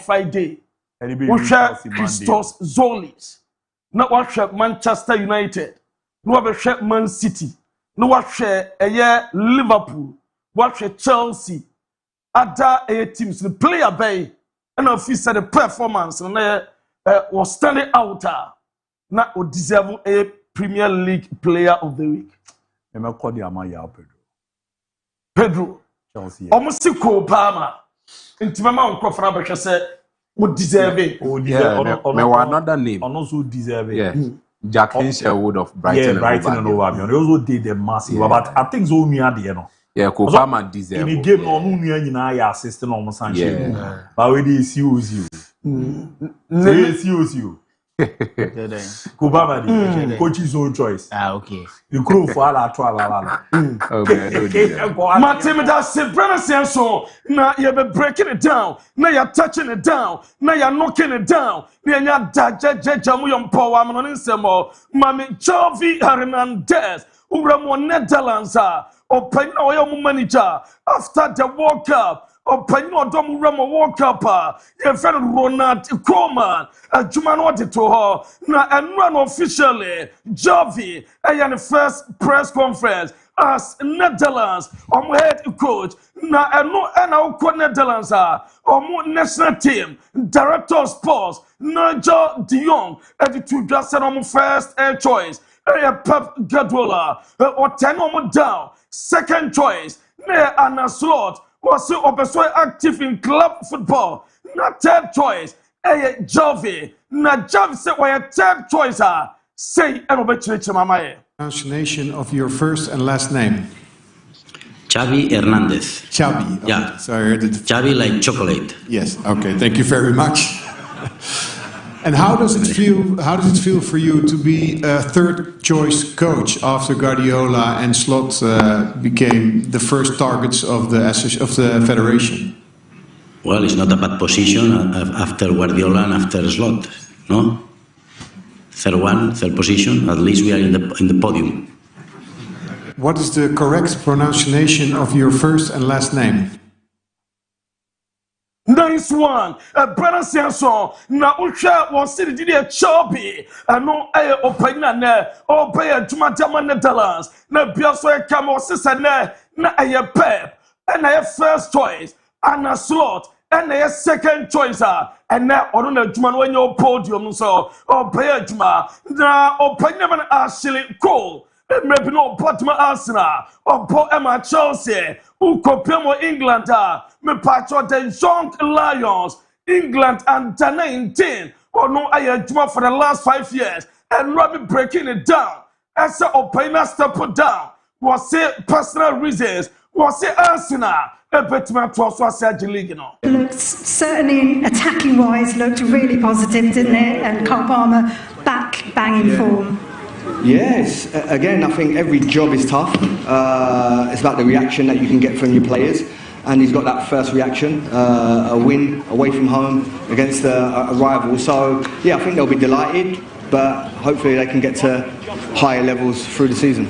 Friday. We share Christos Zolis. Now we share Manchester United. Now we share Man City. Now we share Liverpool. We share Chelsea. Other teams, the player bay, and officer the performance, and was standing out. Now we deserve a Premier League Player of the Week. I'm call the Amaya Pedro. Chelsea. Almost equal Palmer. Into my mouth, Crawford, say, would deserve it. Another name. Also deserve it. Yeah. Jack Hinshelwood of Brighton. Yeah, Brighton and Hove. They also did the massive. But I think so near the end. Yeah, Palmer deserve. In the game, no near you know, assistant almost Sanchez. But we did see you. You. Kubama, coach's own choice. Ah, okay. You crew for all travel. Matimida Sebrana so now you're breaking it down, now you're touching it down, now you're knocking it down. Now you're Jamuyam Power Manisemo, Mami Jovi Hernandez, Uramo Netherlands, or Penoyo manager after the World Cup. O Panyno Dom Ramo World Cup, your friend Ronald Koeman, a Jumano to her, now and run officially, Jovi, and the first press conference as Netherlands, head coach, now and no and Netherlands are, national team, director of sports, Nigel de Jong, and the two just first air choice, Pep Guardiola, or 10 down, second choice, Anna Slot. Was so active in club football. Not third choice. Jovi. Not Jovi said why a third choice say and obey mama. Pronunciation of your first and last name. Xavi Hernandez. Xavi. Okay. Yeah. So I heard it. Xavi like chocolate. Yes. Okay. Thank you very much. And how does it feel? How does it feel for you to be a third choice coach after Guardiola and Slot became the first targets of the federation? Well, it's not a bad position after Guardiola and after Slot, no? Third position. At least we are in the podium. What is the correct pronunciation of your first and last name? Nice one. Brother Sanson. Now, Usha was sitting there choppy. And no air opinion. Or pay a Jumatama Netherlands. Now, Biaso Camo sister. Na a pep. And I have first choice. And a slot. And a second choice. And now, on a Juman when your podium. So, or pay a Juma. Now, opinion actually cool. Maybe no Baltimore Arsenal or Emma Chelsea who compare England me patcho the Young Lions England under 19 or no Ayajuma for the last 5 years and Robbie breaking it down as a opinion step down was it personal reasons was it Arsenal a betterment to also Sergio League looked certainly attacking wise looked really positive, didn't it? And Cole Palmer back banging form. Yes, again, I think every job is tough. It's about the reaction that you can get from your players. And he's got that first reaction, a win away from home against a rival. So, yeah, I think they'll be delighted, but hopefully they can get to higher levels through the season.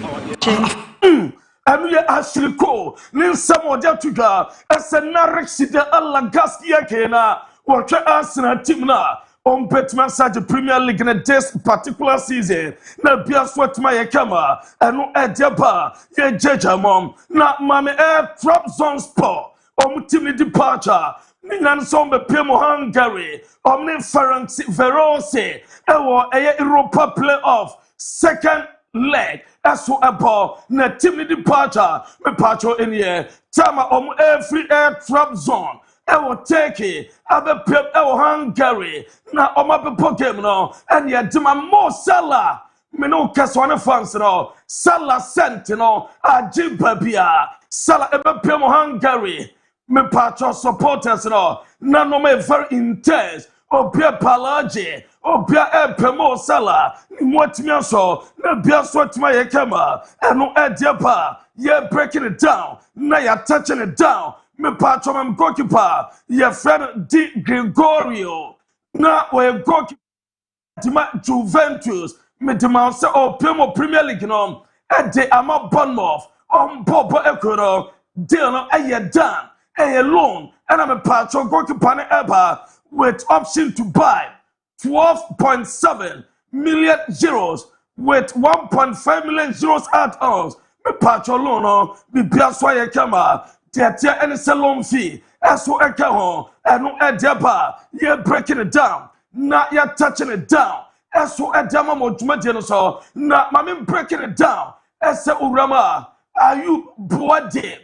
And we are actually cool. Nil Samuel Jatuga, as a Narexida Alagaskia Kena, or Arsenal team now. On Betman such a Premier League in this particular season. Now, be a sweat my camera and no Ediaba, ye judge mom. Now, mammy air trap zone sport. Timmy departure. Ninan sombe Pemo Hungary. Omni Ference Verose. A Europa playoff. Second leg. As for a ball. Na Timmy departure. Me patcho in here. Tama every air trap zone. Ewo Turkey, abe pep ewo Hungary, na oma be game no, and yet dima Mo Salah, me no kaswane fans no, Salah sent no, Ajibabia, Salah ebe pep Hungary, me patro supporters no, na no me very intense, obia Palaji, obia epe Mo Salah, ni mwatimi so, na bia swatima ye kema, and no ediapa, ye breaking it down, na ya touching it down. Me patron am goalkeeper, your friend Di Gregorio. Now we goalkeeper Juventus. Me demand say oh Premier League no. De ama Bournemouth. Bobo Ecuador. Deal no aye dan. Aye loan. And I'm a patron goalkeeper ne eba. with option to buy 12.7 million euros with 1.5 million euros add-ons. Me patcho loan no bi bia so ye kama tiatia any salon fee eso eka ho eno edeba ye breaking it down na ye touching it down eso edema mo dwumadie no so na mame breaking it down ese urama are you body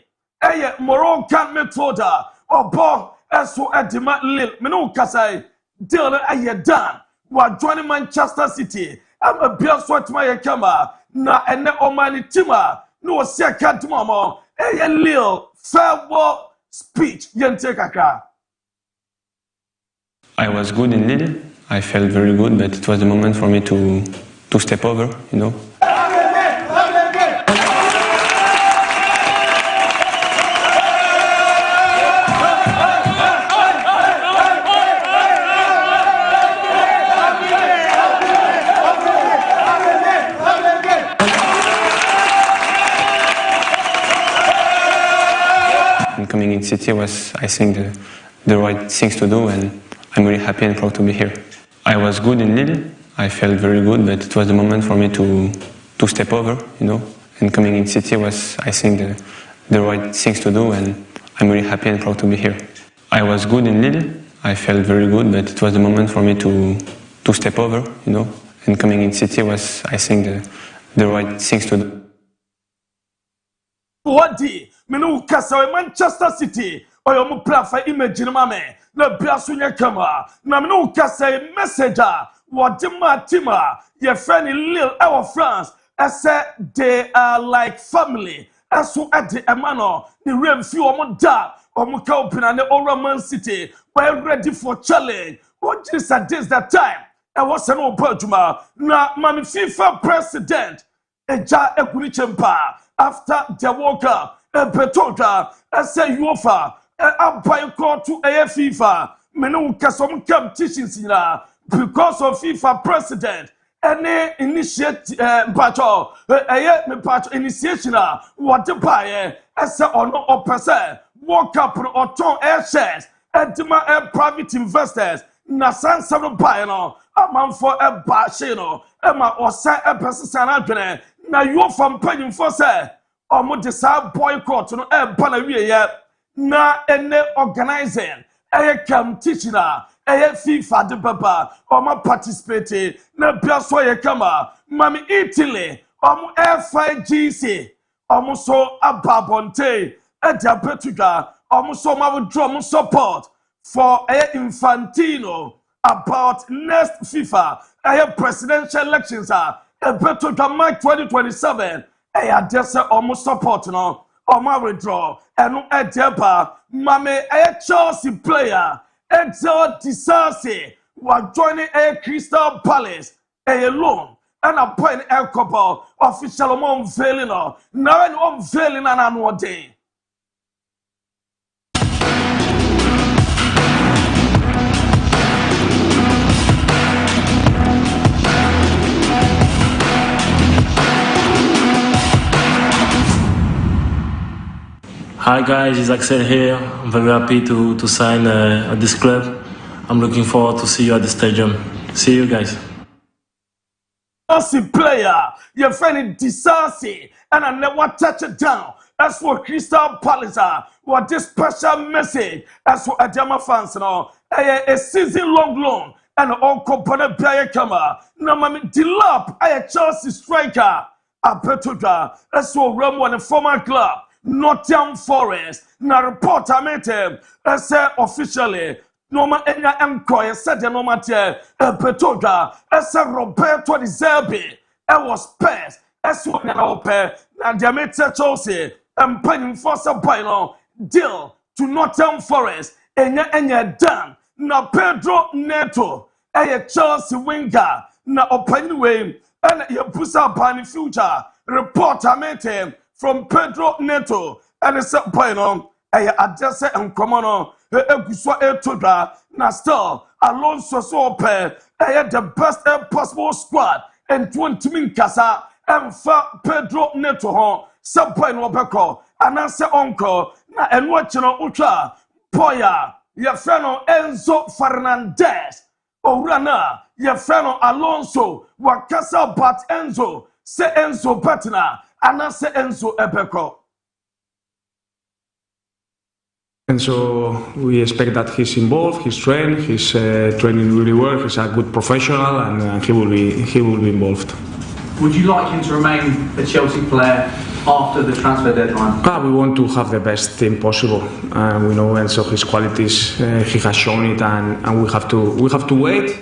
eye Moroccan methoda obo eso edema lil me no kasai deal aye done wa joining Manchester City am a bia so atma ye kama na ene omani tima no second mama a little farewell speech yente kaka. I was good in Lille. I felt very good, but it was the moment for me to step over, you know. Coming in City was, I think, the right things to do, and I'm really happy and proud to be here. I was good in Lille. I felt very good, but it was the moment for me to step over, you know. And coming in City was, I think, the right things to do, and I'm really happy and proud to be here. I was good in Lille. I felt very good, but it was the moment for me to step over, you know. And coming in City was, I think, the right things to do. What di menu kasa Manchester City oyo mu plafa image no mame na bia so nya kama na menu kasa message what tima ye friend Lille our France ese they are like family aso ade emano the rem fi omo da omo ka opina ne Man City we're ready for challenge what is at this that time e was no baduma na mami FIFA president eja ekuni chempa after the World Cup, Petoja, say UEFA, Abai call to FIFA, Menu Kasom competitions because of FIFA president, any initiate battle, initiation, what the buyer, as a honor or percent, World Cup or ton air shares, and private investors, Nasan Samuel Bayano, a man for a bashino, Emma or say a person. Na you from paying for say omo de sa boycott no e ba na wie ye na ene organizing e kam teacher e FIFA de baba omo participate na bia so ye kama mami Italy omo FIGC omo so ababonte e dia petuga omo so ma withdraw omo support for Infantino about next FIFA presidential elections better than March 2027. I just almost support no. Oma withdraw. And Edeba, Mame, a Chelsea player, Edzo Disasi, was joining a Crystal Palace, a loan, and a point a couple official MON-FRI. Now, an unveiling an annual day. Hi guys, it's Axel here. I'm very happy to sign at this club. I'm looking forward to see you at the stadium. See you guys. Chelsea player, your friend Disasi, and I never touch it down. As for Crystal Palace, what this special message, as for Adama fans now, a season-long loan, and all component player kama. Now, mami Dilap, a Chelsea striker, a Petuga, as for Remo and a former club. Nottingham Forest na report amete ese officially normal enya enkoye said the normal tie Petoja ese Roberto Di Zerbi e was Spurs ese na ope na the amete Chelsea employing force by no deal to Nottingham Forest enya done na Pedro Neto Chelsea winger na open way and ye pusa ban future report amete from Pedro Neto and a sub point address and common na still Alonso so pair the best possible squad and 20 min casa and for Pedro Neto home sub point wabeko and answer uncle na and watching ultra poya your friend Enzo Fernandez. Orana, your friend Alonso, Wakasa Bat Enzo, se Enzo Patina, and se Enzo Ebeko. And so we expect that he's involved, he's trained, he's training really well, he's a good professional, and he will be involved. Would you like him to remain a Chelsea player after the transfer deadline? We want to have the best team possible. We know Enzo, his qualities, he has shown it, and we have to wait.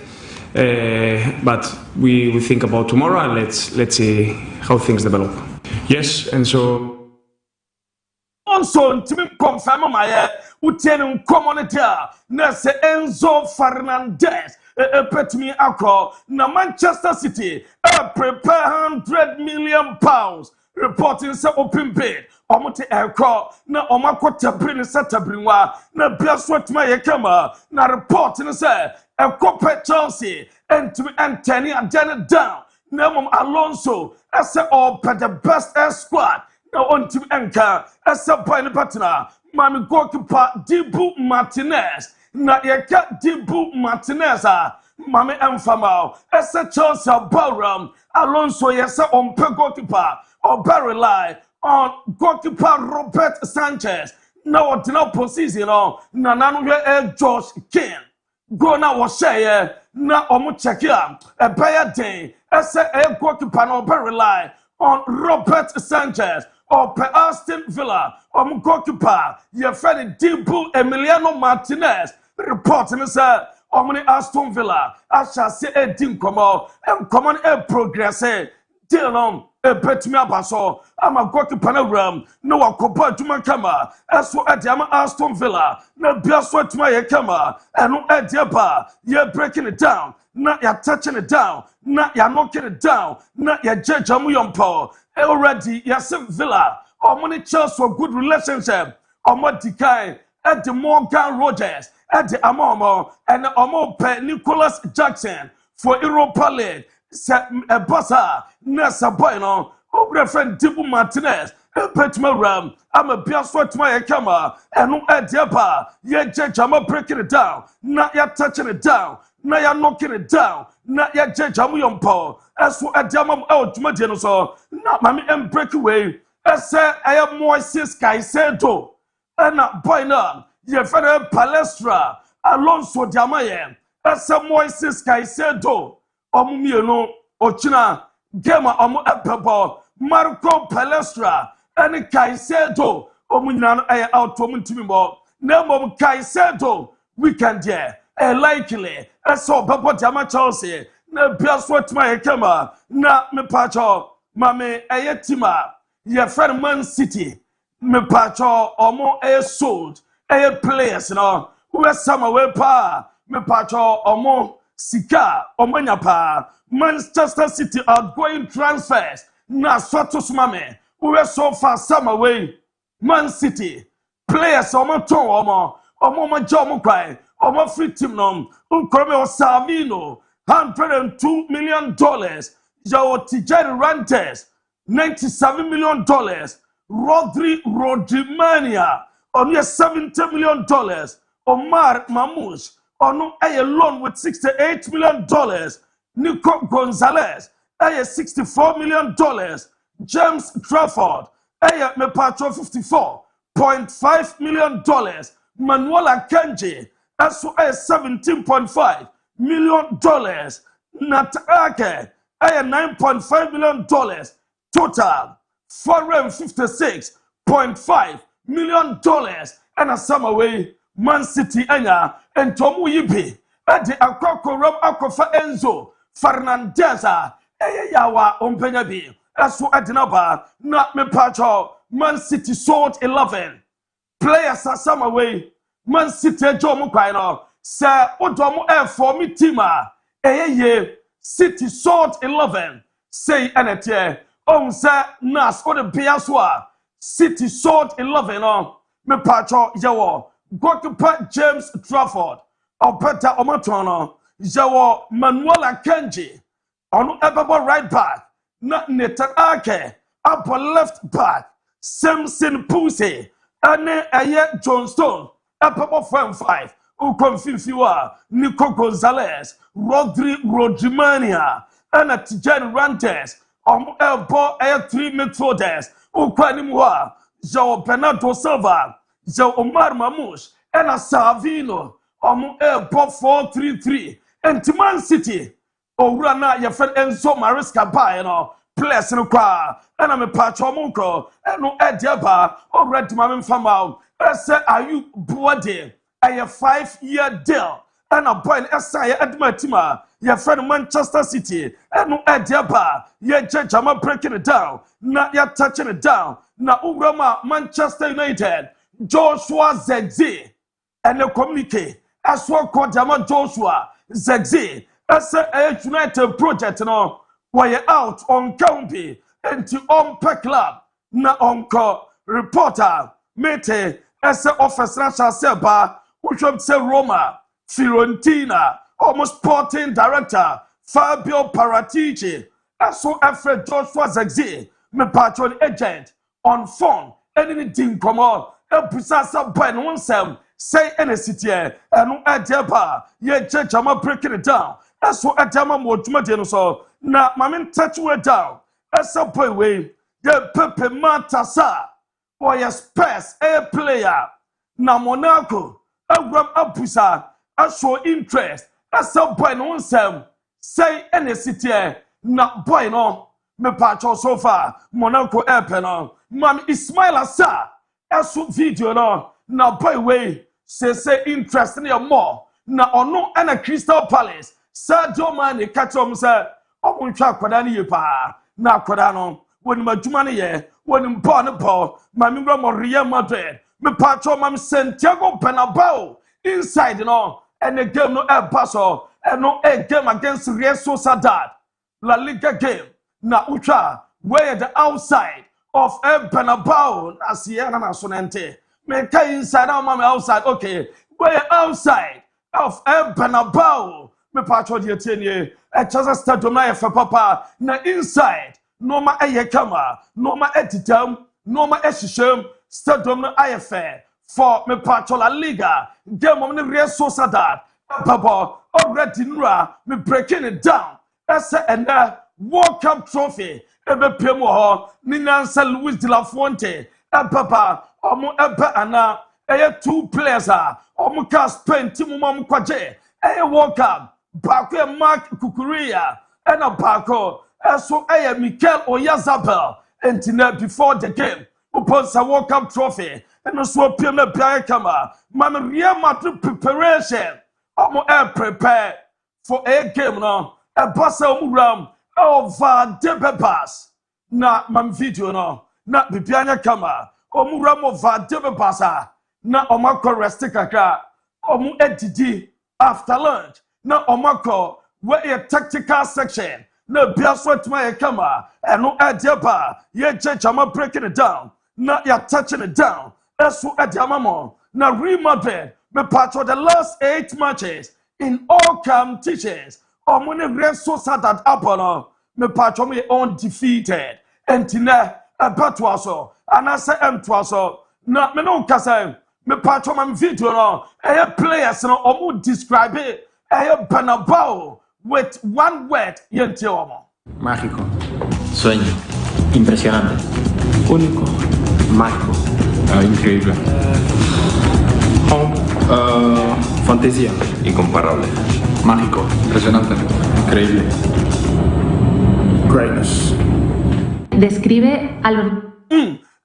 But we think about tomorrow, and let's see how things develop. Yes, and so. Also, to confirm my Uten community, Nurse Enzo Fernandez, pet me acro, na Manchester City, prepare £100 million. Reporting say open bid, omote aircraft, na omako tabrini satabrinwa, na biaswat ma yekama, na reporting say a copper Chelsea, and to be Anthony and Janet down, na mom Alonso, as all per the best air squad. Now on team anchor, as a point partner, Mami goalkeeper Dibu Martinez, na yeka Dibu Martinez, Mami Mfamao, as a Chelsea Ballroom, Alonso yesa on per goalkeeper, or Barry Lie, on goalkeeper Robert Sanchez, now on the position, Nananu Josh King. Go now was share, na omu check ya, a bad day, as a goalkeeper no Barry Lie, on Robert Sanchez. Or per Aston Villa, goalkeeper, your friend Dibu Emiliano Martinez, reporting say, Omni Aston Villa, I shall say a dinkomo, and common a progress, Dilon, a bet me abaso, I'm a goalkeeper program, no one compared to my camera, as for at Yama Aston Villa, no biaswat to my camera, and no at Yaba, you're breaking it down, not you're touching it down, not you're knocking it down, not your judge Amuyampo. Already, yes, Villa, or money chance for good relationship, or more decay at the Morgan Rogers, at the Amomo, and Omo Pe Nicholas Jackson for Europa League, a bossa, Nessa Bueno, over friend Dibu Martinez, a petma ram, I'm a biaswat my camera, and no at Yapa, yet judge, I'm breaking it down, not yet touching it down. Na ya knocking it down, na ya judge Amuyampo, as for a jamam out Madinoso, not mammy and breakaway, as say I am Moises Caicedo, and not by now, your father Palestra, Alonso Diamaye, as some Moises Caicedo, Omumino, Ochina, Gema Omu Apple, Marco Palestra, and Caicedo, Omunan I out Tomuntimimo, Nemo Caicedo, weekend there. Likely, I saw Papa Jama Chelsea, na Biaswat my camera, na me pacho, mame ayetima, your friend Man City, me pacho, or more air sold, air players, who are some away pa, me pacho, or more sika, or manyapa, Manchester City outgoing transfers, na Swatus mame, who are so far some away, Man City, players, or more two or more Jomo cry. Omo free team nom Unkome Osamino $102 million. Yao Tijani Rantes $97 million. Rodrigmania on your $70 million. Omar Mamouche on a loan with $68 million. Nico Gonzalez a $64 million. James Trafford a mepacho $54.5 million. Manuel Akanji as well as $17.5 million. Natake, $9.5 million. Total, $456.5 million. And a summer way, Man City Enya, and Tomu Yibi, at the Akoko Ram Akofa Enzo, Fernandeza, Yawa Ompenyabi, as for Adinaba, not me pacho, Man City sold 11. Players are summer way. Man City Jomo Quino, Sir Odomo Air for me Tima, City sold 11, say Anete, Sir Nas or the Biaswa, City sold 11, me pacho Yawo, goalkeeper James Trafford, or Peter Omatono, Yawo Manuela Kenji, on Ebaba right back, not Netan Ake, upper left back, Simpson Pussy, and Ayet Johnstone. A purple 5 Ukomfifiwa, Nico Gonzalez, Rodrimania, and a Tijan Rantes, Elbo Air 3 midfielders, Ukwanimwa, João Bernardo Silva, João Omar Mamouche, and a Savino, Elbo 4-3-3, and Timan City, Orana, your friend Enzo Maresca Bayano, Place in a car, and I'm a patromonco, and no Ediaba, or Red Mamin Famau, Essa are you bloody? A 5-year deal, and a boy Essaya Edmatima, your friend Manchester City, and no Ediaba, your judge, I'm breaking it down, not yet touching it down, now Urama, Manchester United, Joshua Zegzi, and the communique, as well called Joshua Zegzi, as a United project, no, while you're out on county, and to on club, na on reporter, mate, as a officer shall say, which would say Roma, Fiorentina, almost sporting director, Fabio Paratici, as so Alfred Joshua Zegzi, my patron agent, on phone, anything come on, a precise by one sem, say any city, and no idea, ye church, I'm breaking it down, as so a dama more to so, now, mammy touch way down, as a boy way, the Pepe Matasa, or your space, a player, now Monaco. Abraham Apusa, I show interest, as some boy no sem, say any city, not boy no, me patch so far, Monaco airpen Mam Ismail Asa, as so video no, now boy way, say interest in your more, now or no and a Crystal Palace, Sadio Mane catch on sir, I won't track Quadani pa, now Quadano, when my Jumani, when born a paw, my Real Madrid. Me patro mam Santiago Bernabeu inside and the game no air paso and no a game against Real Sociedad La Liga game na ucha where the outside of El Bernabeu na Sierra Nacionente me inside mam outside okay where outside of El Bernabeu me patro die tenye a chance stadium na fa papa na inside no ma ayekama no ma etitam no ma eshishem stadium no IFA for me patro La Liga game of the Real Sociedad papa already nra me breaking it down esa and World Cup trophy ebe pemo ho ni Nancy Luis de la Fuente papa omo ebe ana 2 players omo ka Spain team mo kwaje World Cup bako Mark Kukurea and a bako so Mikel Oyarzabal and before the game upon the World Cup trophy and also Pima Piakama Mama Real Madrid preparation omo prepare for a game no a basa umuram over the pass na mam video no na bibianya kama omuram over the pass na omako rest kakra omu edidi after lunch na omako where a tactical section na biaso tuma kama eno ediaba ye chama breaking it down na ya touching it down eso ediamamo na Real Madrid me part of the last 8 matches in all competitions omune Real Sociedad abono me part of me undefeated entina abatwaso anasa emtwaso na me no kasa me part of my video no players no omu describe it Bernabeu with one word yente omo mágico sueño impresionante único mágico increíble fantasía incomparable mágico impresionante increíble Greatness. Describe a los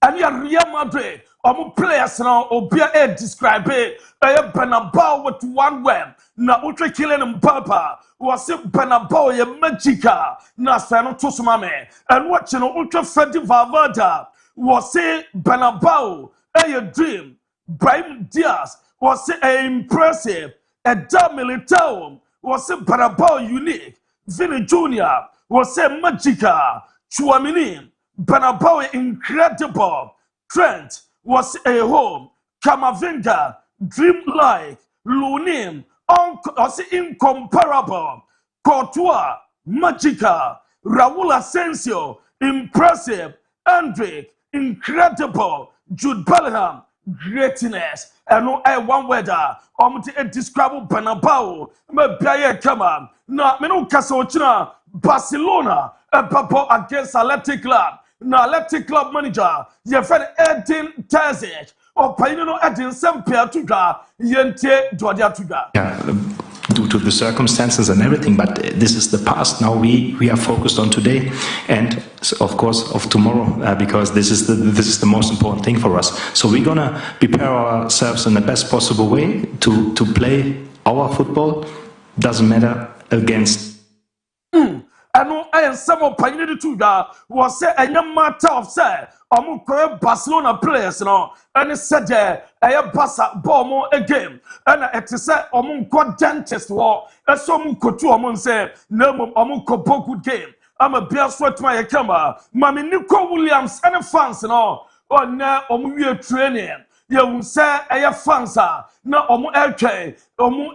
and Real Madrid players now obia describe it Bernabeu with one word na utre killing Papa was it Bernabeu ye magica na sano tosumame and watching utre Freddy Valverde was it Bernabeu a dream Brahim Diaz was it impressive a Militao was it Bernabeu unique Vini Jr. was it magica Chouamini Bernabeu incredible Trent was a home Camavinga dreamlike Lunin was incomparable Courtois magical Raul Asensio impressive Endrick incredible Jude Bellingham greatness and no one weather describe Banabao me kama na me no kasa ochina Barcelona papa against Athletic Club na Athletic Club manager ye friend Edin Terzic or Paino Edin Sempia Tuga Yente Dwadia Tuga. Due to the circumstances and everything, but this is the past. Now we are focused on today and of course of tomorrow because this is the most important thing for us. So we're gonna prepare ourselves in the best possible way to play our football. Doesn't matter against. I know I am some of Pioneer Tuga was say a young matter of say Barcelona players, and it said there a Barca ball a game, and it is said dentist war, and some could two say no good game. I'm a beer sweat my camera, Mammy Nico Williams and fans and all, or now training. You say a fansa, no LK,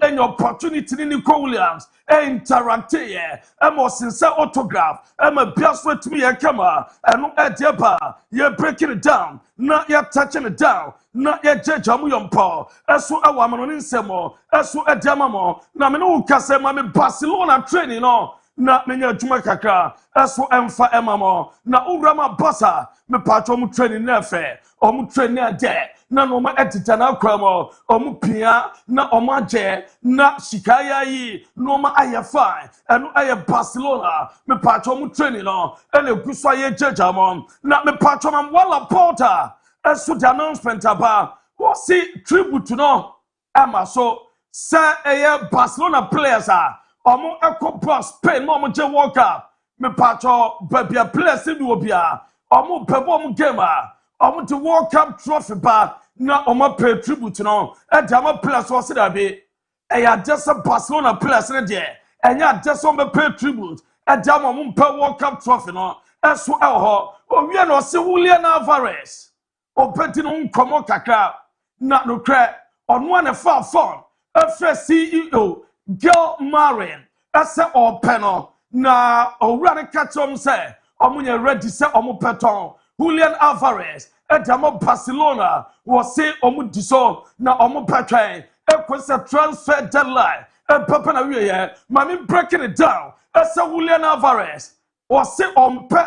any opportunity in Nico Williams, interactive, more sincere autograph, I'm a best with me a camera, and at your bar, you're breaking it down, not yet touching it down, not yet judge on Paul, as so a woman on Insemo, as so a Damamo, Namino Casema, Barcelona training on. Na menya juma kakra eso emfa emamo na urama bossa me patro mu training na fe omu training ade na no ma edita na kwamo omu pia na omu age na shikaya yi no ma aye fine enu aye Barcelona me patro mu training no ele guso aye jejamon na me patro mam wala porter eso the announcement aba wo see tribute no ama so say aye Barcelona players are Omo Echo Boss Spain, Momo J Walker, me patro, baby, a place in Wobia, Omo Pebom Gamer, Omo to World Cup trophy bar, na Omo pay tribute no, and Dama Plus was it a bit. I just a Barcelona place in a day, and ya just on the pay tribute, and Dama Mumpa World Cup trophy no, and so oh, we are not Julian Alvarez, or Pentin Como Kaka, not no crack, on one of far phone, a first CEO. Girl Marin, that's all panel. Na already catch on say, Omunya ready say Omu Peton, Julian Alvarez, Edamo Barcelona, was say Omu Diso, na Omu Petrain, a transfer deadline, and Papana, Mammy breaking it down, as a Julian Alvarez, was say on per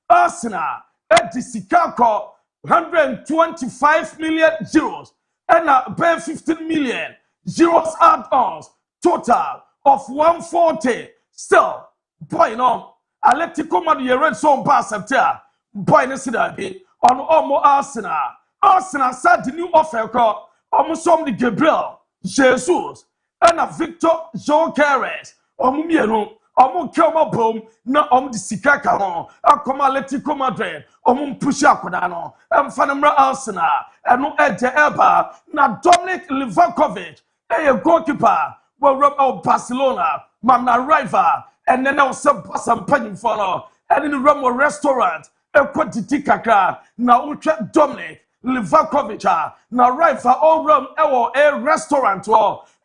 Arsenal, Eddie Sikako, 125 million euros, and pay 15 million. Zeros add-ons, total of 140. Still, boy, no. Atletico Madrid red zone pass up there. Boy, no see that be on almost Arsenal. Arsenal said the new offer call almost some the Gabriel Jesus and a Victor Jokeres. Omumienu, Kelma boom, na the Sikaka on. A come Atletico Madrid, Pusha Kodano, and Fanamra Arsenal, and no Edge Eba, na Dominic Livakovic. A goalkeeper will rub out Barcelona, Mamma Riva, and then I'll sub some penny follow, and in the Ramo restaurant, a quantity kaka, now Ultra Dominic, Livakovic, now Riva, all rum, a restaurant,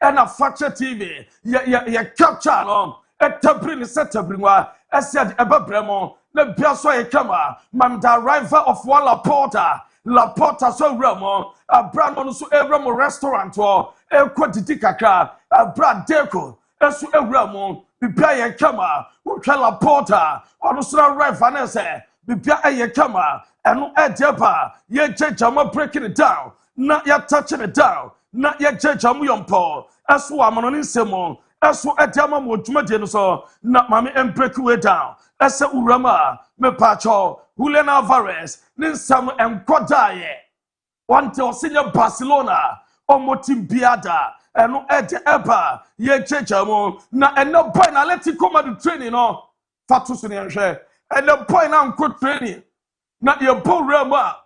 and a Fakye TV, ya capture on, a tempering setabling, I said, a Babremo, the Piasso a camera, Mamma Riva of Walla Porta. La Porta so Ramo, a brand on so a Ramo restaurant or a quantity kaka, a brand deco, a so a Ramo, be pay a camera, who tell La Porta, on so right Vanessa, be pay a camera, and no a depa, yet Jama breaking it down, not yet touching it down, not yet Jamu Paul, as one on Insemon, as so a Jama would so, not mammy and break away down, as a Urama, me pacho. Julian Alvarez, Ninsam and Kodaye. One till senior Barcelona, Omotim Biada, and no Ed Eba, ye Chechamo, na and no point I let you come at the training, no Fatusunian, and no point I'm good training. Not your poor Rama,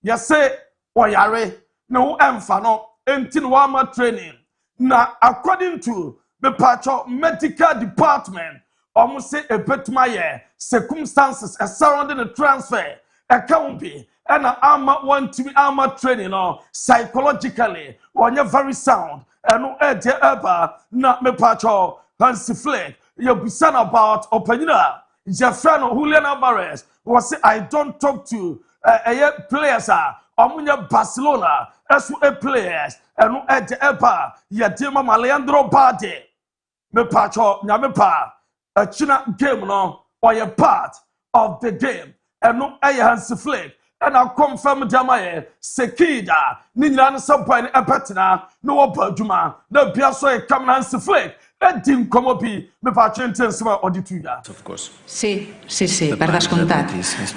ya say, or yare, no emfano, entin wama training. Now, according to the Pacho Medical Department, almost say a bit my circumstances surrounding the transfer, a county, and an armor want to be armor training or psychologically, when you're very sound, and no idea ever, not me patrol, Hansi Flick, you'll be son about Openina, Jeffrano Julian Alvarez, was say I don't talk to players omunya Barcelona esu players enu eje eba ye dima Leandro Bade me pacho nyame pa achina game no or part of the game enu eye Hansi Flick and I confirm Jamaye Sekida Nina some point epetna no obaduma no biaso e come Hansi Flick edim como bi me pacho intensima audituya. Of course. Sí, per descomptat.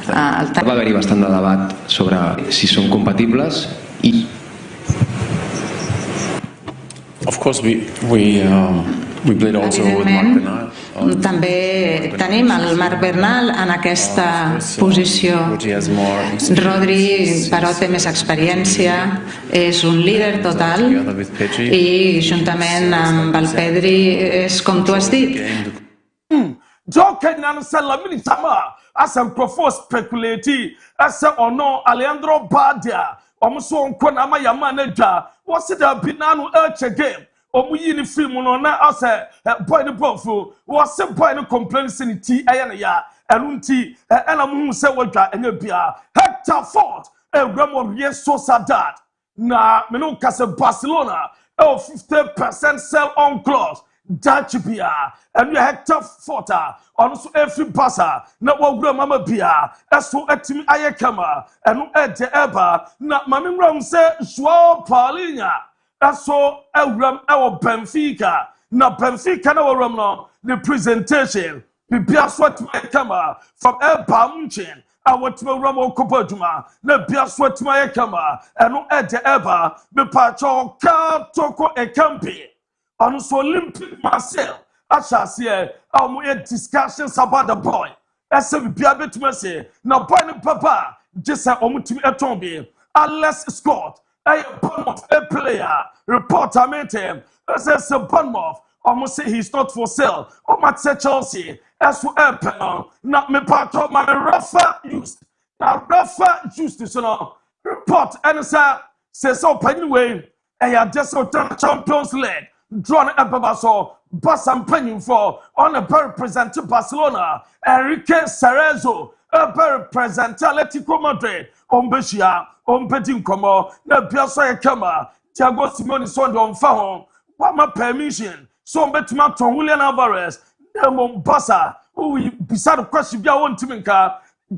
Va haver-hi bastant de debat sobre si són compatibles i Of course we played also with Marc Bernal. També tenim el Marc Bernal en aquesta posició. Rodri, però, té més experiència, és un líder total i juntament amb el Pedri és com tu has dit. Joking and say la militama as a profo speculate as or no Alejandro Badia almost on Konama Yamanaja was it a Binano Urch game or we in film on as a boy the bofu was a boy no complaints in tea ayana and unti and a moon say what and your beer Hector Ford a Ramon yes so sad na Menucas Barcelona 50% sell on clause. Dutch beer and you Hector Forta also every bassa na wa mama beer eso etimi ayekama enu eje eba na mami ram say Joao Paulinho eso ewram ewo Benfica na Benfica na ram no the presentation bibia so etimi ayekama from Eba Munchen awotimi ram okopajuma na bia so etimi ayekama enu eje eba be pacho ka toko ekampi on so Olympic Marcel, Ashasia, discussions about the boy. As a bit mercy, now boy papa, just a omutim etombi, Alex Scott, a Bournemouth a player, reporter met him, as a Bournemouth, almost say he's not for sale, or might say Chelsea, as for Apple, not me part of my Rafa used. Now Rafa used to report and says so anyway, I had just returned Champions League. Drawn up Babaso, Bassam Penning for on a very present Barcelona, Enrique Cerezo, a very present Atletico Madrid, Ombeshia, Ompeting Como, Nabiasa Kama, Thiago Simone Sondo on Fahon, Wama permission, so Betmaton William Alvarez, Mombasa, who beside the question you want to make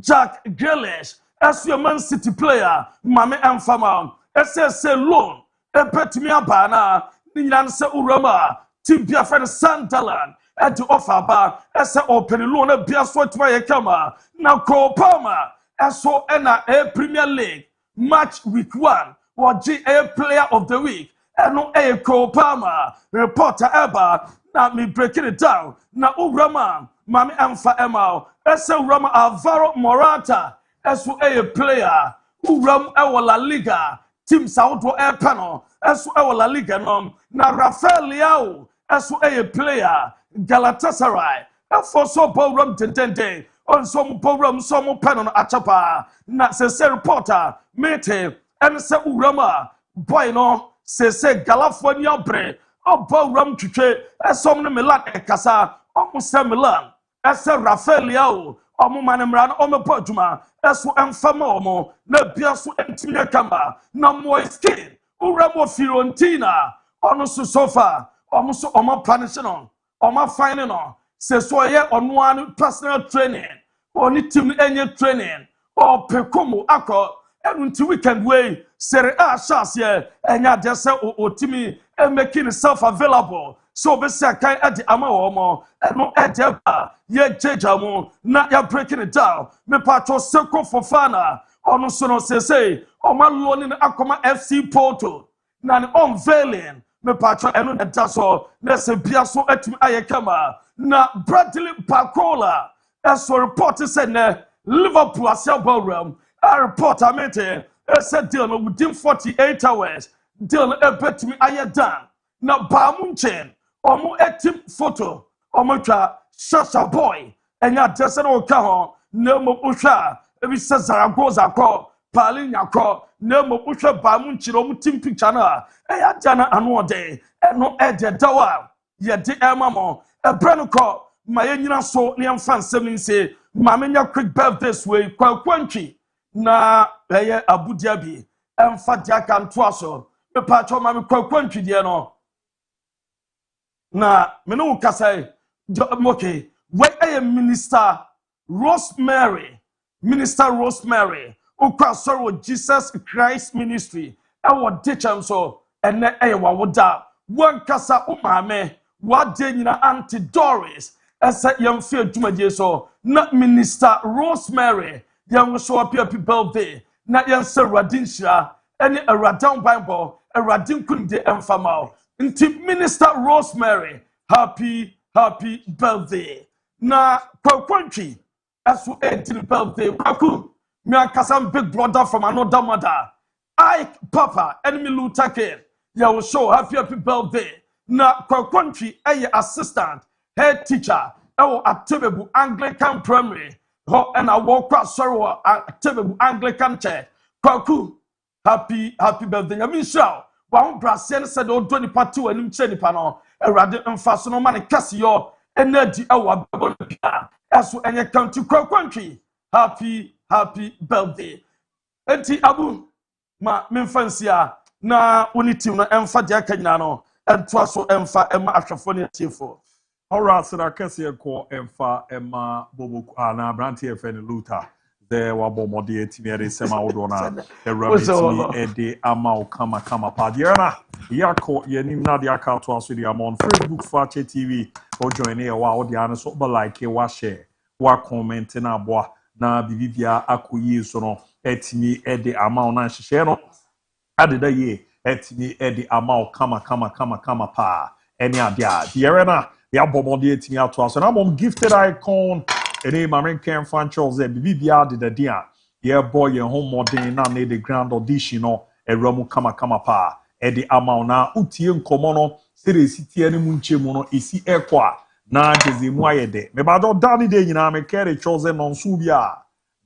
Jack Grealish, as your Man City player, Mame and Fama, SSA loan, a Petimia Bana. Nancy Urama, Team Biafran Sunderland, and to offer bar, as an open loan of Biafra to my camera. Now, Cole Palmer, as so a Premier League match week 1, or GA Player of the Week, and no A Cole Palmer, reporter ever, now me breaking it down. Now, Urama, Mami Amfa Emma, as a Rama Alvaro Morata, as a player, Uram La Liga. Team South Air Panel, as well La Liga non, na Rafael Leao, as a player, Galatasaray, for so program tente, on some program, some panel achapa, na se reporter, mate, and se Urama, boy no, se California bre, or program to as some Milan Casa, almost Milan, as a Rafael Leao. Omo manemran omo pojuma eso emfama omo na biaso entimia kamba na mo skin uramo Fiorentina ono so sofa omo so omo planning on omo finding on se so ye ono anu personal training oni team enye training o pekomo akọ enunti weekend way Serie A chance ye enya de se otimi making himself available. So be say kan edi ama omo eno edeba ye jejamu na ya breaking it down me patro Seko Fofana ono so no say o ma loaning akoma FC Porto na ne unveiling me patro eno da so na se bia so atimi ayekama na Bradley Barcola as report said na Liverpool asia ballroom a report amete said deal within 48 hours deal ebetimi ayedan na Bamunchen omo etim photo omo twa Shasha boy enya dese no ka ho na mo uhwa ebi se Zaragoza ko Paulinho ko na mo uhwa Bamunchen omo team picture na eya jana anu ode eno ede dawa ye de emamo ebrano ko ma yenyina so ne amfa nsem nse ma menya quick birthday way kwakwantwi na eye Abu Dhabi emfa dia kan to aso me pa cho ma me kwakwantwi die no na me no kasa okay where minister Rosemary ukwa sorrow Jesus Christ ministry e wo teacham so ene e wa woda wan kasa umame wa de nyina Auntie Doris esa yamfi adwumadie so na minister Rosemary yam so apia people day na yansa radinshira ene aradan bible aradin kunde emfamao nti minister Rosemary happy birthday na kwakwantwi aso 18 birthday kwaku me akasam big brother from another mother Ike Papa enemy Lutake ya will show happy birthday na kwakwantwi assistant head teacher at Tebebu Anglican Primary ho and I walk across sorrow at Tebebu Anglican Church kwaku happy birthday I mean show wa brasian said o doni patu anim che nipa no erade mfaso no mane kase yo enadi awa bia eso enye county kwakwantwi happy birthday enti abu ma memfansia na woni team no emfa de akanyina no ento aso emfa ema ahwefo ne tiefo alright so na kase ko emfa ema bobo na branti efe ne luta de wabomode etimiere sema wodona erabitimi ede ama kama pa diana yako yenim na dia account aso dia on Facebook Fakye TV o join e wa odiana so ba like wa share wa comment na aboa na bibibia akoyi so no etimi ede ama na hihye no adeda ye etimi ede ama kama pa eni adia diana ya bomode etimi ato aso na mom gifted icon ene American franchise bibibia de the dia ye boy ye home modern na the grand audition no eramu kama pa e de ama na utie nkomo no series tie ne mu nchemu no esi ekwa na jezemu ayede me ba do dani de nyina me kere chose no nso bia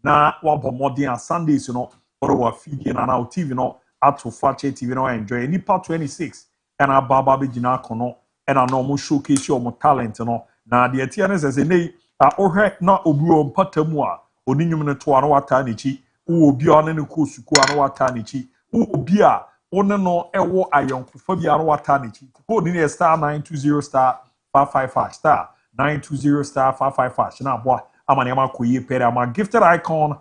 na wa bomodern Sundays no or wa feed na TV no ato Fakye TV no enjoy ni part 26 and ababa be gina kono and na no showcase your talent no na de tie ne se nei ohwe na obuo mpatamu a oninyum ne to ano wata nichi wo obi a ne ko suku ano wata nichi wo obi a one no ewo ayonkofa bi ano wata nichi ko ni ne star 920 star 555 star 920 star 555 na boa amane ma koyi pere ama gifted icon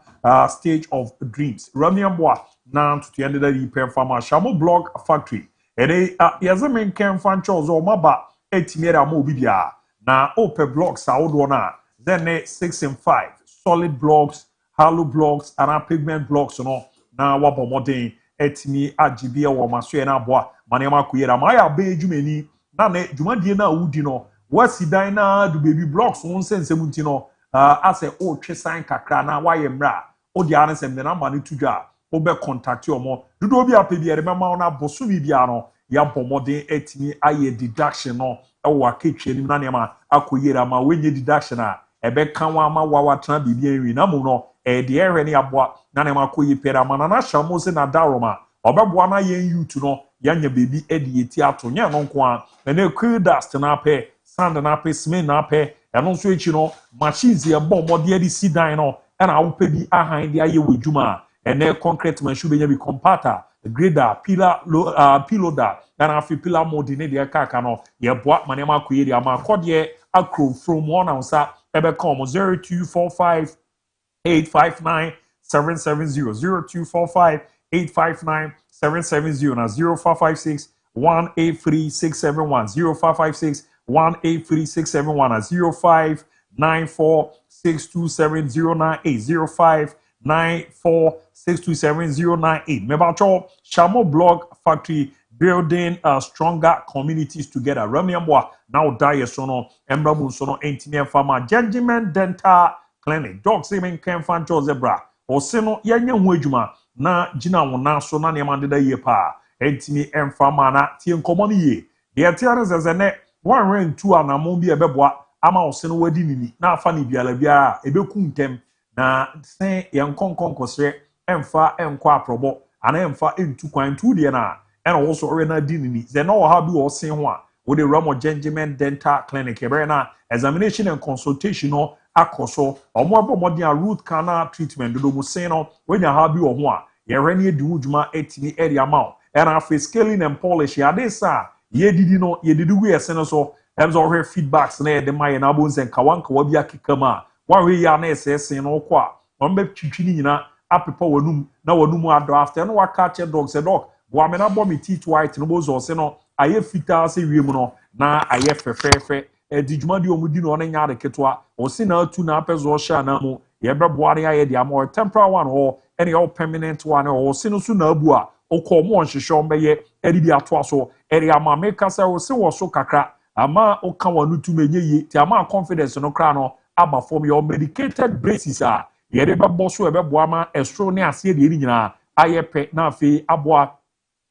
stage of dreams ramian boa na to end the pen farmer shamo blog factory ene yazamen kan franchise o maba etimiere ama obi bia na open blocks awodo na then 6 and 5 solid blocks hollow blocks and pigment blocks no na wabomodin etimi agibia wo maso na aboa manema kuyera ma ya be edwumani na ne dwumadie na wudi no wasidan na du baby blocks won sensem nti no ase o twesan kakra na waye mra o di ansem na ma ne tudwa o be contact omo dudo obi apedi be ma na bosu bibia no ya bomodin etimi aye deduction no ewa ketwe ni na ne ma akoyera ma wenye deduction a ebe kanwa ma wawa tran bibia wi na mu no de ehwe ne aboa na ne ma koyi pera ma na shamo se na daroma obeboa na yen youth no yanya baby edi eti ato nya no nko a na cool dust na pe sand na pe cement na pe eno so echi no machines ye bomode edi sidan no na awupe bi ahan de aye wodwuma ene concrete machine benya bi compactor grader pillar piloder na afi pillar mold ne de kaka no ye boa ma ne ma koyi ama kodie akro from one ansa ebe come 0245 859 770 0245 859 770 na 0556 183 671 0556 183 671 na 0594 627 098 0594 627 098 mebacho Shamo blog factory building stronger communities together ramiamwa now die so no embramu so no entime farmer gentleman dental clinic doc semen can fan zebra o se no yenya ho adwuma na gina wona so na ne mandeda ye pa entime emfama na tie nkomo ne ye de atiare zezene one rain two anamon bi ebeboa ama o se no wadi nini na afa ne biala bia ebeku ntem na se yenkonkonkosre emfa enko aprobo ana emfa entu kwan tu de na and also already dinini they know how do all say one with the Ramo Gentleman Dental Clinic na examination and consultation no akoso or more modern root canal treatment do mo say no when you have you one yɛhwɛ ne edi ho dwuma etimi edi ama and after scaling and polish yade sa yedidi no yedidi gu yɛse no so ɛmso ɔhwɛ feedbacks na yɛde ma yɛ na abo nsɛn kawankawa bi akeka ma wahwɛ yi a na ɛsɛsɛn no kɔ a wɔn bɛ twitwi ne nyina apepa wɔnum na wɔnum adɔ after no waka kyɛ dog sɛ dog wɔame na bɔ me teeth white no bo zɔ se no ayɛ fitaa sɛ wiem no na ayɛ fɛfɛɛfɛ ɛdi dwumadi wɔn di no ɔne nya ade ketewa ɔsi na atu na apɛ zɔ ɔhyɛ na mu yɛbɛboa ne ayɛ de ama temporary one hɔ ɛne ɛwɔ permanent one ɔsi no so na abu a ɔkɔ ɔmo ɔnhyehyɛ ɔmo bɛyɛ ɛde bi atoa so ɛde ama meka sɛ ɔsi wɔ so kakra ama ɔka wɔn no tum enye yie te ama confidence no kra no aba fam yɛ medicated braces a yɛde bɛbɔ so ɛbɛboa ma ɛsoro ne aseɛ deɛ ne nyinaa ayɛ pɛ na afei aboa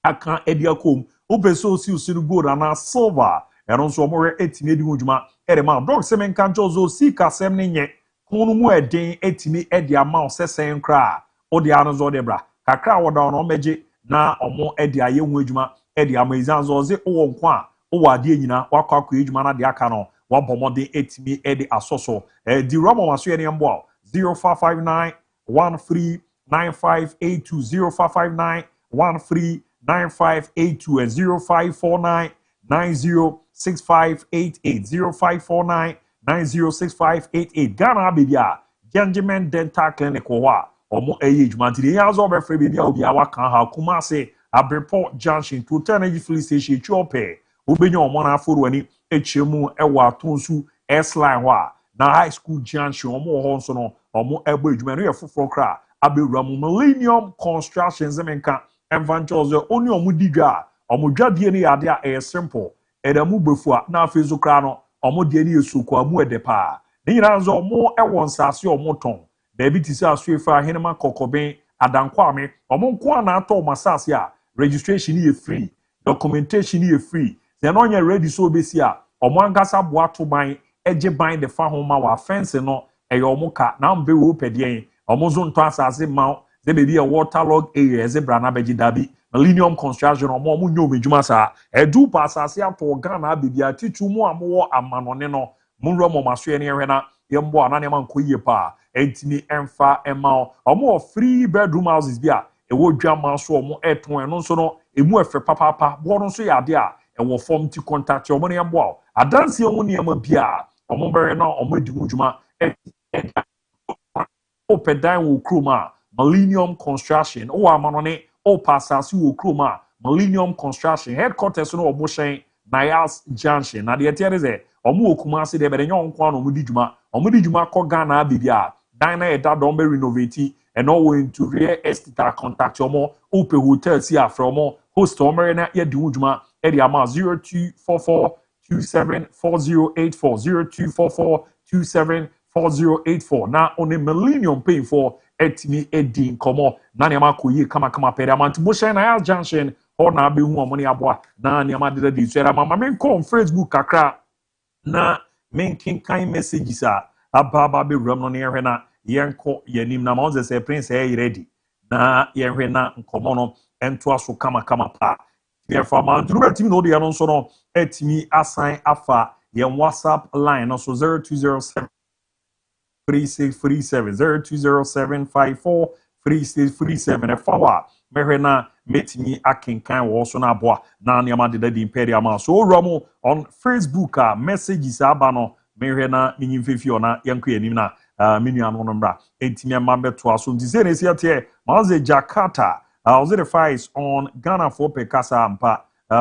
aka ɛde akom wopɛ sɛ osi no gold anaa silver ɛno nso ɔmo hwɛ etimi edi ho dwuma ɛde ma dɔg sɛ menka nkyɛw so osi kasɛm ne nyɛ kunu mu ɛden etimi ɛde ama ɔsɛsɛn kra ɔde ano nso ɔde bra kakra wɔda ɔno ɔmɛgye na ɔmo ɛde ayɛ ho adwuma ɛde ama izan nso ɔze ɔwɔ nko a ɔwɔ adeɛ nyina wakɔ akɔ adwuma na de aka no wabɔ mɔden etimi ɛde asɔsɔ ɛdi rɔmɔ maso yɛ ne mboa 0559 139582 0559 139582 and 0549 906588 0549 906588 Ghana baby a Gentleman Dental Clinic hɔ a ɔmo ɛyɛ adwuma nti de yɛn azɔ ɔbɛfrɛ baby a obi a waka ha Kumase Abreport Junction to Energy Filling Station Ethiopia wobɛnya ɔmo na aforo ani ekyia mu ɛwɔ atonsu S-line hɔ a na high school junction ɔmo wɔ hɔ nso no ɔmo ɛbɔ adwuma no yɛ foforɔ kra abɛwura mu Millennium Construction zemenka Evangelist oni ɔmo di dwa a ɔmo dwadie no yɛ ade a ɛyɛ simple ɛda mu befu a na afei so kra no ɔmo die no yɛ soko amu ɛde paa ne nyinaa nso ɔmo ɛwɔ nsase ɔmo tɔn baabi ti sɛ aso efa ahenema kɔkɔbɛn adankwame ɔmo nko a na atɔ ɔmo asase a registration yɛ free documentation yɛ free sɛ no ɔnyɛ ready so obesi a ɔmo ankasa boa to ban ɛgye ban de fa ho ma wɔ afɛnse no ɛyɛ ɔmo ka na mbe wo pɛdeɛn ɔmo nso ntɔ asase ma sɛ baabi a waterlog area ɛze bra na bɛgye dabi Millennium Construction ɔmo nyɛ ɔmo adwuma saa ɛdu pa asase atɔ Ghana baabi a titu mu a mo wɔ amanɔne no mo wura mo maso ne yɛhwɛ na yɛmbo a na nneɛma nkɔ yie pa ɛntimi ɛmfa ɛma ɔmo wɔ 3 bedroom houses bi a ɛwɔ dwama so ɔmo ɛtɔn ɛno nso no emu ɛfɛ papaapa boɔ no nso yɛ ade a ɛwɔ fam ti contact ɔmo ne yɛmbo a adansi ɔmo nneɛma bi a ɔmo bɛrɛ na ɔmo di ho dwuma ɔpɛ dan wɔ kurom a Millennium Construction ɔwɔ amanɔne ɔpɛ asase wɔ kurom a Millennium Construction headquarters no ɔmo hyɛn Nayas Junction na deɛ tiɛ de sɛ ɔmo wɔ Kumase deɛ bɛde nyɛ ɔnko a na ɔmo di dwuma kɔ Ghana baabi a dan na ɛda dɔm bɛ renovate ɛna ɔwɔ into real estate a contact ɔmo ɔpɛ hotel si afrɛ ɔmo host ɔmo na yɛ di ho dwuma ɛde ama 0244274084 0244274084 na ɔne Millennium pay for etimi edi nkɔmɔ na nneɛma akɔ yie kamakama pɛrɛ ama nti mo hyɛn na Nayas Junction hɔ na abɛhu ɔmo ne aboa na nneɛma deda di so ɛda ama me nkɔ on Facebook kakra na menkenkan messages a aba bɛwuram no ne yɛhwɛ na yɛnkɔ yɛnim na ma ɔnze sɛ prince ɛyɛ ready na yɛhwɛ na nkɔmɔ no ɛntoa so kamakama pa yɛfa ma ntoro bɛtumi na ɔde yɛ no nso no ɛtumi asan afa yɛn WhatsApp line no so 0207 3637 020754 3637 ɛfa hɔ a mɛhwɛ na metimi akenkan wɔ so na aboa na nneɛma deda di mpɛde ama so owura mu on Facebook a messages aba no mehwɛ na menyi mfefi ɔna yɛnkɔ yɛnim na menua no no mbra entimi ɛma bɛtoa so nti sɛ na ɛsi ateɛ Maze Jakarta the fights on Ghana for Pekasa Ampa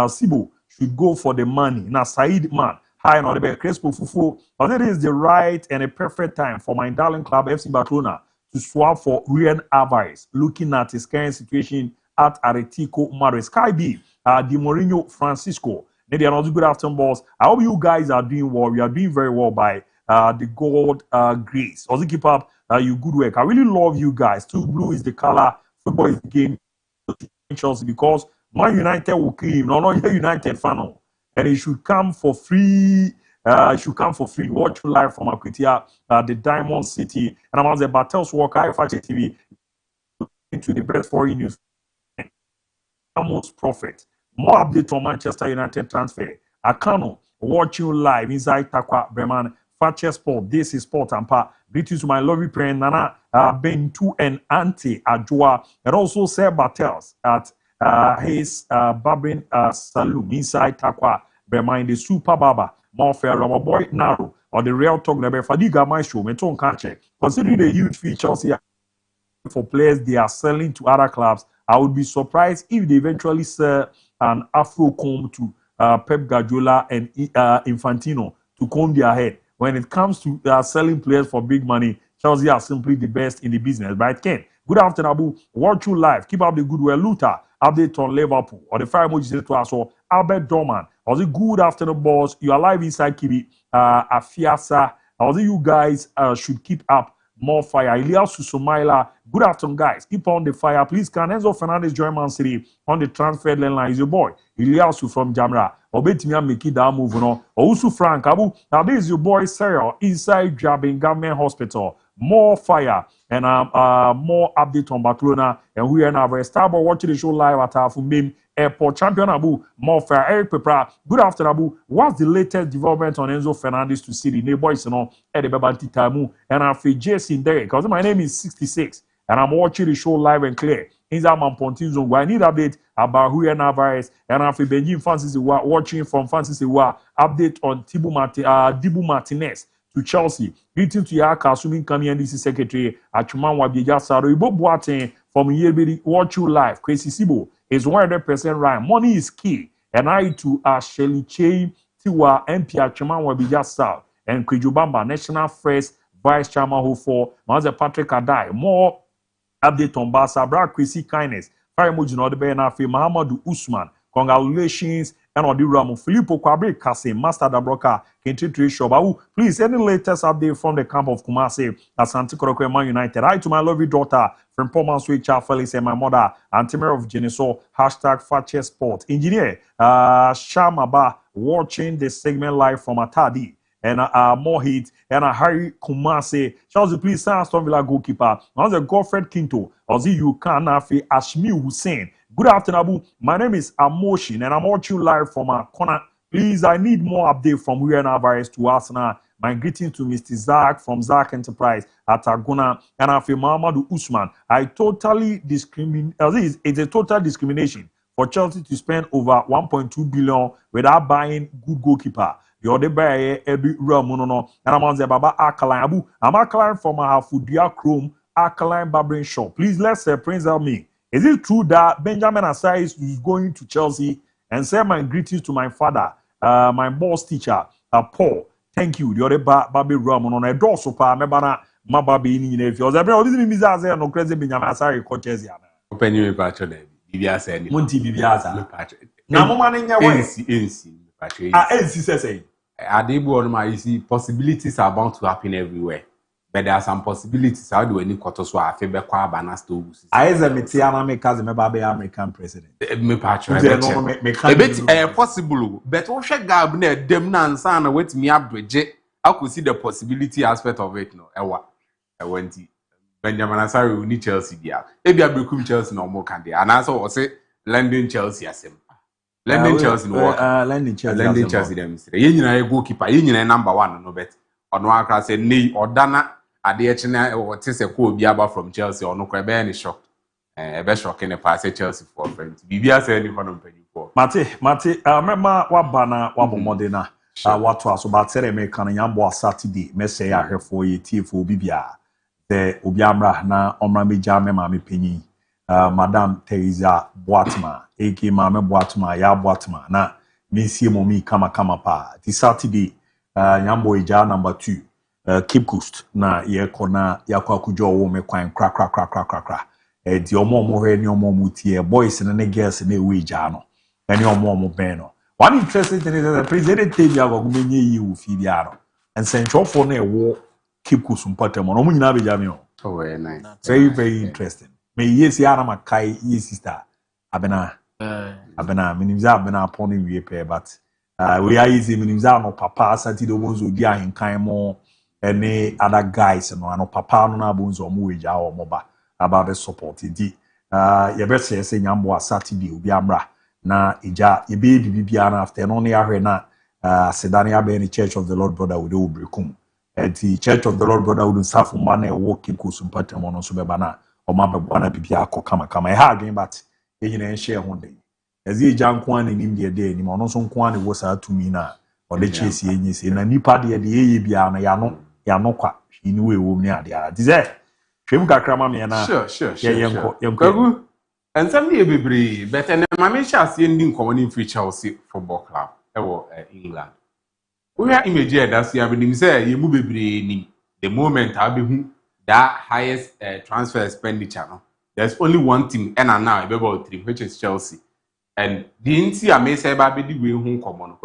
Sibo should go for the money na Said Man high on the Crespo Fufu but it is the right and a perfect time for my darling club FC Barcelona to swap for Ryan Alvarez looking at his current situation at Atletico Madrid. Sky B, Di Mourinho Francisco. Maybe another good afternoon, boss. I hope you guys are doing well. We are doing very well by the God grace. Also keep up your good work. I really love you guys. Too blue is the color. Football is the game. Chelsea because Man United will kill him. No, you're United fan. And it should come for free. Watch live from Akutia, the Diamond City. And I'm on the Battles Walk, Fakye TV. Into the best foreign news. Most profit. More update on Manchester United transfer. Akano watching live inside Takwa Bremen Fakye Sport, this is Sport and Pa. Greetings to my lovely friend Nana Bentu and Auntie Ajua, and also Sir Battels at his barbering saloon inside Takwa. Bear mind the Super Baba, MON-FRI, our boy Naro, or the Real Talk Never Fadiga my show, Meton Kanche. Considering the huge features here for players they are selling to other clubs, I would be surprised if they eventually sell an Afro comb to Pep Guardiola and Infantino to comb their head. When it comes to selling players for big money, Chelsea are simply the best in the business. Right, Ken? Good afternoon, Abu. Watch you live. Keep up the good work. Luther, update on Liverpool. Or the fire emoji to us. Or Albert Dorman. I was good afternoon, boss. You are live inside Kibi. Afiasa. I was you guys should keep up more fire. Elias Susumaila. Good afternoon, guys. Keep on the fire. Please, can Enzo Fernandez join Man City on the transfer line? He's your boy. Elias from Jamra. Obetimia make it that move on. Also Frank Abu. Now this is your boy Serial inside Jabin Government Hospital. More fire and more update on Barcelona. And we are now Starboy watching the show live at Afumim Airport. Champion Abu, MON-FRI, Eric Pepra. Good afternoon, Abu. What's the latest development on Enzo Fernandez to City? Ne boys, you know, at the Babanti Tamu. And I'm Jason Derek. Because my name is 66. And I'm watching the show live and clear. In that man Pontin Zone. I need update about Rui Navarez. And I'm Benjamin Francis watching from Francis update on Dibu Martinez to Chelsea. Greeting to Yaka, assuming coming NDC Secretary Achuman Wabija Saro. Ibo Boateng from Yebiri. Watch you live. Crazy Sibo is 100% right. Money is key. And I to Shelly Chain Tiwa MP Achuman Wabija Saro and Kwijubamba National First Vice Chairman who for Master Patrick Adai. More update on Barca, Brad Chrissy Kindness, Fire Emoji no the Benafi, Mahamadou Usman, congratulations, and on the Ramon Filippo Kwabre Kasim, Master Dabroka, Kentri Shobawu. Please, any latest update from the camp of Kumasi at Santikoro Man United. Hi to my lovely daughter from Poman Sweet Felix and my mother, Antimer of Geneso, hashtag Fakye Sport. Engineer Shamaba watching the segment live from Atadi. And more hits and Harry Kumase. Chelsea, please sign Aston Villa goalkeeper. Now the Godfred Kinto. Ozzy you can Nafi Ashmi Hussein. Good afternoon, Abu. My name is Amoshin and I'm watching live from a corner. Please, I need more update from Rui Navarez to Arsenal. My greeting to Mr. Zach from Zach Enterprise at Aguna and Afi Mahamadou Usman. I totally discriminate. It's a total discrimination for Chelsea to spend over 1.2 billion without buying good goalkeeper. The other buy every Ramono, and I'm on the Baba Alkaline Abu. I'm Alkaline from Hafudia Chrome Alkaline Barbering Shop. Please let's Prince help me. Is it true that Benjamin Asai is going to Chelsea? And send my greetings to my father, my boss teacher, Paul. Thank you. The other Baby Ramono, a door so far, Mebana, Mababi in if you're ever this means as no crazy Benjamin Asai coaches. Open your patron, Bibiasa, Monty Bibiasa. Now, man in your way. You see, possibilities are bound to happen everywhere. But there are some possibilities. How do any quarter so I feel back Banasto? I as a Metiana makers a American president. Me patron. Possible. But what should Gabner, them Nansan, wait me up with J. I could see the possibility aspect of it. No, I went to Benjamin Asari will need Chelsea. Maybe I become Chelsea no more candy. And also, I say London Chelsea as him. London Chelsea no work. London Chelsea them. You know, goalkeeper. You know, number one. No bet. On one class, say nay or Dana. Adiachina or Tessa could be about from Chelsea or no crab any shock. A best shock in a pass Chelsea for friends. Bibia said any one of penny for. Mate, remember what banner, what modena. What was about American Yambo Saturday, Messay I have for ye tea for Bibia. The Ubiamra na Omra Mijame Mami Penny. Madame Teresa Boatma, A.K. Mame Boatma, Ya Boatma, na Missy Momi Kama Pa. This Saturday, Yambo Ija number 2, Cape Coast, na ye kona yakwa kujo wo me kwan kra. Di omo mo he ni omo mutie boys and girls na we Ija no. Any omo ben no. One interesting thing is that the president tell you go menye yi wo fi bia no. And central for na wo Cape Coast mpatem no mo nyina be jame o. Oh, very nice. Very interesting. Me yes yara makai yes sister abena minimza abena upon we pay but we are easy minimza no papa asati do bonzo di ahenkan mo any other guys no papa no na bonzo mo we ja o moba about the support di ye be say nyambo asati di obi amra na ija ye be bibia na after no na ahwe na sedane abe ni Church of the Lord brother we do brekum at the Church of the Lord Brotherhood and South man walking kusum patamon on Subebana or Mabana Pipia kama I had game but you share one day. As he jam kwan in India day, ni monoson kwan was out to me now or the chase yenis in a new party at the ABOU yano kwa inuwe wumi adia. Dize Shemu kakrama me na sure. Kwagu and some be but and my shall see ending common free Chelsea football club England. We are image that's the say you move ni the moment I be that highest transfer expenditure. No? There's only one team and now about 3, which is Chelsea. And the NC I may say baby the way home common.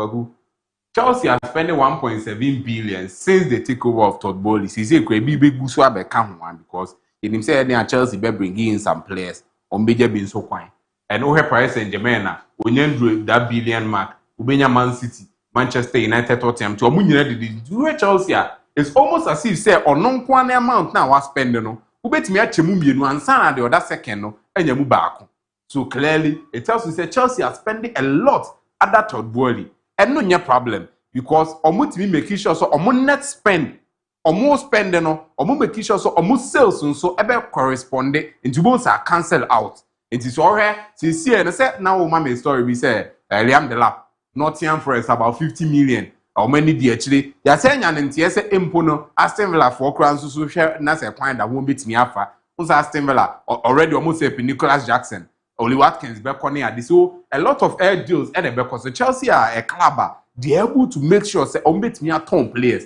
Chelsea has spent 1.7 billion since the takeover of Todd Bowley. He said could be big busua be come one because he himself and Chelsea be bringing in some players on beja being so quiet. And over Paris Saint-Germain na that billion mark ubenya Man City, Manchester United, Tottenham to omunyina Chelsea. It's almost as if say on non-kwane amount now was spending no. Ubetimi achemu mienu ansa na the other second no enya mu baako. So clearly it tells you say Chelsea are spending a lot at that Todd Bowley. And no problem because omutimi making sure so omo net spend omo spending no omo making sure so omo sales so ebe correspond into both are cancel out. It is already see and say now my story we say Liam Delap Nottingham Forest about 50 million. Or many di actually ya say nya ntie say empo no Aston Villa for crowns so share na say kwan that won't beat me afa us Aston Villa already almost say Nicholas Jackson Oli Watkins be corner at so a lot of air deals and because so Chelsea are a club they able to make sure say beat me at ton players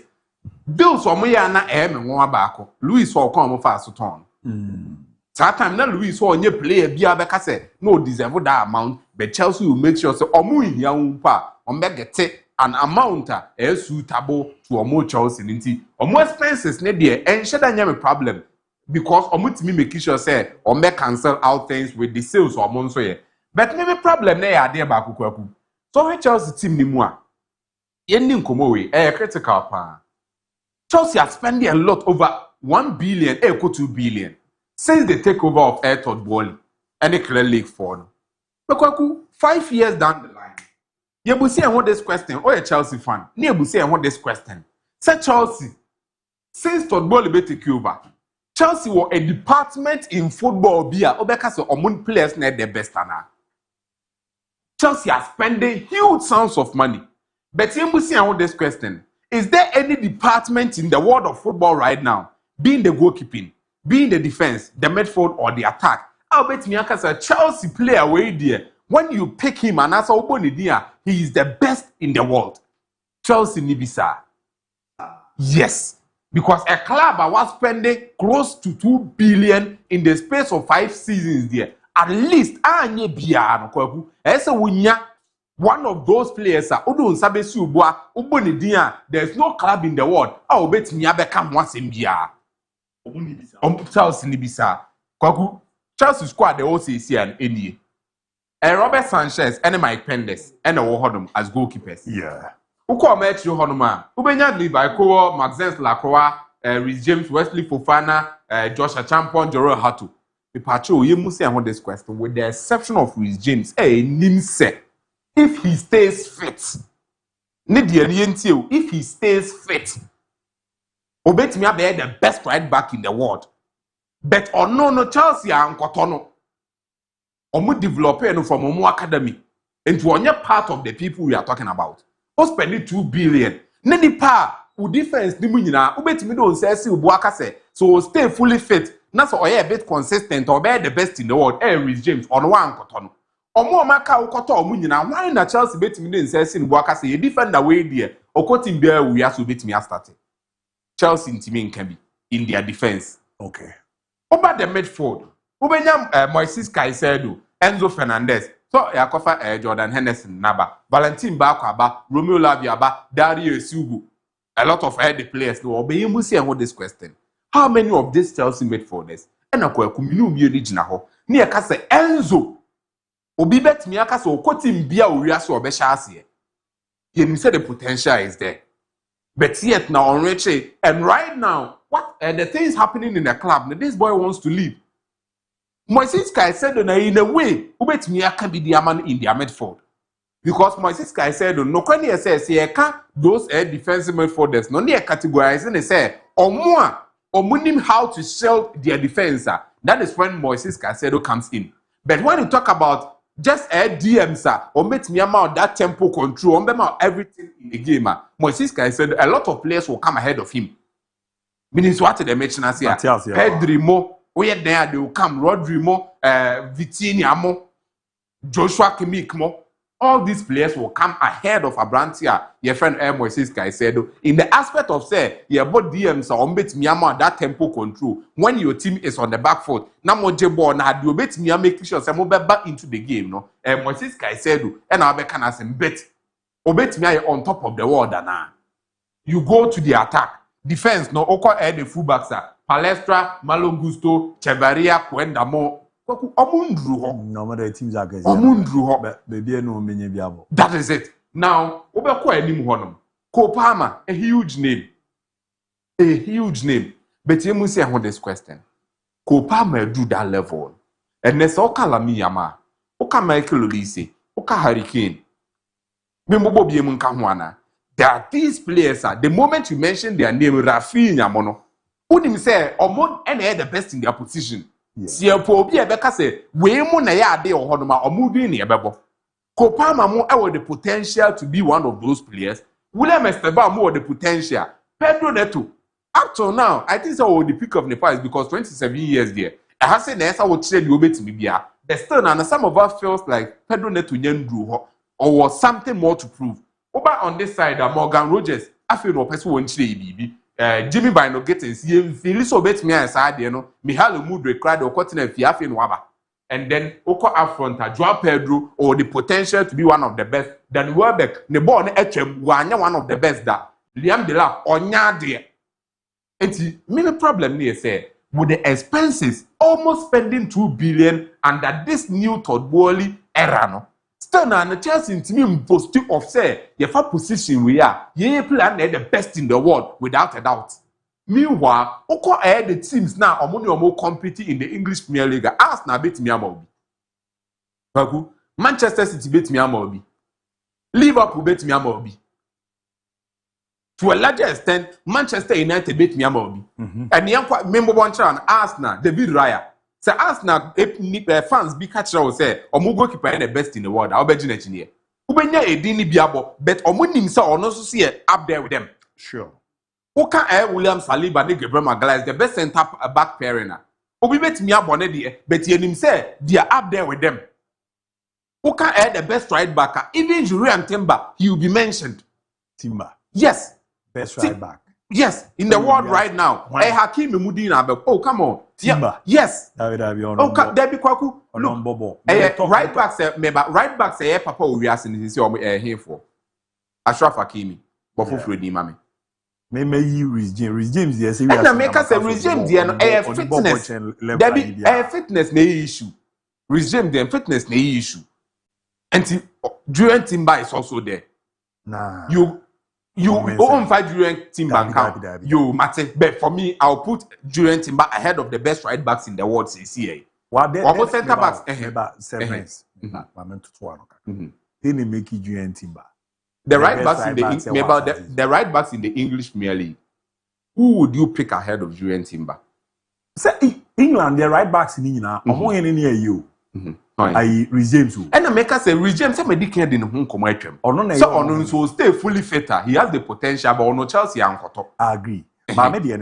deals or me na me won baako Luis for come for so ton that time na Luis for onye player bia be ka say no deserve that amount but Chelsea will make sure say omo in ya pa on be get an amount suitable to omo Chelsea nti omo expenses ne there and sheda nya problem because omutimi make sure say ome cancel out things with the sales omo so ye but maybe problem na ya there ba akukwaku so when Chelsea team ni mu a yendi nkomo we critical pa Chelsea are spending a lot over 1 billion 2 billion since the takeover of Todd Bowley and the clear league for no 5 years down the line. You say I want this question, or a Chelsea fan. You say I want this question. Say Chelsea, since Todd Bowley be take over, Chelsea was a department in football. Bia, because among players need the best now. Chelsea are spending huge sums of money. But you say I want this question: is there any department in the world of football right now, being the goalkeeping, being the defense, the midfield, or the attack? I'll bet me because a Chelsea player way there. When you pick him and as he is the best in the world. Chelsea Nibisa. Yes. Because a club was spending close to 2 billion in the space of 5 seasons there. At least, one of those players, there's no club in the world. I'll bet me become once in Bia. Chelsea Nibisa. Chelsea squad, the OCC and NE. Robert Sanchez and Mike Pendes and Hodom as goalkeepers. Yeah. Who call match you Honoma? Ubenya Levi Kowa, Maxence Lacroix, Rhys James, Wesley Fofana, Joshua Champon, Jorel Hatu. Pipacho, you must say on this question with the exception of Rhys James. Nimse, if he stays fit, if he stays fit, obey me, I the best right back in the world. But no Chelsea and Kotono. Omu develop from Omu Academy into one part of the people we are talking about. Who spending 2 billion? Nani pa who defense ni munyina ubetimi don say si ubuaka say so stay fully fit. Na so a bit consistent or be the best in the world. Rhys James on one kotono. Omu amaka ukoto omunyina why na Chelsea betimi don say si ubuaka say defender way there. Okoti mbia we aso betimi start. Chelsea ntimi nkan in their defense. Okay. Over the midfield. Ubenya Moises Caicedo, Enzo Fernandez, so yakofa Jordan Henderson naba, Valentin Bakwaba, Romeo Laviaba, Dario Esugu. A lot of the players no obey you see and this question. How many of these Chelsea midfielders? And akwa kuminu bi original ho. Ni aka say Enzo. Obi bet me aka so okoti mbia owiase obehya ase. You say the potential is there. But yet now on Richie and right now what the things happening in the club, this boy wants to leave. Moises Caicedo na in a way, ubetumi aka bi the man in their midfield. Because Moises Caicedo, no when he says he can't those defensive midfielders, no near categorizing they say or more or munim how to shield their defenser. That is when Moises Caicedo comes in. But when you talk about just a DM sir, or make me amount that tempo control, on them everything in the game, Moises Caicedo, a lot of players will come ahead of him. Meaning what they mention as here, Pedri Mo, where there they will come, Rodri Mo, Vitinha Mo, Joshua Kimmich Mo. All these players will come ahead of Abrantia, your friend Moises Caicedo. In the aspect of say, your both DMs are on bet Myanmar that tempo control. When your team is on the back foot, now more jebo na do bet Myanmar making sure some move back into the game. No, Moises Caicedo and our can as bet. Obet me on top of the world now. You go to the attack. Defense no oko the fullbacks are Palestra, Malo Gusto, Chevaria, Kwendamo. That is it. Now, Kopama, a huge name. A huge name. But you must say on this question. Kopama do that level. And there's Oka Lamiyama, Oka Michael Olise, Oka Hurricane. There are these players, the moment you mention their name, Rafinha Mono, Udim say, Omon and the best in their position. Si for be a beka say we mo na ya ade ohodoma omudi ne ebebo Kopama mo e the potential to be one of those players. William Esteban mo the potential. Pedro Neto up till now I think so the pick of Nepal is because 27 years there. I have said na what trade you bet me bia. But still now some of us feels like Pedro Neto nyandru or was something more to prove. Over on this side Morgan Rogers I feel no person won trade bibi. Jimmy Bino Gittins, you feel so bet me as I know, Mihalo Mudre cried or cotton and Fiafin Waba. And then Oko Affronta, Joao Pedro, or the potential to be one of the best. Then Werbeck, Nebon Etchem, one of the best that Liam de la or Nyade. And see, main problem near say, with the expenses almost spending 2 billion under this new Todd Bowley era. No? Still now, the Chelsea team post to offset your first position we are. You play the best in the world without a doubt. Meanwhile, Oko ahead the teams now are more competing in the English Premier League. Arsenal beat me Amobi. Manchester City beat me Amobi. Liverpool beat me Amobi. To a larger extent, Manchester United beat me Amobi. And the young member one channel, Arsenal, David Raya. So Arsenal fans be catch out say omo goalkeeper the best in the world. I'll bet you next year. Ubenya edini biabo, but omo nimsa or no see up there with them. Sure. Oka William Saliba de Gabriel Magalhaes the best center back pairing. Obi bet me abone de, but ye nim say they are up there with them. Oka the best right back. Even Julian Timber, he will be mentioned. Timber. Yes. Best right back. Yes, in the world right now. Hakim Mudina. Oh, come on. Timber. Yes. Oh, Debbie Kwaku. Look, right back say, right back say, Papa will be asking this here for Ashraf Hakimi. But for Freddie, mammy. Maybe you Rhys James, yes. And the maker say Rhys James, fitness. Debbie, fitness no issue. Rhys James, fitness no issue. And Julian Timber is also there. Nah. You own 5 Julian Timber count. You matter. But for me, I'll put Julian Timber ahead of the best right backs in the world since CA. Almost center backs. Severance. They make Julian Timber. The right backs in the right backs in the English Premier League. Who would you pick ahead of Julian Timber? Say England, the right backs in England. You. I James. And the maker say James say medicated in home commercial. So on so stay fully fit. He has the potential, but on Chelsea and Koto. I agree. But maybe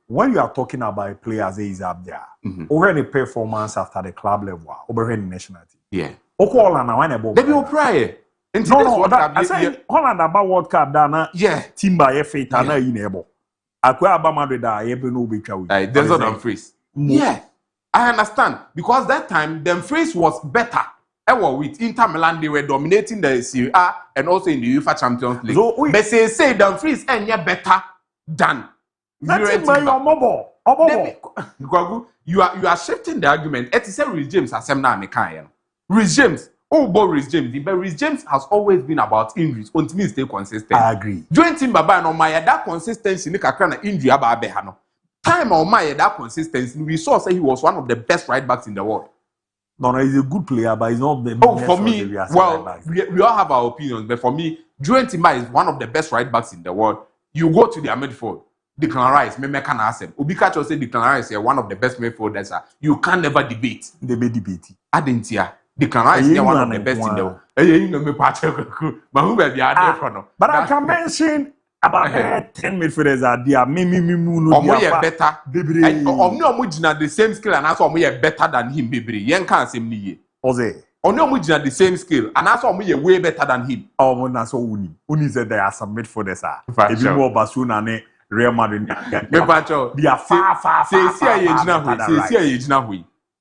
when you are talking about players that is up there, over the performance after the club level, over the national team. Yeah. Holland and about. They will pray. No, I say Holland about World Cup dana. Yeah. Timber ye fit na inebo. Akwa Aba Madrid da ye be no be twa. There's not Dumfries. Yeah. I understand because that time Dumfries was better. With Inter Milan, they were dominating the Serie A and also in the UEFA Champions League. So, but say Dumfries and better than. That's my mobile. You are shifting the argument. It is a Rhys James as I'm not making. Rhys James, Rhys James, but Rhys James has always been about injuries. Until me stay consistent. I agree. Join team Baba no my that consistency. Nika kana injury aba behano. Time on my that consistency, we saw say he was one of the best right backs in the world. No, he's a good player, but he's not the for me, well, we all have our opinions, but for me, Julian Timber is one of the best right backs in the world. You go to their midfield, Declan Rice, me can ask him. Ubika will say Declan Rice is one of the best midfielders. You can never debate. They may debate. I didn't hear. Declan Rice is one of the best in the world. But I can mention about 10 midfielders are there. Omo better. Omo the same skill and also omo better than him. Yen can't say me. Oze. Omo the same skill and also omo way better than him. Oh, that's so uni. Uni said there are some midfielders. If you more Barcelona ne Real Madrid. They are far.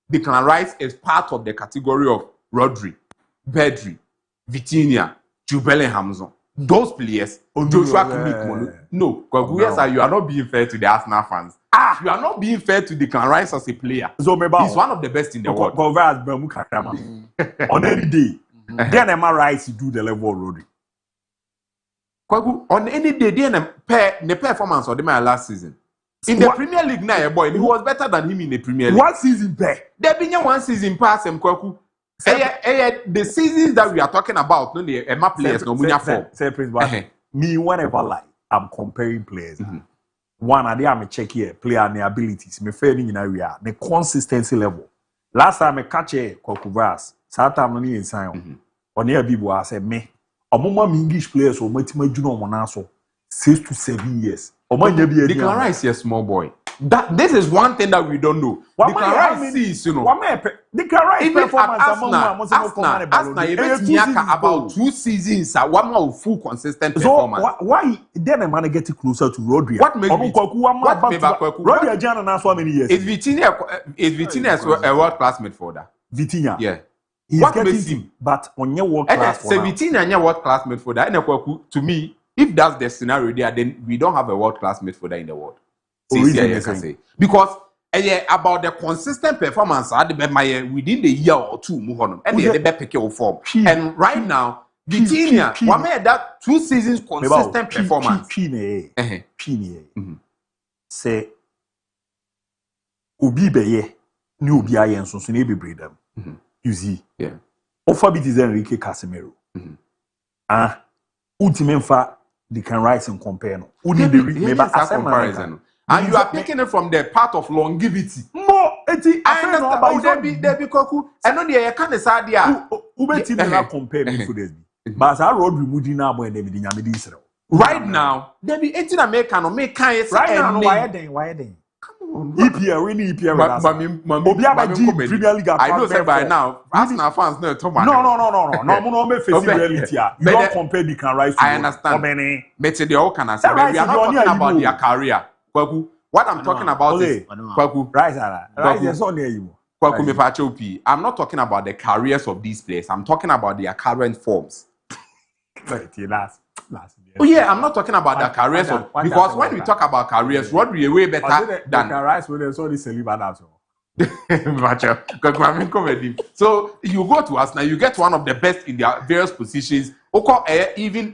Declan Rice is part of the category of Rodri, Pedri, Vitinha, Jude Bellingham. Those players, Joshua Kimmich, no, because you are not being fair to the Arsenal fans. You are not being fair to Declan Rice as a player. He's one of the best in the world. On any day, then Emma Rice do the level of Rodri. On any day, the performance of the man last season. In the Premier League now, boy, he was better than him in the Premier League. One season pair. There been one season pass him, Kwaku. The seasons that we are talking about, no, the Emma players, no, we are me, whenever like I'm comparing players. One, I am check here, player and the abilities. Me failing in area, the consistency level. Last time I catch a Kokuvas, Saturday money in sign. On the ABOU, I said me. Among English players or Multima Juno Monaso, 6 to 7 years. Declan Rice is a small boy. This is one thing that we don't know. Declan Rice sees, you know. Declan Rice performance Arsenal even about 2 seasons. One more full consistent performance. So why then a man get closer to Rodri? What makes Rodri Jan and how many years? Is Vitinha a world class midfielder? Vitinha, yeah. What makes him? But on your world class, Vitinha and your world class midfielder. And to me, if that's the scenario there, then we don't have a world class midfielder in the world. Because about the consistent performance within the year or two, and the pick your form. And right now, Vitinha, what made that 2 seasons consistent performance? Say, Ubi Beye, new Bia and so soon be breed them. You see, yeah. Offer bit is Enrique Casemiro. Ultimate fa Declan Rice and compare no. Comparison. And you are picking it from the part of longevity. More, Debbie Koku. I know the kind of sad idea. Ubeti compare me for this. But I road removing now when they be in Israel. Right now, Debbie, it's an American or make kind right now. Why they? EPL, winning EPL. I know, say by now, Arsenal fans know Thomas. No, me face reality. You don't compare Declan Rice. I understand. But the can I say we are not talking about their career. What I'm talking about is Rice is on near you. I'm not talking about the careers of these players. I'm talking about their current forms. Oh yeah, I'm not talking about their careers because when we talk about careers, Rodri is way better than Rice when they saw this Saliba. So you go to us now, you get one of the best in their various positions. Even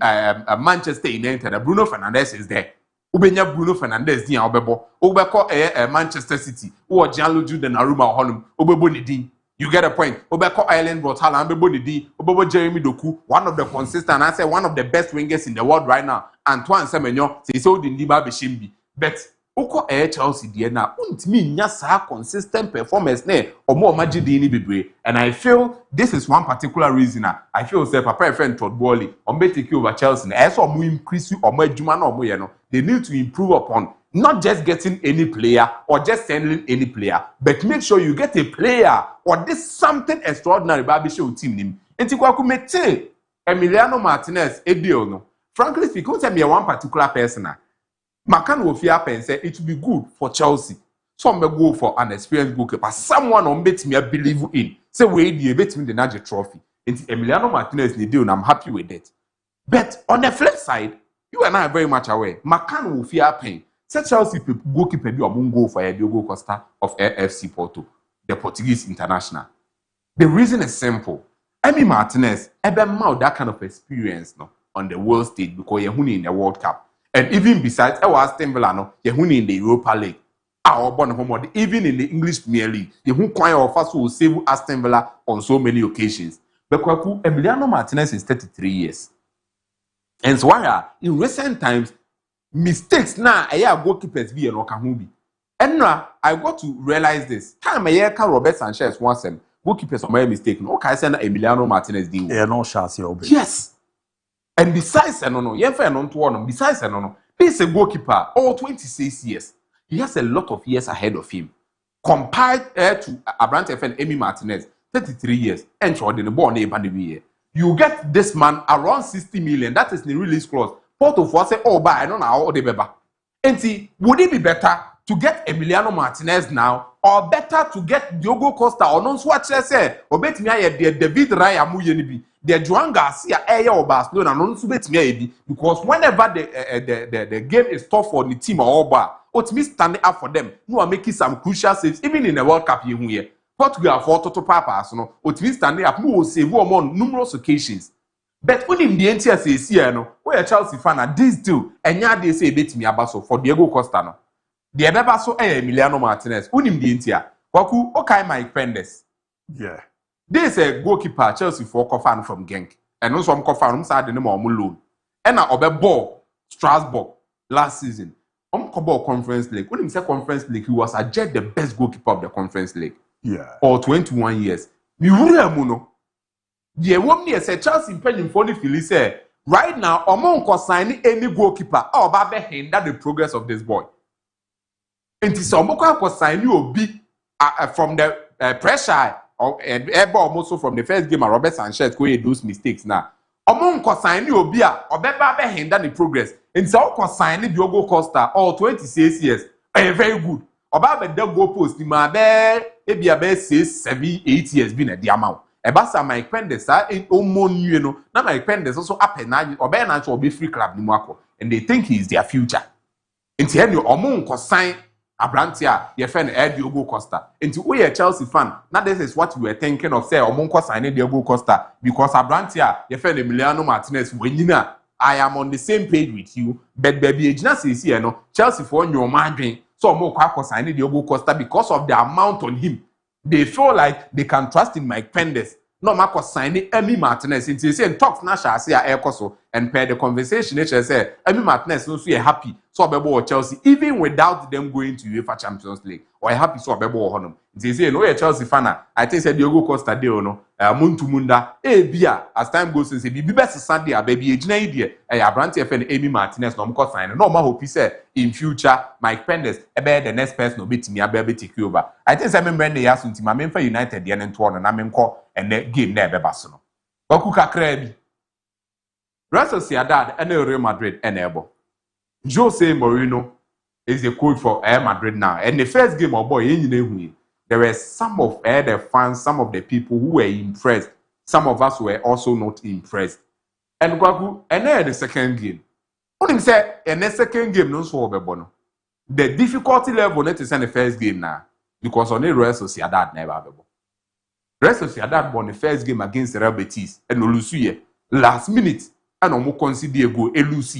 Manchester United, Bruno Fernandes is there. Ubenya Bruno Fernandes di obebo. Ubeko Manchester City. Uwa Gianluigi Donnarumma honum. Ubebo nidi. You get a point. Ubeko Ireland brought Haaland. Ubebo nidi. Ubebo Jeremy Doku. One of the consistent, I say one of the best wingers in the world right now. Antoine Semenyo. Say so di Ndiba Beshimbi. But Uko Chelsea Diana. Untimi nyasa consistent performance ne. Omo majidi ni bibre. And I feel this is one particular reason. I feel say Papa friend Todd Bowley. Ombe take over Chelsea. Eso mu increase omo adwuma na omo ye no. They need to improve upon not just getting any player or just sending any player, but make sure you get a player or this something extraordinary about the show team name. And to Kwakumete, Emiliano Martinez, Edio no. Frankly speaking, tell me one particular person. Makan will fear pen say it will be good for Chelsea. Some may go for an experienced goalkeeper, someone on bet me I believe in. Say wait, you bet me the Naja trophy. And Emiliano Martinez they do, and I'm happy with that. But on the flip side, you and I are very much aware. Makan will fear pain. Say Chelsea goalkeeper be among go for Diogo Costa of FC Porto, the Portuguese international. The reason is simple. Emi Martinez, Ebema that kind of experience no on the world stage because you're in the World Cup. And even besides, I was Aston Villa no, you're in the Europa League. Our born home, even in the English Premier League, the who quite of us will save Aston Villa on so many occasions. But Kwaku Emiliano Martinez is 33 years. And so in recent times, mistakes now goalkeepers be an okahubi. And now I got to realize this. Time a year can Robert Sanchez once and goalkeepers are mistake. No, I send Emiliano Martinez deal. Yeah, no chance here. Yes. And besides, no, yeah, fair non to one. Besides, no, this is a goalkeeper all 26 years. He has a lot of years ahead of him. Compared to Abrante and Emi Martinez, 33 years, and the ball neighbor year. You get this man around 60 million. That is the release clause. Port of what say, oh, but I don't know how they beba. And see, would it be better to get Emiliano Martinez now, or better to get Diogo Costa or non swatch say, or bet me the David Raya Muyenibi, the Joan Garcia Air or Barcelona, non subet me because whenever the game is tough for the team or bar, what me standing up for them, no are making some crucial saves, even in the World Cup here. Portugal for Toto Papa, no, what me standing up, who will save on numerous occasions. But when in the NTS says here, no, we are Chelsea fan at this too, and yeah, they say bet me abaso for Diego Costa. No. The Ebebaso Emiliano Martinez, unim the Intia, Waku, okay, Mike Pendes. Yeah. There's a goalkeeper, Chelsea for Kofan from Genk, and also from Kofan, side the name of Mulun. And I obey ball, Strasbourg, last season. Kobo Conference League. When he said Conference League, he was the best goalkeeper of the Conference League. Yeah. For 21 years. Mi wura muno. The woman said Chelsea penny for the Philly say right now, Omonko signing any goalkeeper or Babe hinder the progress of this boy. And it's Omonko signing you be from the pressure or also from the first game. Robert Sanchez go those mistakes now. Omonko signing you be or Babe hinder the progress. And so Omonko signing Diogo Costa all 26 years. Very good. Oba be the goal post ni ma be ebi abe 6, 7, 8 years been a the amount. Ebasa Mike Pendes in omonu no na Mike Pendes also up na oba na cho be free club ni mu akọ and they think he is their future. Enti he no omo nko sign Abrante a ye fe na Diogo Costa. Enti we a Chelsea fan na this is what you were thinking of say omo nko sign Diogo Costa because Abrante a ye fe na Emiliano Martinez wenyina. I am on the same page with you but baby ejina say here no Chelsea for nyoma adwen. So more sign Diogo Costa because of the amount on him. They feel like they can trust in Mike Pendes. No Marco signing Emi Martinez. Since he said talks Nasha say air coso and pair the conversation. They say Emi Martinez no so happy. So Bebo Chelsea even without them going to UEFA Champions League or happy so Bebo Honum. They say no Chelsea fan. I think say Diogo Costa de no Muntu Munda. Bia as time goes since be best Sunday baby ejina idea. Abrante FN Emi Martinez no mo sign. No ma hope say in future Mike Pendes the next person will be me abe take over. I think I remember the year since my Memphis United the end to na memko and the game na be baso no. Kwaku kakra bi. Real Sociedad and Real Madrid and Ebo. Jose Mourinho is the coach for Real Madrid now. And the first game of boy there were some of the fans, some of the people who were impressed. Some of us were also not impressed. And Kwaku and then the second game. When he said in the second game, no so bono. The difficulty level net is in the first game now because on the Real Sociedad never able. Real Sociedad won the first game against Real Betis and no lose last minute and no consider go lose.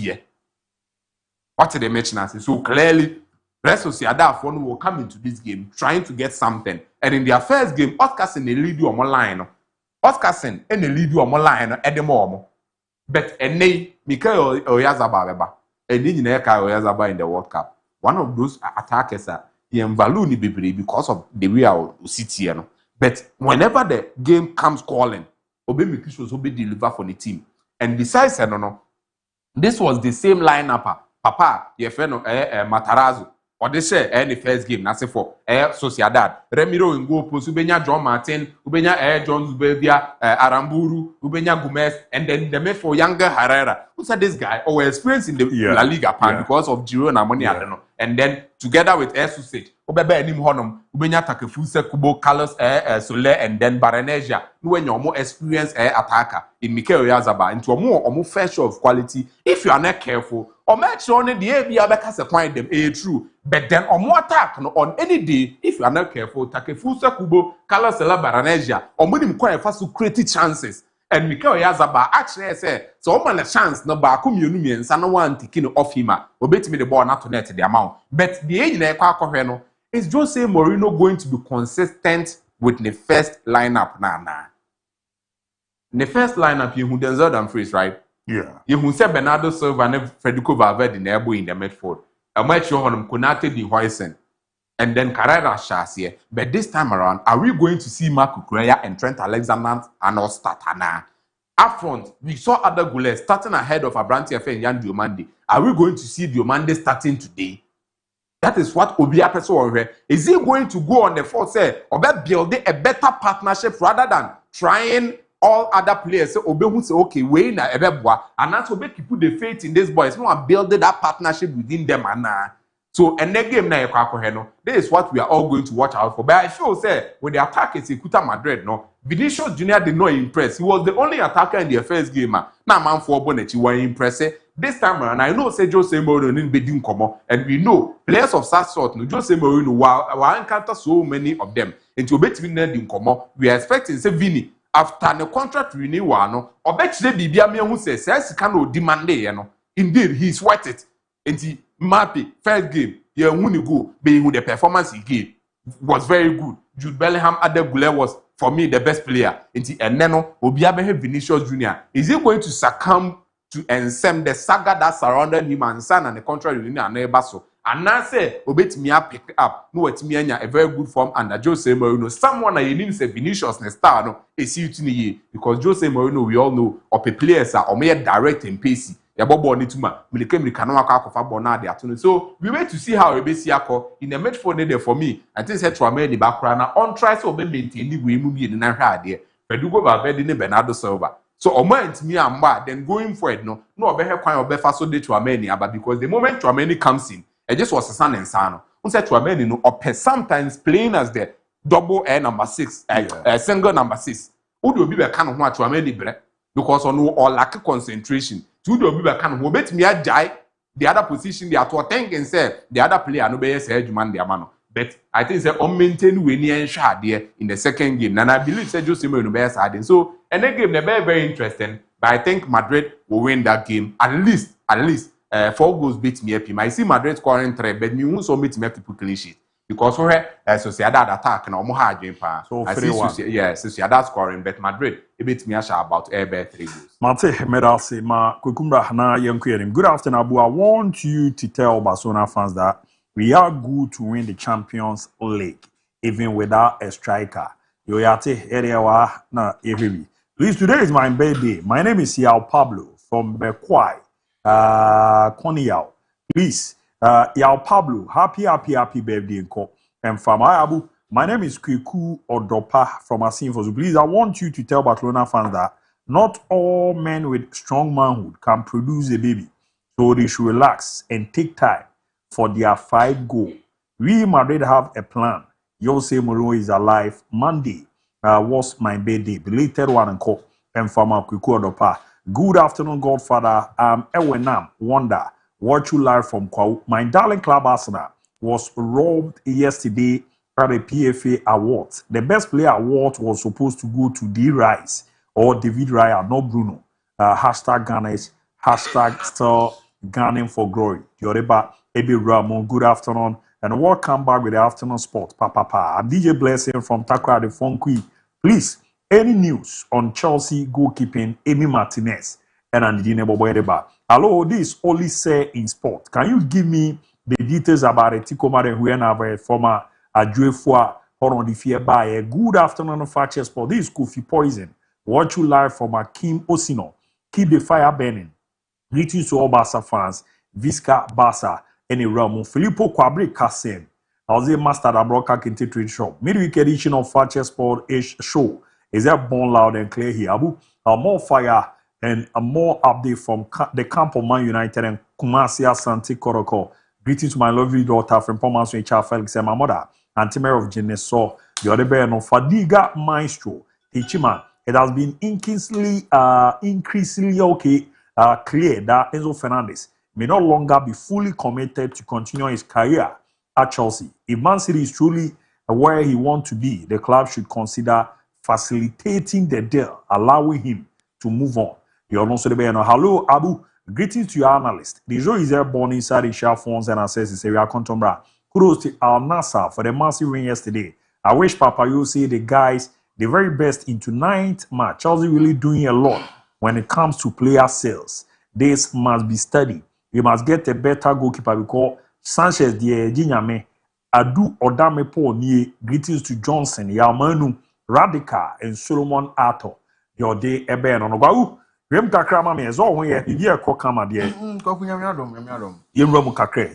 What did they mention? So clearly, Real Sociedad will come into this game trying to get something. And in their first game, Oscarson they lead you on one line. Oscarson and they lead you on one line at the moment. But Mikel Oyarzabal and then Oyarzabal in the World Cup. One of those attackers are value because of the real city. But whenever the game comes calling, Obe Mikishos will be deliver for the team. And besides, this was the same lineup. Papa, your friend Matarazzo. Or they say the first game, that's for Sociedad. Remiro in goal post, Ubenya John Martin, Ubenya John Zubeldia, Aramburu, Ubenya Gomez, and then the man for younger Herrera. Who said this guy? Or experienced in the La Liga because of Girona money, I don't know. And then together with Susage, Ubebe Enim Honum, Ubenya Takefuse, Kubo, Carlos Soler, and then Baranesia, who are more experienced attacker in Mikel Oyarzabal into a more fair show of quality. If you are not careful, or make sure the ABOU because find them true. But then on more attack on any day, if you are not careful, Takefuse, Kubo, Carlos Soler, Baranesia, or Mudim Quite fast to create chances. And Mikel Oyarzabal actually say so man a chance no ba community and no one taking off him obet me the ball not to net the amount but the age na kwa kohwe no is Jose Mourinho going to be consistent with the first lineup? Nah. The first lineup, you Denzel Dumfries, right? Yeah. You say Bernardo Silva and Federico Valverde in in the midfield. A match you on Konate Di Hoysen. And then Carrera Shasia. But this time around, are we going to see Marco Correa and Trent Alexander-Arnold starter? Up front, we saw other goalers starting ahead of Abrante Efe and Yan Diomande. Are we going to see Diomande starting today? That is what Obia Peso. Is he going to go on the force say or build a better partnership rather than trying all other players? Say Obe who say okay, we na ebeboa, and that's Obe keep the faith in these boys. No one build that partnership within them and so and the game now, this is what we are all going to watch out for. But I feel say when the attack is Ikuta Madrid, no, Vinicius Junior did not impress. He was the only attacker in their first game. Now man for Bonechi were impressed. This time around, I know say Jose Mourinho didn't be doing come, and we know players of such sort. No, Jose Mourinho will encounter so many of them. And to bet in come, we are expecting say Vini after the contract renewal, no, or bet they be who says can demand no. Indeed, he sweat it. And he Mappy, first game, yeah, when you go, being the performance he gave was very good. Jude Bellingham Adegule was, for me, the best player. And Neno, Obiabehe Vinicius Jr. Is he going to succumb to Ensem, the saga that surrounded him and son and the contrary union and neighbor? So, and now say, Obet me pick up, no, it's me a very good form under Jose Mourinho. Someone I need to say Vinicius and star, no, is you to me because Jose Mourinho, we all know, of the players are or mere direct and pacey. So we wait to see how Rebesiako in the midfield there for me. I think said Tramé the background on tries to maintain the way movie in the idea. Federico Valverde and Bernardo Silva. So a moment me and bad then going for it no better quite or better so de Tramé but because the moment Tramé comes in, it just was a son and sano. On said Tramé no or sometimes playing as the double number 6, single number 6. Who do be kind of what Tramé bre because on all lack concentration. To do be kind of bet me a jai the other position they are to think and say the other player no be say man their man. But I think say on maintain we near share there in the second game. And I believe say Jose Mourinho be side. So and the game they very interesting. But I think Madrid will win that game at least 4 goals beat me happy. I see Madrid scoring 3, but me also meet me people clean sheet. Because we Sociedad attack and almost hard game pa. So I see Sociedad scoring, but Madrid it beat me about 3 goals. Mate Medase ma Kukumba na Yankuyerim. Good afternoon, Abu. I want you to tell Barcelona fans that we are good to win the Champions League, even without a striker. Yoyate area wa na Evibi. Please, today is my birthday. My name is Yao Pablo from Bekwai, Koniao. Please. Yao Pablo, happy birthday, and Fama Abu. My name is Kweku Odopa from Asinfo. So please, I want you to tell Barcelona fans that not all men with strong manhood can produce a baby. So they should relax and take time for their fight goal. We Madrid have a plan. Jose Mourinho is alive. Monday was my birthday, belated one and Fama Kweku Odopa. Good afternoon, Godfather. Ewenam Wonder. Watch you live from Kwau. My darling club Arsenal was robbed yesterday at the PFA Awards. The best player award was supposed to go to D. Rice or David Raya, not Bruno. Hashtag Gunners, hashtag still gunning for glory. Yoreba Ebi Ramon, good afternoon. And welcome back with the afternoon sport. Papa. I'm DJ Blessing from Takra the Funkui. Please, any news on Chelsea goalkeeping Emi Martinez and Andine Boboereba? Hello, this is Oli Say in Sport. Can you give me the details about Tico Mare Huena, former Adjuefua, Horon the Fear by good afternoon, Fakye Sport. This is Kofi Poison. Watch you live from Akim Osino. Keep the fire burning. Greetings to all Barca fans. Visca Barca, any Ramon Filippo Quabri Kassem. I was a master at Broca Kente Trade Shop. Midweek edition of Fakye Sport show. Is that born loud and clear here? Abu, more fire. And a more update from the camp of Man United and Kumasi Asante Koroko. Greetings to my lovely daughter from Pomas HR Felix and my mother, Auntie Mary of Geneso, the other bear no Fadiga Maestro, Hichima. It has been increasingly clear that Enzo Fernandez may no longer be fully committed to continue his career at Chelsea. If Man City is truly where he wants to be, the club should consider facilitating the deal, allowing him to move on. You're also the bear. Hello, Abu. Greetings to your analyst. The show is born inside the share phones and accesses area contombra. kudos to Al Nassr for the massive win yesterday. I wish Papa you see the guys the very best into 9th match. Chelsea really doing a lot when it comes to player sales. This must be studied. We must get a better goalkeeper because Sanchez the Jinyame Adu Odame Paul ni greetings to Johnson, Yamanu, Radical, and Solomon Ato. Your day ebe no go. Rem kakra ma me zo ho ye bi e kokama de. Koku nyamyadom. Yemramu kakra.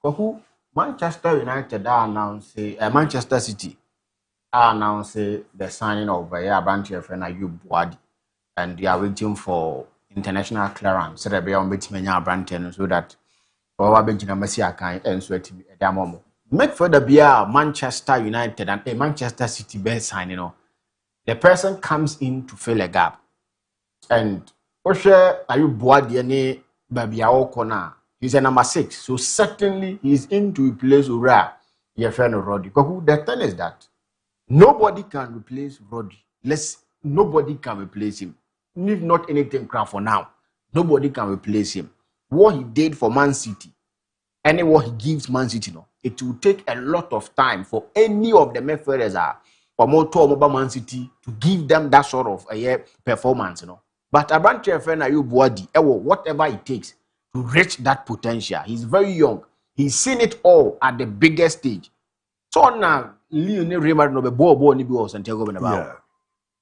Koku Manchester United announced Manchester City announced the signing of Abanti friend ABOU Boadi, and they are waiting for international clearance. So they be on betting Abanti so that our Benjamin Messi can and sweat Damomo. Make for the beer Manchester United and a Manchester City best signing. The person comes in to fill a gap. And Oshe ABOU Boadi any Babiao Kona. He's a number 6. So certainly he's in to replace Ura, your friend Roddy. Because the thing is that nobody can replace Roddy. Nobody can replace him. If not anything crap for now. Nobody can replace him. What he did for Man City, and what he gives Man City, it will take a lot of time for any of the midfielders or more to Man City to give them that sort of performance. But a branch of friend ABOU Boadi, whatever it takes to reach that potential. He's very young. He's seen it all at the biggest stage. So now, Lionel Raymond no be bo ni bi o Santiago Bernabeu.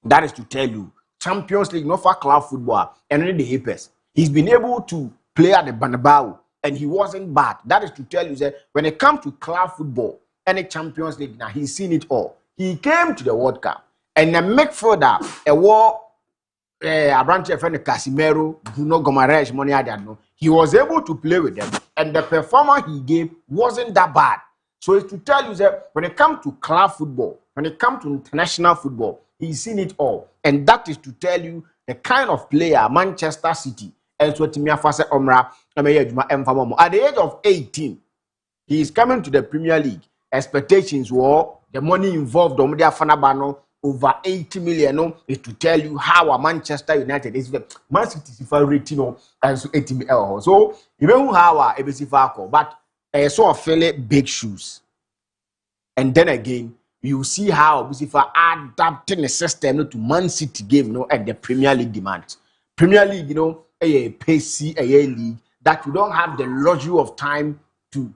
That is to tell you, Champions League, not for club football, and only the Apes. He's been able to play at the Bernabeu, and he wasn't bad. That is to tell you that when it comes to club football and the Champions League, now he's seen it all. He came to the World Cup, and the midfielder, a war, a branch of Casemiro, Bruno Gomares, money I don't know. He was able to play with them, and the performance he gave wasn't that bad. So it's to tell you that when it comes to club football, when it comes to international football, he's seen it all. And that is to tell you the kind of player Manchester City, at the age of 18, he is coming to the Premier League. Expectations were the money involved over 80 million is to tell you how a Manchester United is. Man City is rating and so 80 million. So even how a ABC but I saw fairly big shoes. And then again, you see how Busifa adapting the system to Man City game, and the Premier League demands. Premier League, a pacey, a league that you don't have the luxury of time to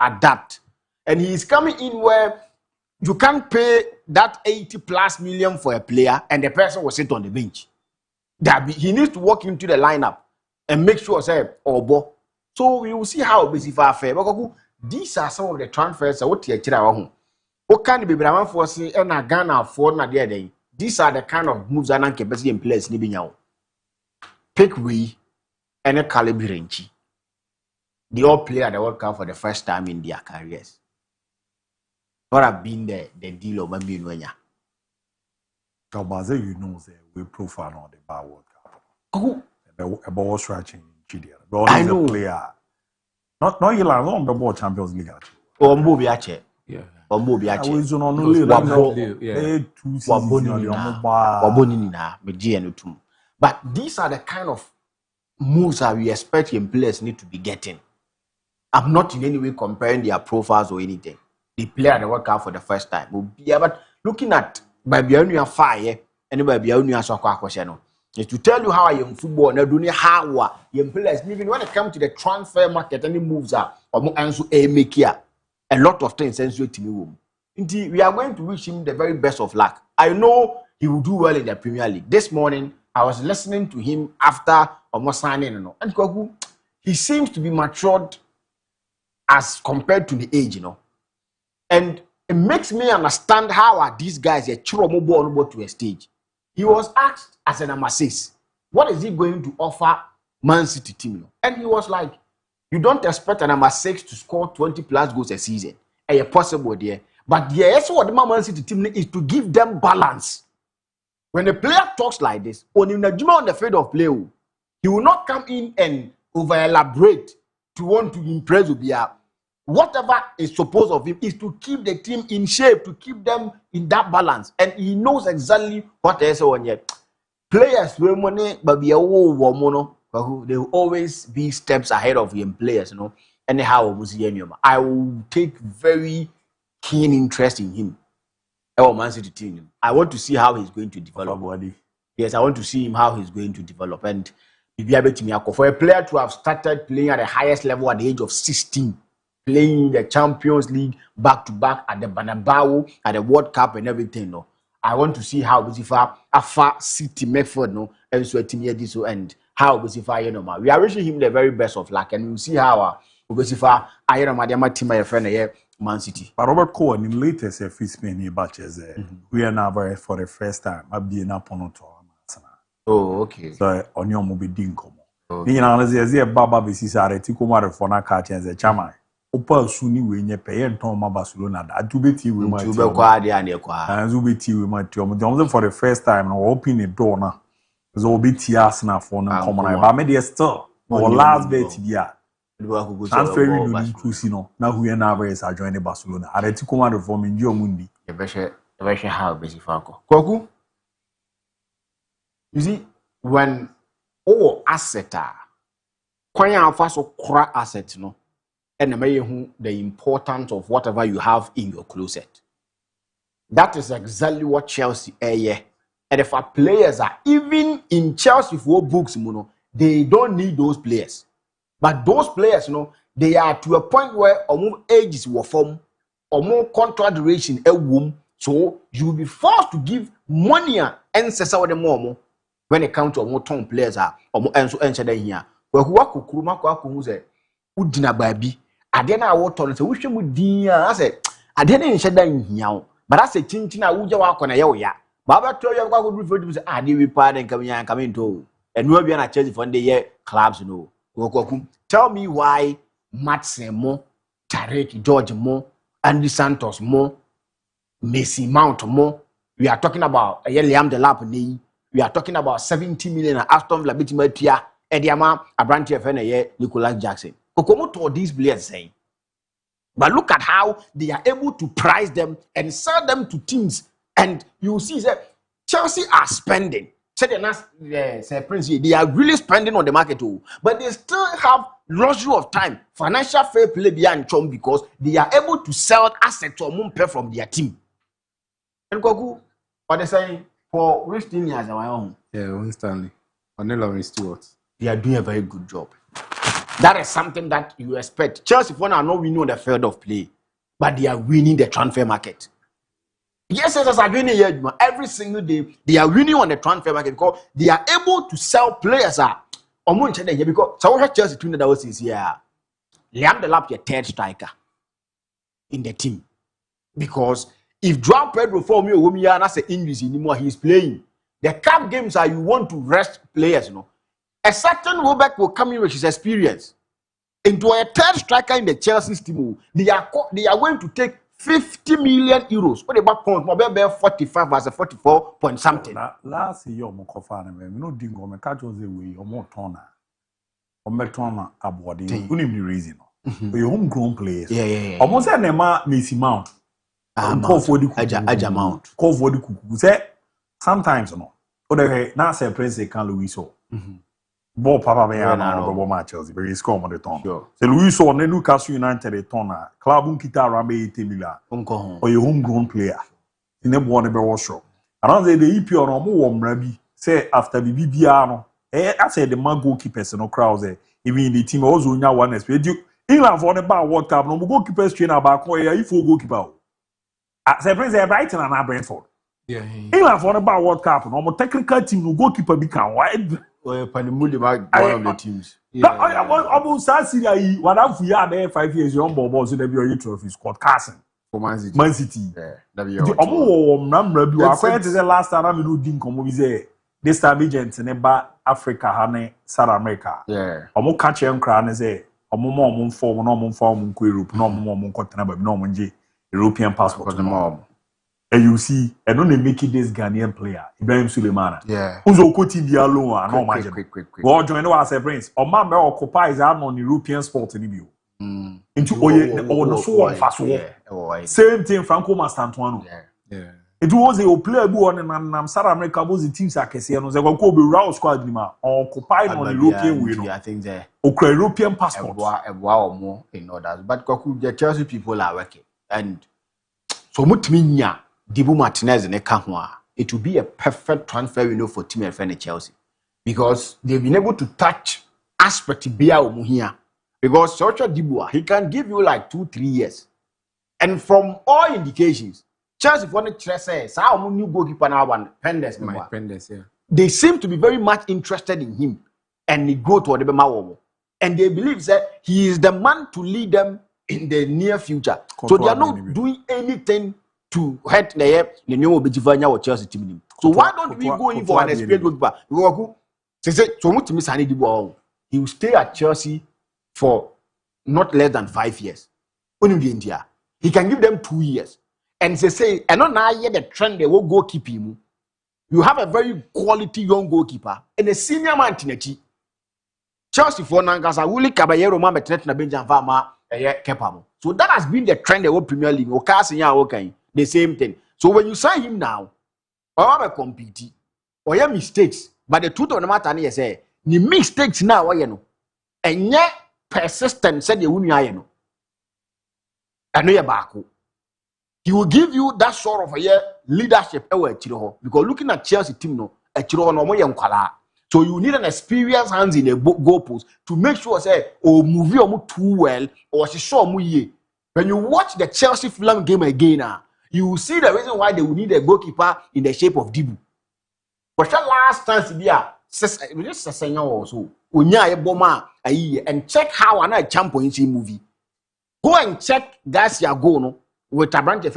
adapt. And he is coming in where you can't pay that 80+ million for a player and the person will sit on the bench. He needs to walk into the lineup and make sure, so we will see how busy far fair. These are some of the transfers. What can be Brahman for say and a Ghana for na day. These are the kind of moves that can be in place. Pick we and a Calibrenchi. They all play at the World Cup for the first time in their careers. What have been the deal of Mambinwenya? Kabaze, we profile on the Bar World Cup. About what's stretching in Chile. I know. Player. Not you like on the ball Champions League. Or Mobiache. Yeah. Or Mobiache. But these are the kind of moves that we expect in players need to be getting. I'm not in any way comparing their profiles or anything. They play at the World Cup for the first time. Yeah, but looking at Babianu Fire and Babianu Soccer question is to tell you how I am football and doing how you players. Even when it comes to the transfer market, any moves are or answer a make here. A lot of things sense to me. Indeed, we are going to wish him the very best of luck. I know he will do well in the Premier League. This morning, I was listening to him after almost signing, and he seems to be matured as compared to the age, And it makes me understand how are these guys to a stage. He was asked as a number 6, what is he going to offer Man City team? And he was like, you don't expect a number 6 to score 20+ goals a season. And possible there. But yes, what the Man City team is to give them balance. When a player talks like this, on the field of play, he will not come in and over elaborate to want to impress Ubia. Whatever is supposed of him is to keep the team in shape, to keep them in that balance. And he knows exactly what they say on yet. Players will money, but be a womono, but they will always be steps ahead of young players, you know. Anyhow, I will take very keen interest in him. Man City team. I want to see how he's going to develop. Yes, I want to see him how he's going to develop. And for a player to have started playing at the highest level at the age of 16, playing the Champions League back to back at the Bernabeu, at the World Cup and everything, no. I want to see how Bisifa Afa City Medford, no, and so this will end. How Bisifa, you know, we are wishing him the very best of luck, and we'll see how Bisifa Ayana team, my friend, here, Man City. But Robert Cohen, in latest free Spain batches, we are now very for the first time. I'll be an opponent. Oh, okay. So on your mobile dinko. You know, there's a Baba Bisisa, Tikumar for Naka and the Chama. Opa Suni, when you pay and Tom Barcelona, that to be tea with my and Zubiti with my Tom Johnson for the first time, and open a door now. There's all bit Tiasna for no common. But maybe a store or last bit, yeah. Transfer in Cusino. Now we are now very joining Barcelona. I let you come out of form in your mundi. The best how busy Franco. Koku. You see, when asset are kwanya afaso kora asset no, and the importance of whatever you have in your closet. That is exactly what Chelsea are. And if our players are even in Chelsea for books, they don't need those players. But those players, they are to a point where ages were formed, or more contract duration a womb. So you will be forced to give money and say some of them when it comes to more top players are or and so here. Well, who are Kuruma who said, Udina baby. I didn't know what on so we should be. I said, I didn't shed in here, but I said, Chinchina, would you walk on a ya? Baba told you what would refer to say, I did repart and come into and we'll be on a church for the year clubs, you know. Tell me why Matse Mo, Tarek, George Mo, Andy Santos Mo, Messi Mount Mo. We are talking about Liam Delap. We are talking about 70 million Aston Villa Bitimatia, Ediama, Abranti FNA, Nicolas Jackson. Kokomo told these players saying. But look at how they are able to price them and sell them to teams. And you see that Chelsea are spending. They are really spending on the market too. But they still have luxury of time, financial fair play beyond Chom because they are able to sell assets or Mumpe from their team. And Koku, what they saying? For which team as our own? Yeah, Winstonley. Or Stewart. They are doing a very good job. That is something that you expect. Chelsea for now, we know the field of play, but they are winning the transfer market. Yes, as are winning here every single day. They are winning on the transfer market because they are able to sell players. Because so Chelsea doing that was here. Liam Delap, your third striker in the team, because if Joao Pedro for me or me and I say English anymore, he's playing. The cup games are you want to rest players, you know. A certain Robert will come in with his experience into a third striker in the Chelsea team. They are going to take 50 million euros. What about points? Maybe 45 versus 44 point something. Last year, no dingo, me catch us away, or more toner. Or me toner aboard. Only the reason. Your homegrown players. Yeah. Almost a name Messi Mount. Call for the Aja Mount. Call for the cuckoo. Say sometimes no. Or now say Prince can Luiso. Bo papa me no bo match Chelsea, but he score on the ton. C'est Luiso on Newcastle United the ton. Club kita around 80 million. Or your homegrown player. He never won a better show. Around the EPO no more Mrabi. Say after the BBR no. I said the man goalkeepers no crowds even the team also nya one expect you. England for the bar World Cup no goalkeepers train about if goalkeeper. Say Prince Brighton and Brentford. Yeah. England for the bar World Cup no more technical team no goalkeeper become wide. One of the teams. Almost Saturday, what if we are there 5 years young boy, so there be a trophy squad Carson. For Man City. Man City. Yeah. The last time I didn't come over this time agents in Africa, Hane, South America. Yeah. Omo catch them crown and say, Omo form, no Europe, no continent, no European passport. And you see, and only making this Ghanaian player, Ibrahim Suleimana. Yeah. Uzo Koti Diallo, no imagine. Quick. Well, join us as Prince. Or man, occupies on European sport in the into Oye, or no so fast. Same thing, Franco Mastantuano. Yeah. It was a player who on and South America was the teams are kese no. They go be Raul squad ni ma occupy on European way no. I think there. Okra European passport. A or more in others, but Koku the Chelsea people are working and so mutminya Dibu Martinez and Ekahua. It will be a perfect transfer window for Team FN Chelsea because they've been able to touch aspect Bia Umuhia because Socha Dibua he can give you like 2-3 years, and from all indications. Chelsea for the say, "Sao new goalkeeper now one Pendes, yeah. They seem to be very much interested in him, and they go to the Bemawo, and they believe that he is the man to lead them in the near future. So they are not doing anything to hurt the new Obijivanya or Chelsea team. So why don't we go in for an experienced goalkeeper? He will stay at Chelsea for not less than 5 years. India, he can give them 2 years. And they say, I don't know the trend they will go keep him. You have a very quality young goalkeeper and a senior man Tinechi. Chelsea for Nangasa, Willie Caballero, Mama Tretna Benjamin Fama, Kepamo. So that has been the trend of the Premier League. Okay, the same thing. So when you sign him now, or have a compete, or your mistakes, but the truth of the matter is, the mistakes now, and yet persistent said you wouldn't know. I know you're back. He will give you that sort of a leadership because looking at Chelsea team no so you need an experienced hands in a goal post to make sure say move you too well or she show when you watch the Chelsea Fulham game again you will see the reason why they will need a goalkeeper in the shape of Dibu. But that last chance just also and check how another champion movie. Go and check Garcia goal no. With a branch of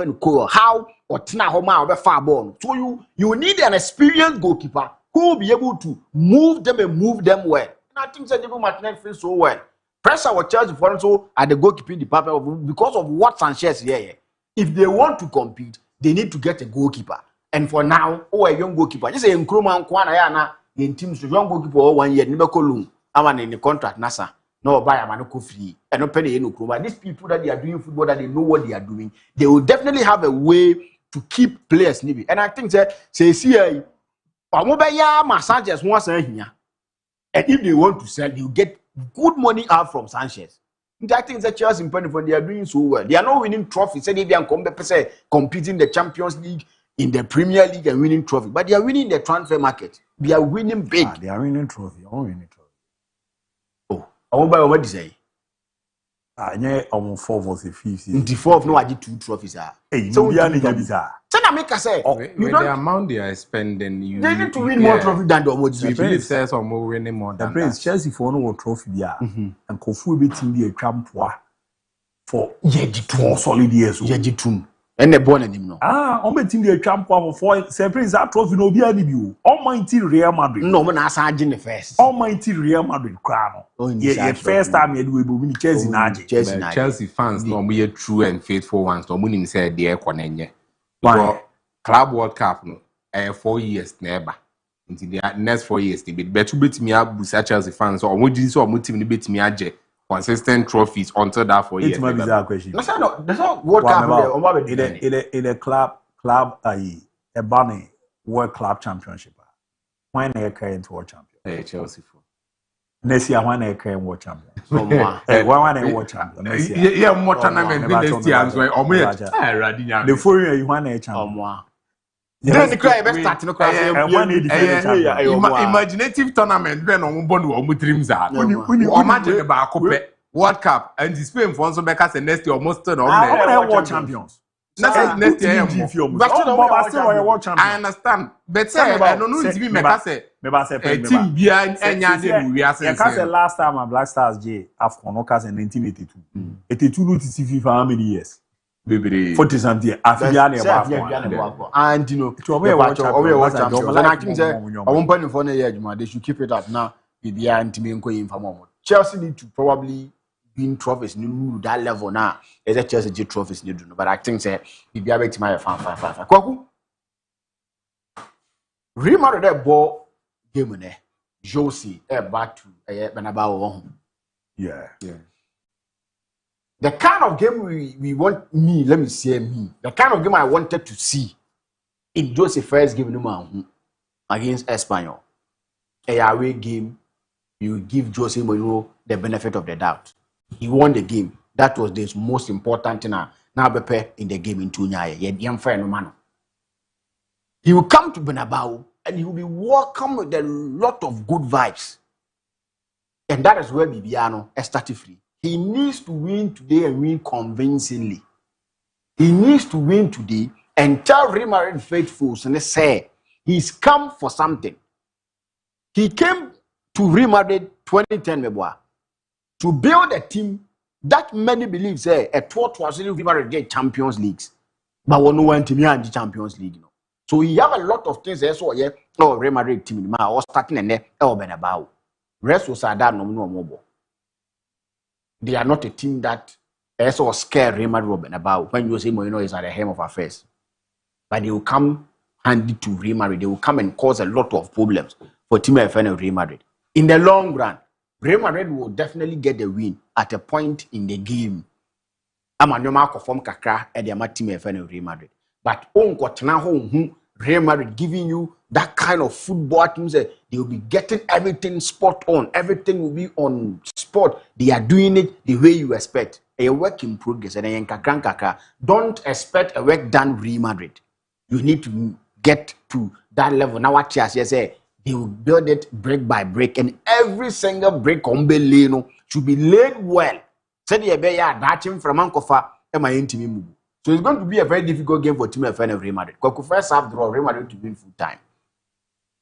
how or Tina Homa or far born. So you need an experienced goalkeeper who will be able to move them and move them well. And I think that Dibu Martinez feels so well. Pressure our Chelsea for also at the goalkeeping department because of what Sanchez here. If they want to compete, they need to get a goalkeeper. And for now, a young goalkeeper. Just say Nkrumah Nkwana in teams to young goalkeeper 1 year, never call I'm in the contract NASA. No, buy a man free and no penny no club. These people that they are doing football, that they know what they are doing, they will definitely have a way to keep players living. And I think that say Sanchez wants here, and if they want to sell, you get good money out from Sanchez. I think that Chelsea in Penny they are doing so well. They are not winning trophies. Say they are competing in the Champions League, in the Premier League, and winning trophy, but they are winning the transfer market. They are winning big. They are winning trophy. What do you say? I almost 4 versus 5. In the 4th, no, I did 2 trophies. So we are in the say, with the amount they are spending, they need to win more trophy than the Omoji. The Prince says or more winning more than the Prince Chelsea for no trophy there, and Kofu beating the champion for 2 solid years. And they born him no. On betting the champion for 4 Prince that trophy no be any view. Almighty Real Madrid. No, man, I saw the first. Almighty Real Madrid crown. Yeah, first time you will be Chelsea. Chelsea fans no be true and faithful ones. No money say there konenye. Why? Club World Cup no 4 years never. Until the next 4 years they better beat me up with Chelsea fans or what did so team beat me aje. Consistent trophies until that 4 years. It's my bizarre question. That's not World Cup in a club a bunny World Club Championship. When they came into World Champion. Chelsea for. Next year when they came World Champion. When they World Champion. Yeah, more tournament next year as well. The following year when they champion. Then the cry best start no cry. Imaginative tournament when on born or dreams are. Imagine the World Cup and Spain for also because next year almost turn on World Champions. Next year I understand. But say I don't know if me make say team behind any we are saying. Last time a Black Stars J AFCON no case in 1982. 82 no TV for how many years? 40 something. And you know, World Champions. And I think that I won't put in for year, they should keep it up now. Bibia and Timmy in for Chelsea need to probably win trophies to that level now. Is a Chelsea G trophies need to know. But I think that Bibia bet my fan. Kwaku. Real Madrid that ball game on there. Josie back to Benabao. Yeah. The kind of game we want let me say me. The kind of game I wanted to see in Jose first game against Espanyol, a away game, you give Jose Mourinho the benefit of the doubt. He won the game. That was the most important thing. Now prepare in the game in Tunya. He will come to Bernabeu and he will be welcomed with a lot of good vibes. And that is where Bibiano started free. He needs to win today and win convincingly. He needs to win today and tell Real Madrid faithfuls and say he's come for something. He came to Real Madrid 2010 to build a team that many believe say a 12 Real Madrid get Champions Leagues, but we no want to be in the Champions League. So he have a lot of things. So yeah, Real Madrid team or starting and Bernabeu. Rest was that no. They are not a team that also scare Real Madrid about when you say Mourinho is at the helm of affairs. But they will come handy to Real Madrid. They will come and cause a lot of problems for Team FN and Real Madrid. In the long run, Real Madrid will definitely get the win at a point in the game. I'm a normal perform kakra at the Team FN and Real Madrid. But Real Madrid giving you that kind of football teams, they will be getting everything spot on. Everything will be on spot. They are doing it the way you expect. A work in progress. And don't expect a work done Real Madrid. You need to get to that level. Now what you say, they will build it brick by brick, and every single brick on Beleno should be laid well. Said the Dachim from Ankofa and my intimate move. So it's going to be a very difficult game for Team FN of Real Madrid. Because first half draw, Real Madrid to win full time.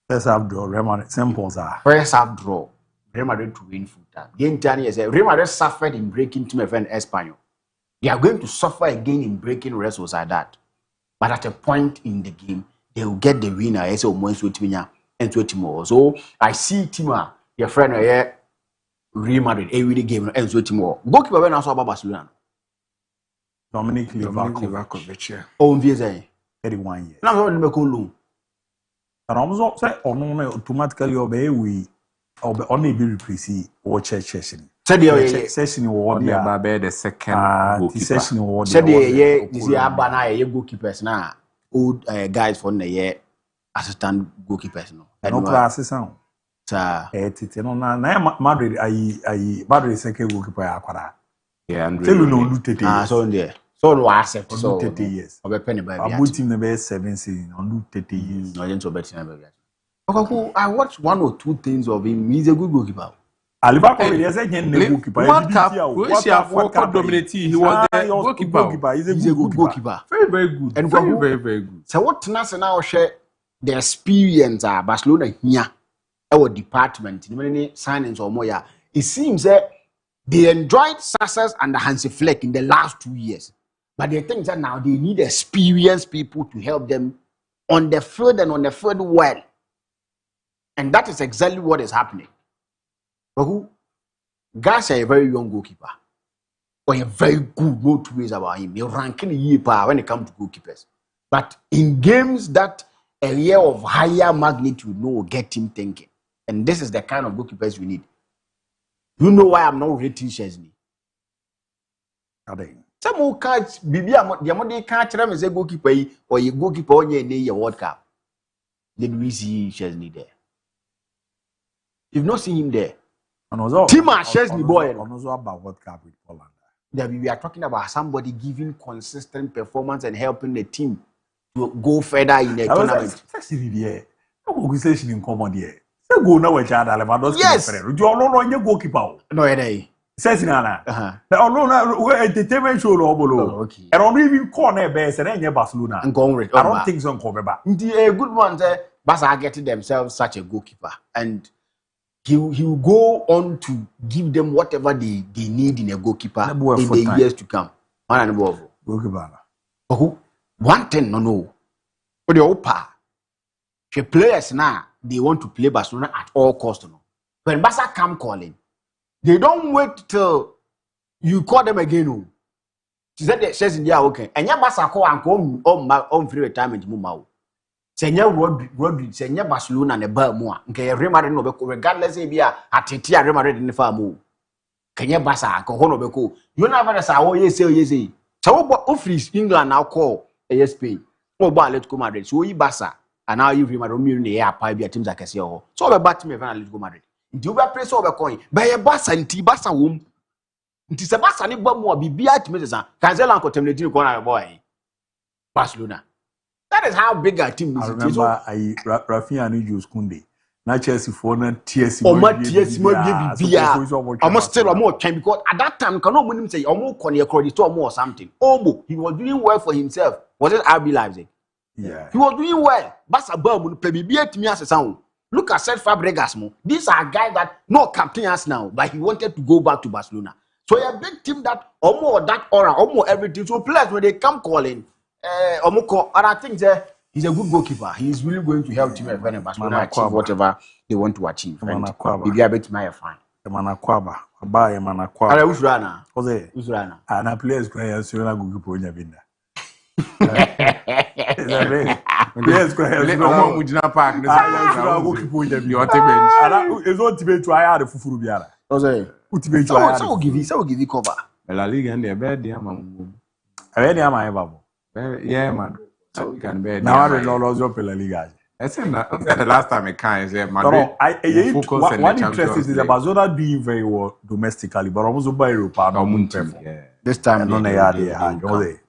First half draw, Real Madrid. Simple as that. First half draw, Real Madrid to win full time. The entire year, Real Madrid suffered in breaking Team FN Espanyol. They are going to suffer again in breaking Real like that. But at a point in the game, they will get the winner. So I see Tima, your friend here, Real Madrid, every game ends with Timor. Goalkeeper when I saw about Barcelona. Dominic Livakovic, yeah. Oh, Viezay. 31 years. Now, I'm going and I'm not saying automatically obey we or only be replace or church session. Said the session award the second session award. Said the year this year Abana ye goalkeepers now. Old guys for the year assistant goalkeepers no. No classes now. Sir. No na Madrid I Madrid second goalkeeper akwara. Yeah, and tell you no lutete. So there. So no accept so 30 years. Obe penny by ABOU team number 7 season on 30 years. No gente obet na by. Okay, I watched one or two things of him. He's a good goalkeeper. Alibako is a goalkeeper. What dominate he was the goalkeeper. He's a good goalkeeper. Very, very good. And very, very good. So what now share the experience Barcelona here, our department, many signings or more. It seems that they enjoyed success under Hansi Flick in the last 2 years. But they think that now they need experienced people to help them on the field and on the field well. And that is exactly what is happening. But who? Guys are a very young goalkeeper. Or a very good, no two ways about him. You're ranking a year when it comes to goalkeepers. But in games that a year of higher magnitude, no, get him thinking. And this is the kind of goalkeepers we need. You know why I'm not rating Chesney? Some who catch Bibia, the amount they catch them as a goalkeeper or a goalkeeper on your World Cup. Did we see Chesney there? You've not seen him there. Tima Chesney boy. About World Cup with Poland. We are talking about somebody giving consistent performance and helping the team to go further in the tournament. Organization in common here. Go now with Lewandowski. Yes. You are no goalkeeper. No, it says Nana. No, entertainment show okay. And on even corner base and Barcelona. And go I don't think so. The good ones, Barca are getting themselves such a goalkeeper, and he will go on to give them whatever they need in a goalkeeper in the years to come. Goalkeeper. One thing, no. For the Opa, the players now, they want to play Barcelona at all costs. No? When Barca come calling, they don't wait till you call them again. No. She said that says in the okay. And ya Barca call and come on free retirement. Senya Rodri, Senya Barcelona ne ba mu a nke Real Madrid no be regardless e bia atete a Real Madrid ne fa mu Kenya Barca ko ho no be ko you never say oh yes say so wo free England now call Spain Oh, but Atletico Madrid. So you Barca, and now you remember me in the air, probably teams like Casio. So we bat me Atletico Madrid. Do you play so coin? By a Barca and T Barca womb. It is a Barca ni more be at me. Cancel and contemplating corner boy. Barcelona. That is how big a team is. I remember Rafinha and Jules Kunde. Na Chelsea for na TSC. Almost still more time because at that time cannot win him say almost corner credit or something. Omo, he was doing well for himself. Was it RB Leipzig? Yeah. He was doing well. Barca Bob play be at me as a sound. Look at Cesc Fabregas. These are guys that no captain us now, but he wanted to go back to Barcelona. So a big team that almost that aura, almost everything. So players when they come calling, and I think he's a good goalkeeper. He's really going to help team when Barcelona achieve whatever they want to achieve. Maybe a bit my fine. Manakwaba, Abaya Manakwaba. Ala Usrana. Jose. Usrana. And players cry as soon as go to Binda. Players cry as soon as Park. It's not to be to I had a Fufuru Biara. Jose. So give you cover. La Liga and the bed, dear man. I read my Bible. Yeah, man. So we can bear. Now I don't know La Liga. I said the last time I can't say one interest is that Barcelona doing very well domestically, but almost by Europe. This time, don't they are there?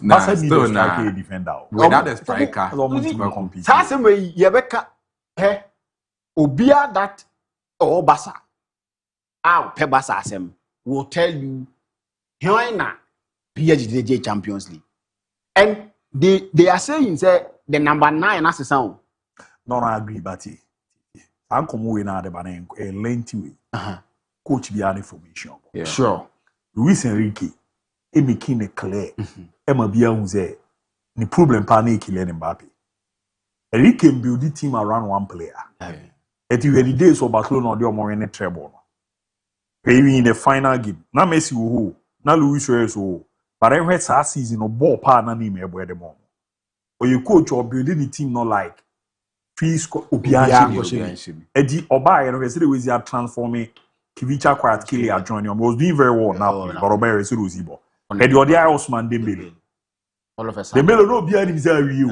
That's a striker defender. Without a striker, that's the way Yebeka, Obia that or Basa. Our Pebasa Assem will tell you, Joanna, PhD Champions League. And they are saying, say, the number 9 as a sound. No, I agree, but I'm coming now the banana a lengthy way. Coach behind information. Sure. Luis Enrique, making a clear. Emma Bianze, the problem panic Kylian Mbappe. Enrique build the team around one player. At the early days of Barcelona, they are more in a treble. Maybe in the final game, now Messi who, now Luis Suarez who, but I read last season of ball partner name everywhere the moment. Or you coach or building the team not like free score Obianchi. Eddie Oba and Wesley was transforming Kivicha Quiet Killia joining him. Was doing very well now, but Robert is Ruzibo. Eddie Odia Osman Dembele. All of a sudden. Dembele no behind himself you.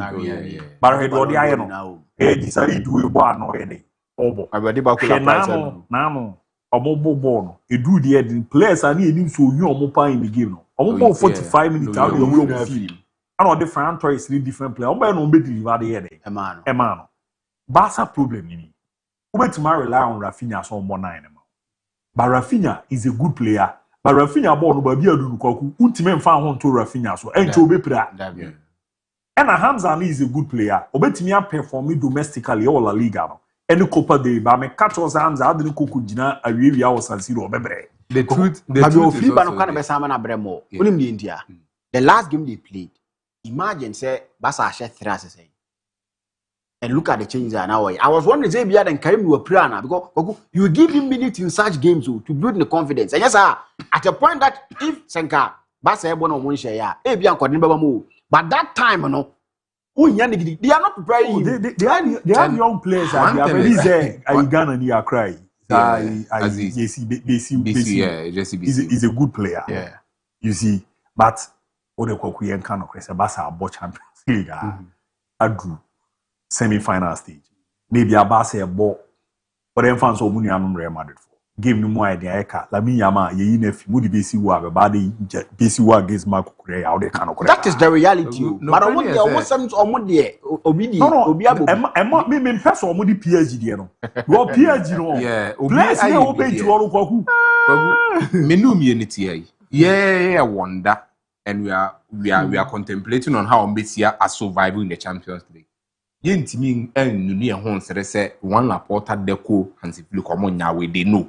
But Eddie Odia no. Eddie decided to do a bar no any. Obo. I read about Nano. Omo ball. He do the head players and he so you omo in the game no. Omo 45 minutes out the way of field. And all different choice, 3 different players. Omo no be deliver the head. Emano. Barca problem ni. Ube to rely on Rafinha so more 9. But Rafinha is a good player. But Rafinha ball no baby adu kwaku. Untime mfa ho to Rafinha so. Enche obe pra. And Hamza is a good player. Obetimi perform domestically all La Liga no. Any Copa del Rey, but me catch us Hamza adini koku jina awiwi awo San Siro obebre. The truth is India. The last game they played, imagine say Barca share 3 assists. And look at the changes now. I was wondering say Biya and Karim were prana because you give him minutes in such games to build the confidence. And yes, sir, at a point that if Senka Barca ebo no won share, Biya ko baba mo. But that time no. They are not preparing. They have young players. They are very there. Ghana and you cry. He's a good player. Yeah. You see, but what the Kokuyan kind of question, Barca about Champions League. I drew semi-final stage. Maybe a Barca ball, but then fans of Muni and Real Madrid for. Give me more idea. Eka, la mi yama ye inefi. Mudi basi wa badi basi wa against Marco Correa. How they can occur. That is the reality. But I want the almost some omudi obidi. No. Me person omudi PSG there no. Go PSG no. Yeah. Players here obey to all kwaku. Menu unity. Yeah, wonder. And we are contemplating on how Messi are surviving in the Champions League. Yentimi nuni ehon say one Laporta Deco Hansi Flick omonya we they know.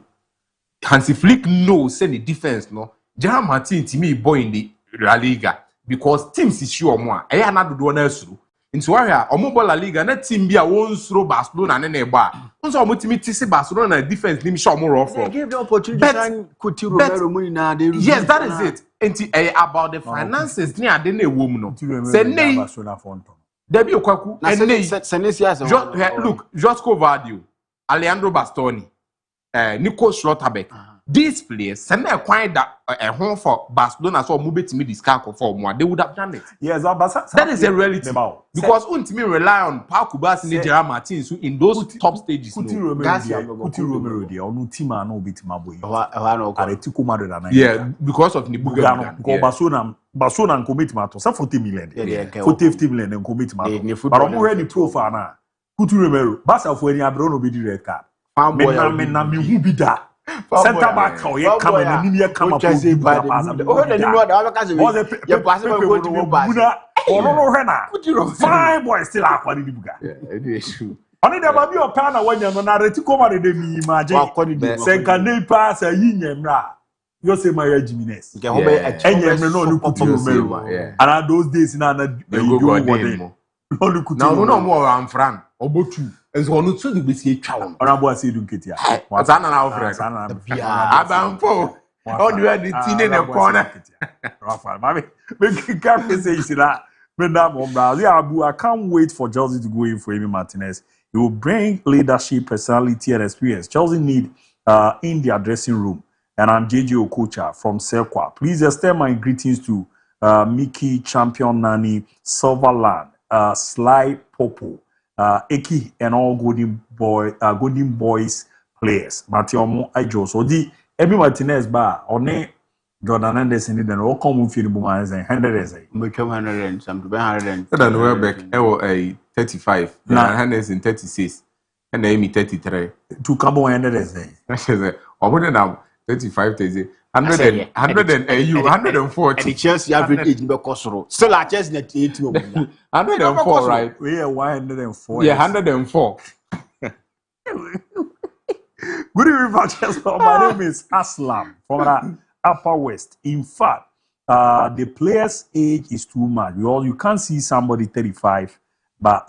Hansi Flick knows say the defense no. Jam Martin timi boy in the La Liga because teams is sure more. Eya na do na esuru. Into where omo La Liga na team bia won suru Barcelona na na ba. Once omo timi tisi Barcelona defense ni sure more rough. They gave the opportunity to sign Coutinho Romero money na they. Yes, that is it. And about the finances ni ade na ewom no. Say nay Barcelona fonto. Debi Okwaku and look, Josco Vadio, Alejandro Bastoni, Nico Schlotterbeck, these players, send a quiet that a home for Barcelona so move it to me this car for more. They would have done it. Yes, that is a reality. Because ultimately rely on Paul Kubas and Gerard Martins in those top stages. Kuti Romero, they are no team and no bit my boy. Yeah, because of Nibugano. Barcelona and commit matter. Some 40 million. 50 million and commit matter. But I'm already profile now. Kuti Romero, Barca for any Abrono be the red card. Mena me who be that. Center back, oh, yeah, come and you come up with the pass. Fine boy, still up on the buga. Only the baby of Pana when you're not ready to come out of the me imagine. Say, can they pass a yin ra? You say my Jimenez. And you know, look at you. And those days in another, you go no more I'm Fran. Obotu. Is one to be see chow. Honorable say do get ya. What's an Alfred? Abampo. On you had the tin in the corner. Rafael, mommy. Make careful say that. ABOU, I can't wait for Chelsea to go in for Emi Martinez. He will bring leadership, personality, and experience. Chelsea need in their dressing room. And I'm JJ Okocha from Selkwa. Please extend my greetings to Mickey, Champion Nani, Silverland, Sly Popo, Eki, and all Golden Boys players. Matthew Ajo. So the Emi Martinez bar on Jordan Anderson didn't all come with you, and 100 become 100 and some 100. Then we're back. A 35, 136, and Amy 33. To come 100 I wouldn't have 35 days. 100 and AU 140. And the Chelsea average age still at Chelsea 80. 104, right? We are 104. Yeah, 104. Good evening, Manchester. My name is Aslam from the Upper West. In fact, the player's age is too much. You can't see somebody 35, but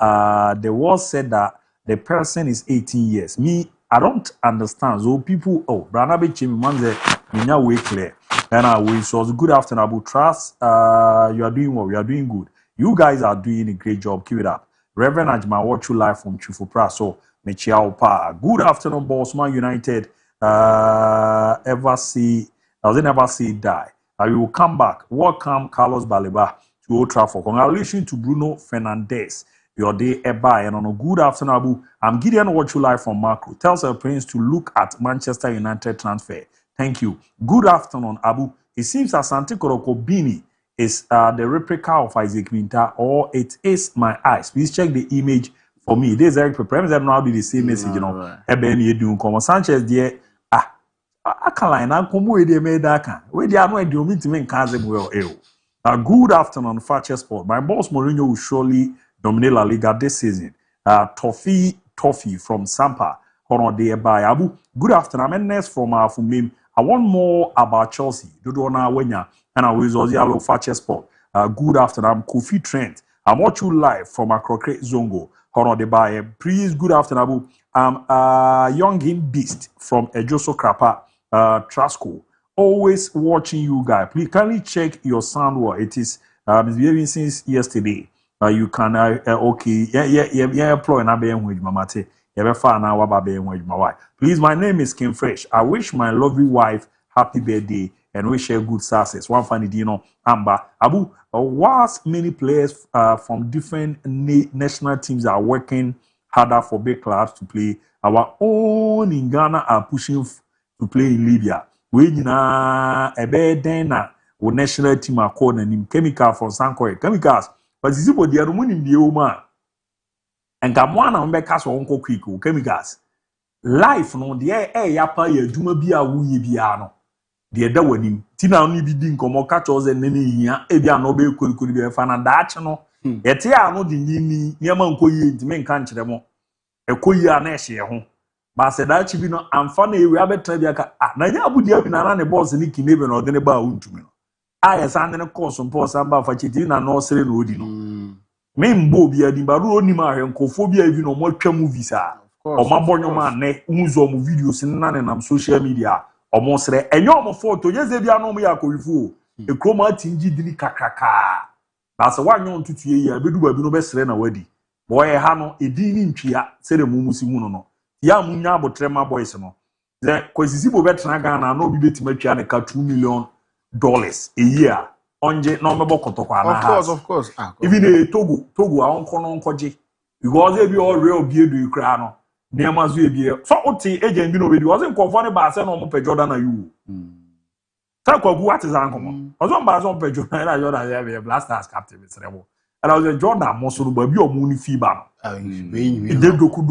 the word said that the person is 18 years. Me, I don't understand. So people, Branabe Chimimanze, Minya way clear. And we so good afternoon, Abu Trust. You are doing well. We are doing good. You guys are doing a great job. Keep it up. Reverend Ajma, watch you live from Chufupra. So, Mechiao Pa. Good afternoon, Bosman United. Ever see it die. I will come back. Welcome, Carlos Baleba, to Old Trafford. Congratulations to Bruno Fernandes. Your day Eba and on a good afternoon, Abu. I'm Gideon watch you live from Macro. Tells our Prince to look at Manchester United transfer. Thank you. Good afternoon, Abu. It seems Asante Korokobini is the replica of Isaac Minta, or it is my eyes. Please check the image for me. This is Eric Preprem. Them now do the same message, you know. Eben you do come Sanchez there. Akaline na komo ede me daka. We dey anu ede omi timi nkan ze well. Good afternoon, Fakye Sport. My boss Mourinho will surely dominate La Liga this season. Toffee from Sampa. Hono de by Abu. Good afternoon. I'm Ernest from Fumim. I want more about Chelsea. Dodo na wenya. And I will also Fakye Sport. Good afternoon. I'm Kofi Trent. I'm watching you live from Akrokre Zongo. Hono de by. Please, good afternoon, Abu. I'm Young Beast from Ejoso Krapa. Trasco, always watching you guys. Please kindly check your sound wall. It is misbehaving since yesterday. You can okay, yeah, employ na be with mamate. Yeah, far now be with my wife. Please, my name is Kim Fresh. I wish my lovely wife happy birthday and wish her good success. One funny Dino Amber Abu. Whilst many players from different national teams are working harder for big clubs to play, our own in Ghana are pushing to play in Libya. We na ebe den na wo national team akọ na nim chemical from Sankoy chemicals but this body anu nim die o ma enka mo na mbe ka so onko quick o chemicals life no de ya pa ya adwuma bi a wo ye bia no de da wanim ti na no bi di nkomo ka cho ze ne hia e bia no be korikori be fa na daache no yete ya no di ni niam nko ye ntime nka nkyere mo ekoyi a na ehye ho ba se da chi bi no amfa na ewi abetra bi aka na nya abu dia bi na ne boss ni kinebe no de ne ba untumi no aya san ne course mpo san ba fa chiti na no sere no odi no me mbo bi adi ba ru oni ma hwenkofo bi avi no mo twa movies a o ma bonyo ma ne unzo mo videos na ne nam social media o mo sere enyo mo photo yeze bia no mo ya kowifu e kroma tingi dini kakaka ba se wanyo ntutu ye ya bedu ba bi no be sere na wadi boy ha no edi ni ntwia sere mo musi mu no ya munya abotrema boys no The Kwesisibo betra Ghana no be betimatwa ne ka $2 million a year. Onje no mebo kotokwa na. Of course. Even Togo a onkono nkoje. Because they be all real be do kra no. Niama zo be. So oti agent bi no be wasn't conform ba say no mo pe Jordan na you. So kwagu what is ankomo. Ozo mba zo pe Jordan na Jordan ya be Blasters captain be serebo. And I was a Jordan mo so no ba bi o mu ni fiba no. De doku.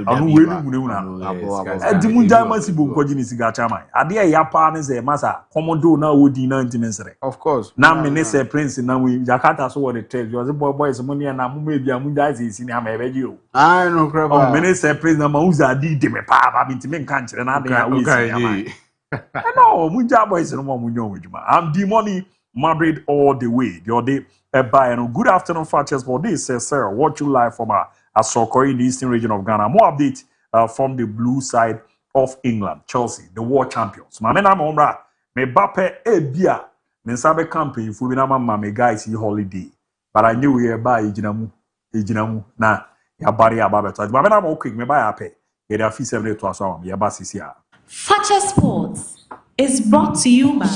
Anu we ni mu na. Edi mu jama si bo nkoji ni siga chama. Ade ya pa ne ze masa komodo na odi na ntimensere. Of course. Na me ne say prince na we Jakarta so what the tell you. Boys money na mu me bia mu dai si ni ama ebeji o. I no crap. Oh me ne say prince na ma uza di de me pa ba mi ntime nka nkire na ade ya we si. No, Munja boys no more munyo wujuma. I'm the money Madrid all the way. The other and good afternoon, Fakye Sport. This is Sarah. Watch you live from a soccer in the eastern region of Ghana. More update from the blue side of England. Chelsea, the world champions. My name is me Bape Ebia. Me sabe campaign for me na mama me guys holiday. But I knew we by ejinamu na ya bari ya babe. My name is okay. Me buy ape. Ye da fi 7 to aso am. Ya ba sisi ya. Fakye Sports is brought to you by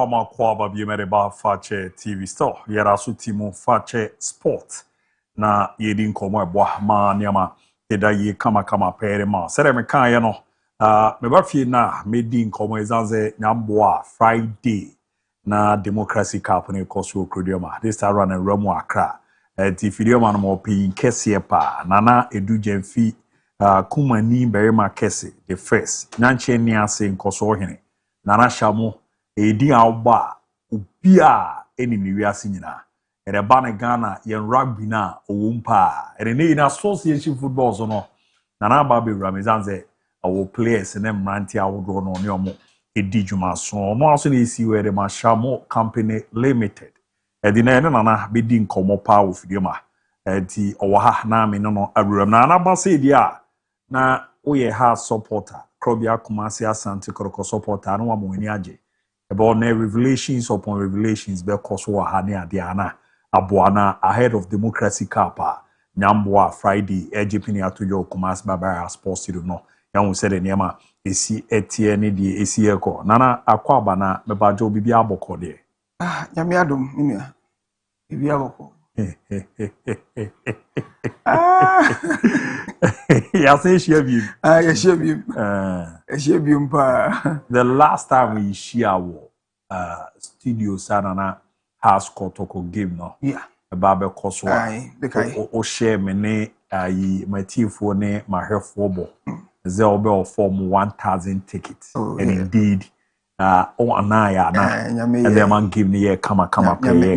Abama Kwaba Bimereba Fakye TV store. Yerasu Timo Fakye Sport. Na yedin komo eboa ma niama eda ye kama pere ma. Sere me kan ye no. Me ba fie na medin komo ezanze nyamboa Friday na Democracy Cup ne koso krodioma. This time run and Ramu Accra. Ti fidioma no mo pin kese pa. Nana edu jemfi kumani berema kese the first. Nanche ni ase nkoso hene. Nana shamo edi awba ubia eni niwiase nyina. Ere bane Ghana yen rugby na owumpa. Ere ne in association football so no. Nana babe ramizanze our players and them ranti awodro no ne omo edi djuma so. Omo aso na esi were ma Shamo Company Limited. Edi na nana bedi nkomo pa ofidema. Edi owaha na me no awuram na anaba se dia na oye ha supporter. Krobia Kumasi Asante Koroko supporter no wa mo ani age. About ne revelations upon revelations be koso wa ha ne ade ana. Abuana ahead of Democracy Cup Nyamboa Friday ejipini atujo Kumasi Babara Sports Studio no yahu said niema esi etie ne die esi eko nana akwaba na mebajo bibi aboko de nyame adom nua bibi aboko ya say share bi ya share bi pa the last time we share wo studio sana house kotoko game no yeah babe koso o share me ne ayi matifo ne mahwefo bo ze obe o form 1000 tickets and indeed on anaya na and the man give me kama play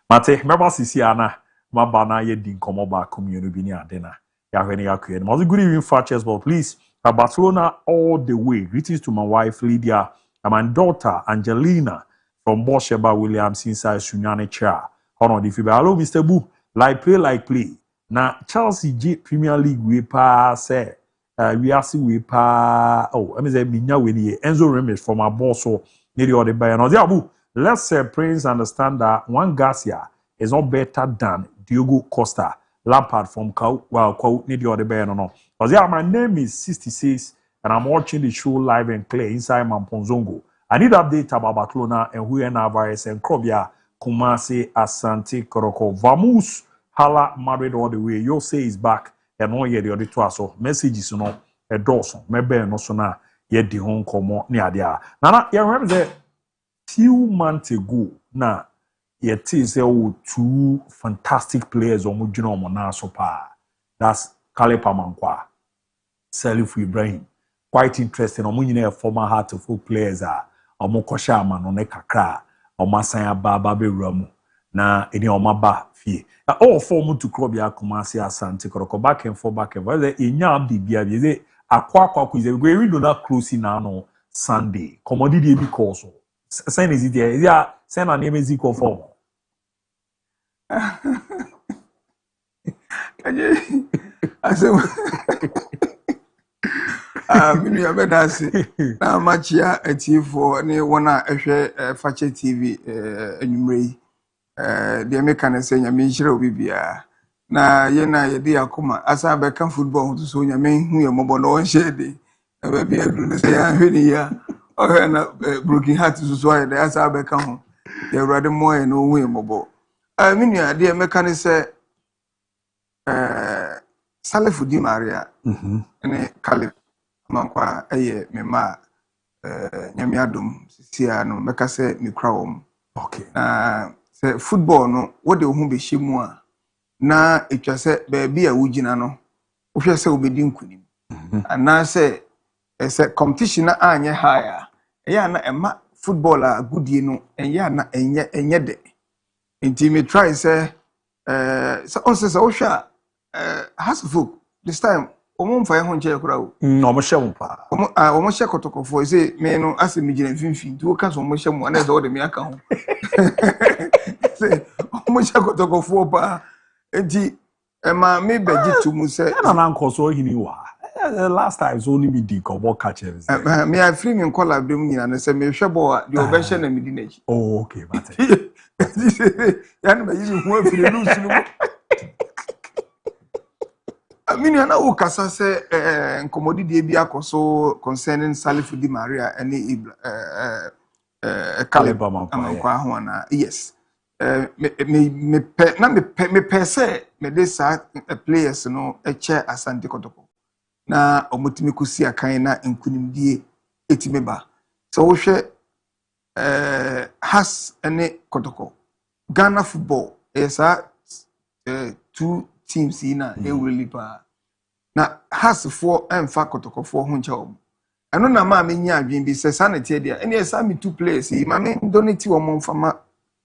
mate meba sisi ana maba na ye din komo ba community bi ni adena ya hwene ya kwe no good evening Fakye but please Barcelona all the way. Greetings to my wife Lydia and my daughter Angelina from Bosheba Williams inside Sunyane Cha. Honor the FIBA. Hello, Mr. Boo. Like play. Now, Chelsea G Premier League we pass. We are see we pass. Oh, I mean, Minya Winnie Enzo Remes from our boss. So, nearly all the buy. Now, Boo. Let's Prince understand that Juan Garcia is not better than Diogo Costa. Lampard from nearly all the buy. No. Because my name is 66 and I'm watching the show live and clear inside Mamponzongo. I need update about Barcelona and Huena virus and Krobia, Kumasi, Asante, Koroko. Vamos, Hala, Madrid all the way. You say is back and no yet the other two. So messages, a dozen, maybe no sooner yet the home come near there. Now, you remember that few months ago, now, yet is two fantastic players on Mujino Monasopa. That's Kalepa Mankwa, Salif Ibrahim. Quite interesting. Omunyine former Heartful players are omokosha ama no ne kakra omasan aba be wuramu na eni omaba fie all form to Krobia Kumasi Asante Koroko back and forth the enya bibia bi ze akwa is we window that close now no Sunday commodity because send is it there yeah send an amazing form I say minu abedase na machia etifo ne wona ehwe Fakye TV enumrei de meka na se nyame nhire obibia na ye na ye de akoma asa be kan football to so nyame hu ye mobo no nhye de ba bia du ne se ya hwani ya o he na broken heart so aye de asa be kan ho ye urade mo ye no hu ye mobo minu ade meka ne se Salif Di Maria ne Khalif Mankwa eye mema nyame adom sisia no meka se mikra wom okay se football no wo de hu be hyimu a na etwa se ba bia wugina no wo hwe se obedi nkunim ana se competition na anye higher eya na ema football a goodie no eya na enye de enti me try se on se wo hwa Hasfuk this time MON-FRI ho nche kura o no mo hye mo pa o mo hye kotokofo say me no ase me gina mfimfin ti o ka so mo hye mo na ze o de me aka ho say o mo hye kotokofo pa enti ma me beji to mu say na nkoso hini wa last time so only me di ko bo catch me I free me call abdem nyina na say me hwe bo de o be hye na me di na chi oh okay mate ya na me yi hu afiri lu sunu Amini na o kasa se nkomodi de bi akoso concerning Salif Di Maria any Caleb Amankwa ho na yes me per se me this players no eche Asante Kotoko na omotimi kusi akan na nkunimdie etimeba so wo hwe has ene Kotoko Ghana football is two teams in a really pa na has for emfa Kotoko for ho ncha om eno na ma me nya adwen bi se sanity dia ene esa me two players ma me donate wo mfama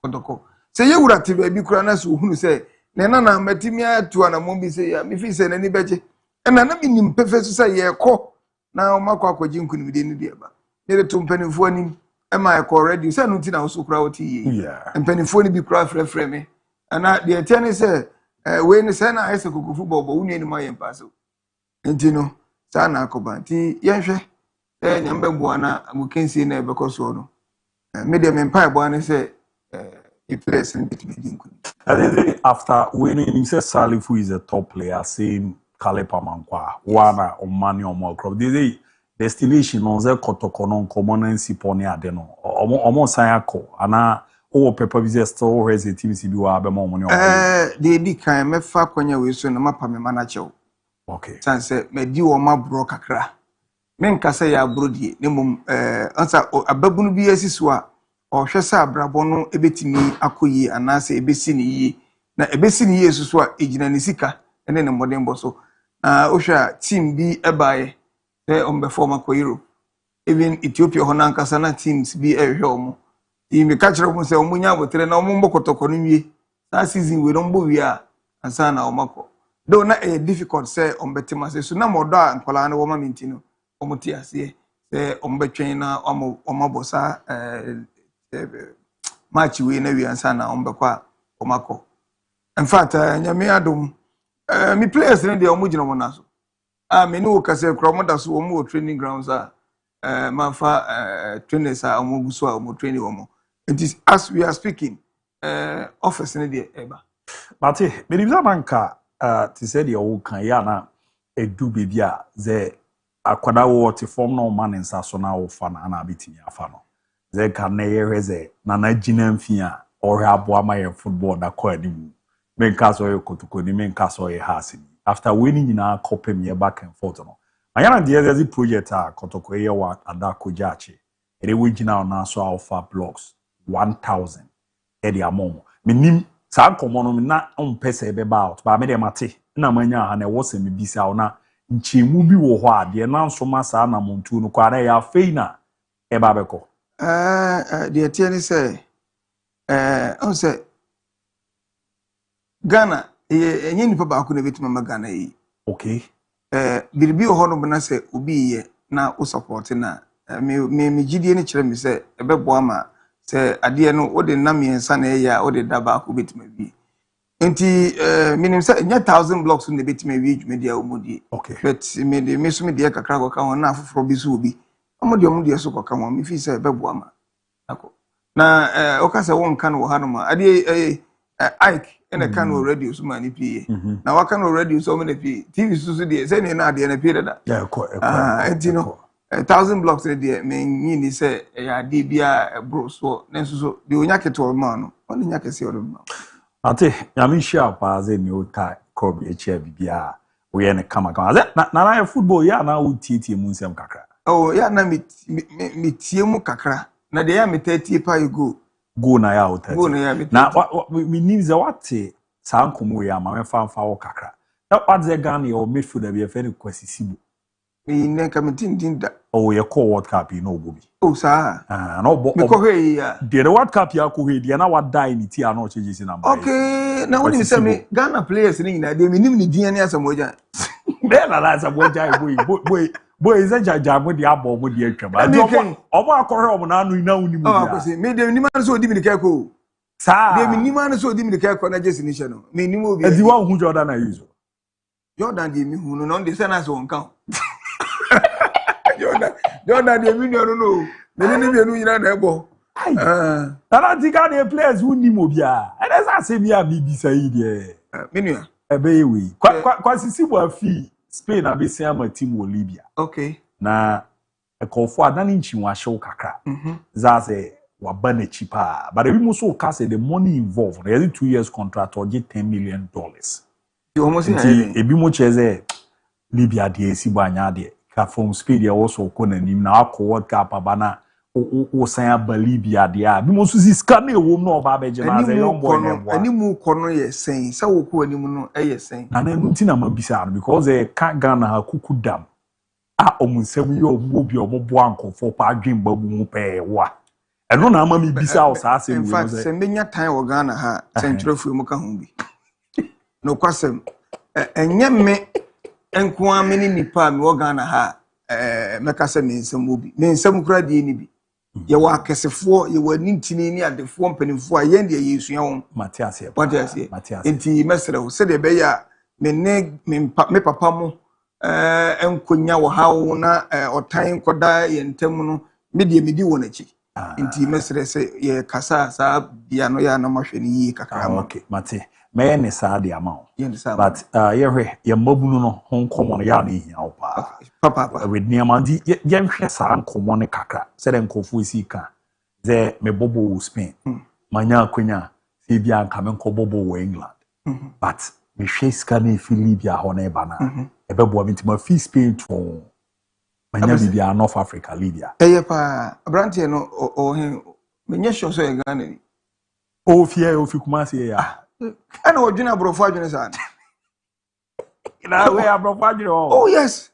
Kotoko se ye wura te ba bi kura na so hunu se na matimi atu ana mo bi se ya me fi se na ni beje ena na mi nim pefe so se ye ko na o makwa akwaji nkunimde ni dia ba ne to mpanifo anim ema ye ko already se no ti na so kura oti ye mpanifo ni bi kura frefre me ana de tiane se we ni se na ese kuku football bo wuni ni ma ye mpa so enti no sa na akoba nti ye hwe nyambe bo na amukensi na ebeko so no me de me mpa bo na se place in between. After winning, he said Salifu is a top player, same Caleb Amankwa, Wana or Mani or Malcroft. The destination on the Kotokonon, common and Siponi Adeno, almost Sayako, and all paper business store has a team to do a money. They be kind of far when you wish to map me manager. Okay. Sunset, me do or my broker cra. Men Cassia Brody, Nemum, answer a baboon be as is what. Or Shasa Brabono ebetimi akoyi anase ebesi ni yi na ebesi ni yi so a ejina ni sika ene ne modern boso ohwa team bi ebae on perform akoyiro even Ethiopia ho na nkasa na teams bi ehwe omo imi ka kire mo se omo nya botere na omo mbokotoko no wie that season we don bo wi a ansa na omako do na difficult say on betima se so na modo a nkola na wo ma mintino omo ti ase se ombetwen na omo bosa match we na wi ansa na ombekwa omako in fact nyame adom me players ne de omugina mo na so me no kase kromo da so omo training grounds manfa trainers omo guso omo training omo as we are speaking office ne de eba but me bisa banka ti said the o kan ya na edu bibia ze akwada wo ti form no man nsa so na wo fa na abetimi afa no ze kan na yereze na jina mfia or aboa my football da kwa ni men kaso ye Kotoko ni men kaso ye hasi after winning na cope me back and forth no ayana de ezi project Kotoko ye wa adako jachi ere we gina na so alpha blocks 1000 e de amom menim sa komo no na ompese be ba out ba me de mate na manya ha na wo se me bisa na nchemu bi wo ho ade na nso ma sa na montu no kwara ya feina e ba beko the tiani say on say Ghana enye nipa ba ko na betima ma Ghana yi okay biribi ho no bana say obi ye na o support na me gidie ni kire me say ebebo ama say ade no o de na miensa na ya o de da ba ko betima bi enti minim say nya 1000 blocks na betima wi dwumedi a omodi okay but me so me de kakra ko ka won na afoforo bi so obi omodi so ko ka won me fi say ebebo ama ako na o ka say won kan wo hanoma ade Ike in a can radio so many PA. Now I can already so many PA. TV so the say na de na PA that. Yeah, you know 1000 blocks a day mean ni say ya de bia bro so na so de onya keto ma no oni nya kese o ma. Ate nyame hia pa ze ni o ka kobi eche bibia we ye ne kama na football ya na wo tie mu nsem kakra. Oh ya na mi tie mu kakra na de ya mi 30 pa you go na ya hotel na we need the what sa nkomo ya ma fa wo kakra na what the Ghana or midfield be very kwasisibu me ne committee da oh ye call World Cup you know obi oh sa no bo me ko he ya the World Cup ya ko he na what die ni ti ano changes na okay na when you say me Ghana players ni na de me nim ni din ani asamoja be na asamoja boy is a jaja mo di abo mo di atwa ba omo akohwe omo na anu ina uni mu ya oh me de ni man so odi mi de kako sa de mi ni man so odi mi de kako na just ni she no me ni mo bi edi wa hu Jordan na use Jordan de mi hu no de say na so nkan Jordan de mi no me ni bi enu nyina na ebo na ti ka de players who ni mo bia e dey say me a BBC yi de me nua ebe we kwa sisi bo afi Spain abesia ma team wo Libya okay na ekofo adani nchi wa show kakra za say wabane cheaper. But we must also say the money involved. There is 2 years contract or get $10 million. You almost ebi mo cheze Libya de si banya de ka from speed ya also ko na nim na akọ World Cup abana o san aba Libya de a bi mo so si scan na ewo no ba be je na say young boy na bo ani mu kọ no ye sen sa wo ko ani mu no e ye sen na nti na ma bisa no because e ka Ghana ha kuku dam a omunsem ye obi obo ankofo pa adwen ba mu pe wa eno na ama mi bisa o sa asem in fact se menya time wo Ghana ha centrofu mu ka ho bi no kwasem enye me enko ameni nipa me wo Ghana ha meka se me nsem obi me nsem kura de ni bi ye wa kesefo ye wa nintini ni adefo mpanimfo a ye de yesu ya won Matias enti mesere wo se de be ya me papa mo enkonya wo ha wo na otan koda ye ntem no me de medi wo na chi enti mesere se ye kasa sa bia no ya na mahwe ni yi kakra ma okay mate me ne sa de ama but ye mabunu no hon komo no ya na hia wo papa with niamandi ye nhwe sa nkomo ne kakra se de nkofo esi ka ze me bobo Spain manya akwenya se bia nka me nko bobo wo England but me hwe ska na fi Libya ho na eba na ebebo mi ntima fi Spain to manya bibia North Africa Libya pa abrantie no o hen menye sure so ye Ghana ni o fi Kumasi ya ana odwina brofo adwene sa na we abrofo adwene oh yes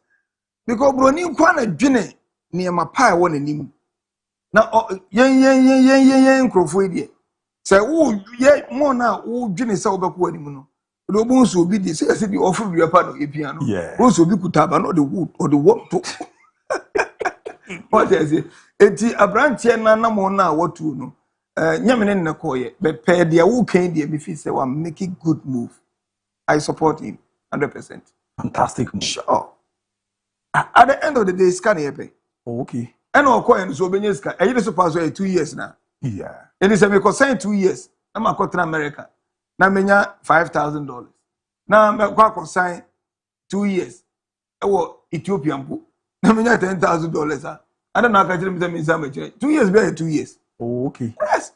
because broni kwa na dwene ne ma pa wo nanim na yen krofo idie say wo ye mo na wo dwene sa obekwa anim no do bo nso obi di say bi ofo dua pa no epia no wo nso obi kutaba no the wo to what is it enti abrantie na na mo na watu no nyamene na koye be pe de wo kan de me fi say wa make a good move. I support him 100%. Fantastic move. Sure. At the end of the day scan here pay. Okay. And o koye so benye scan e so pass 2 years na. Yeah. And he say me sign 2 years. Na ma ko America. Na menya $5,000. Na me ko sign 2 years. E wo Ethiopian bu. Na menya $10,000. I don't know how to me say 2 years be 2 years. Oh, okay. Yes.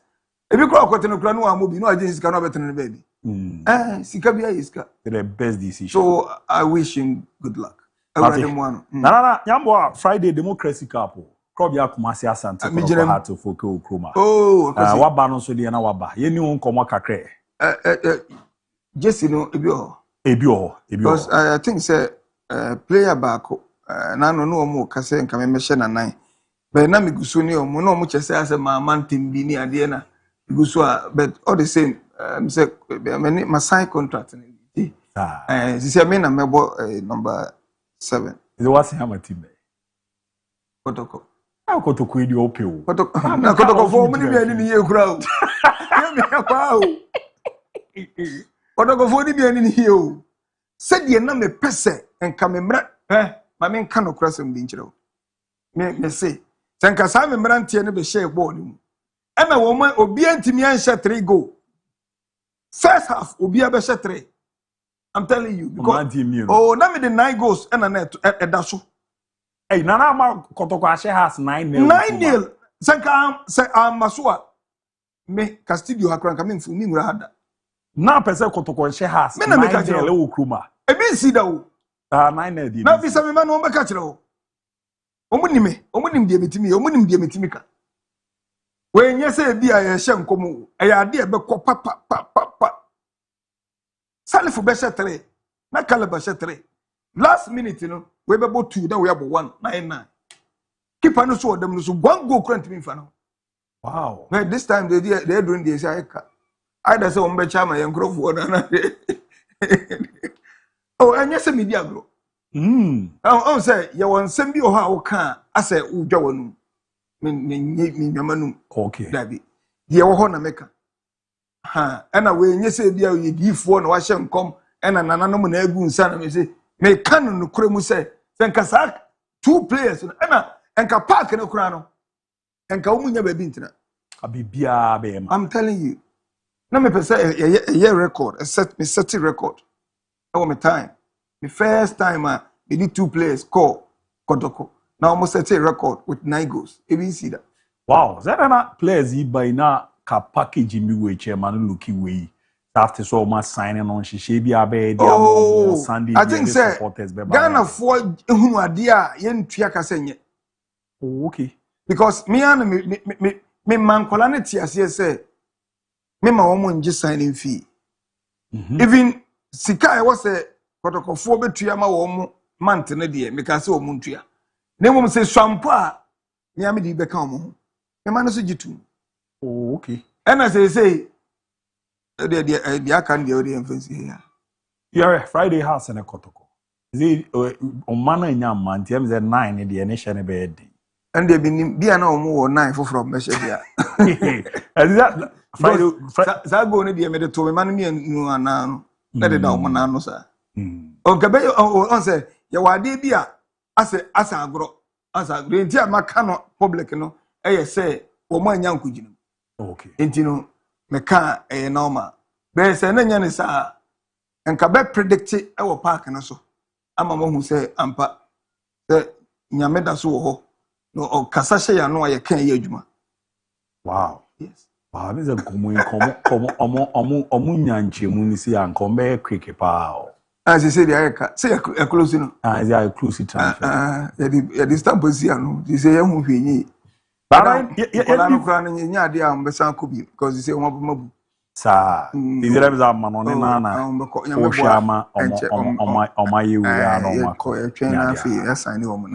If you call a no cranu amobi, no agency cannot better than baby. Sikabia iska. The best decision. So I wish him good luck. Na Yambo Friday Democracy Cup. Krobia Kumasi Asante ko hato foke okroma. Oh, waba no so de na waba. Ye ni won komo kakre. Jesse no ebi o. Because I think say player back na no omo kase nka me mehye na nan. But na migusu ni omo no omo chese ase ma mantem bi ni ade na migusu but all the same say my sign contract ni say me na mebo number 7 is what say my team Kotoko Kotoko idi ope o na Kotoko fo mo ni bi ani ye kura o ye me kwa o Kotoko fo ni bi ani ni ye o se de na me pese enka me mra ma me nka no kura sem bi nkyere o me say Sanka sa me mrantie ne be share ball ni mu. Ena wo ma obi antimi an share 3 goal. First half obi a be share 3. I'm telling you because na me the 9 goals ena na eda so. Hey nana ma Kotoko ashe has 9-0. 9-0. Sanka say amasoa me Castillo hakran ka me mfu mi ngura hada. Na pese Kotoko ashe has 9-0 wo kroma. E bi si da wo. 9-0 di. Na bi sa me ma no be ka kire wo. Omunim de metimi ka we nye se bi a ye hye nkomo e ya de be ko pa Salifu be hye 3 na Kaleba hye 3 last minute no we be bo 2 na we abo 1 9 keeper no so odem no so one goal current me fa no wow but this time they doing this I say ombe chama ye nkrofo na oh enye se media bro on say you want send bi o ha o kan ase udwa wonu me nyamanu okay dabi ye wo ho na meka ena we nye se bia ye difo na wa hye nkom ena nananom na agu nsa na me say me kan no kure mu say nka sa 2 players ena nka park no kura no nka wo munya ba bi ntina abibia be ma I'm telling you na me pese ye record set record I want my time the first time we did 2 players call Kotoko now almost set a record with 9 goals. You see that Wow, that na players by na ka package mi we chairman looky we. After so much signing on she be abe dia Sunday I think say supporters be Ghana for ehunu ade a yentua ka senye. Oh, okay. Because me and me mankola ne tiase say me ma womo nje signing fee. Even sika e was a protocol betua ma womo month ne de me ka say womo ntua. Ne mum say swampo a me am di be ka womo. Me ma no so jitu. Oh, okay. And as I say the can the audience here. Yeah, Friday house and a kotoko. Is it on man in your man? Tell me 9 in the initial bed. And they been be an more 9 from measure here. And that Friday, that go near the to man me and no an let it down manano, sir. On Cabe on say, you are debia as a grow as a green tea, Macano public, no, I say, or my young kujin. Okay. Intino, Meca a norma. There's an enemy, sir. And Cabe predicted our park and also. I'm a man who say, Ampa, the Yameda so. No, or Kasasha, ya no, I can't hear you. Wow. Yes. Wow, this is a comunyanchi munisi and come quick pow. As you say, the say a closing. As I close it. This time, you say, I'm moving. But I'm crying in your dear Bessan Kubi because you say, Mabu. Sir, is there a man on a Shama on my trainer fee? Yes, I know.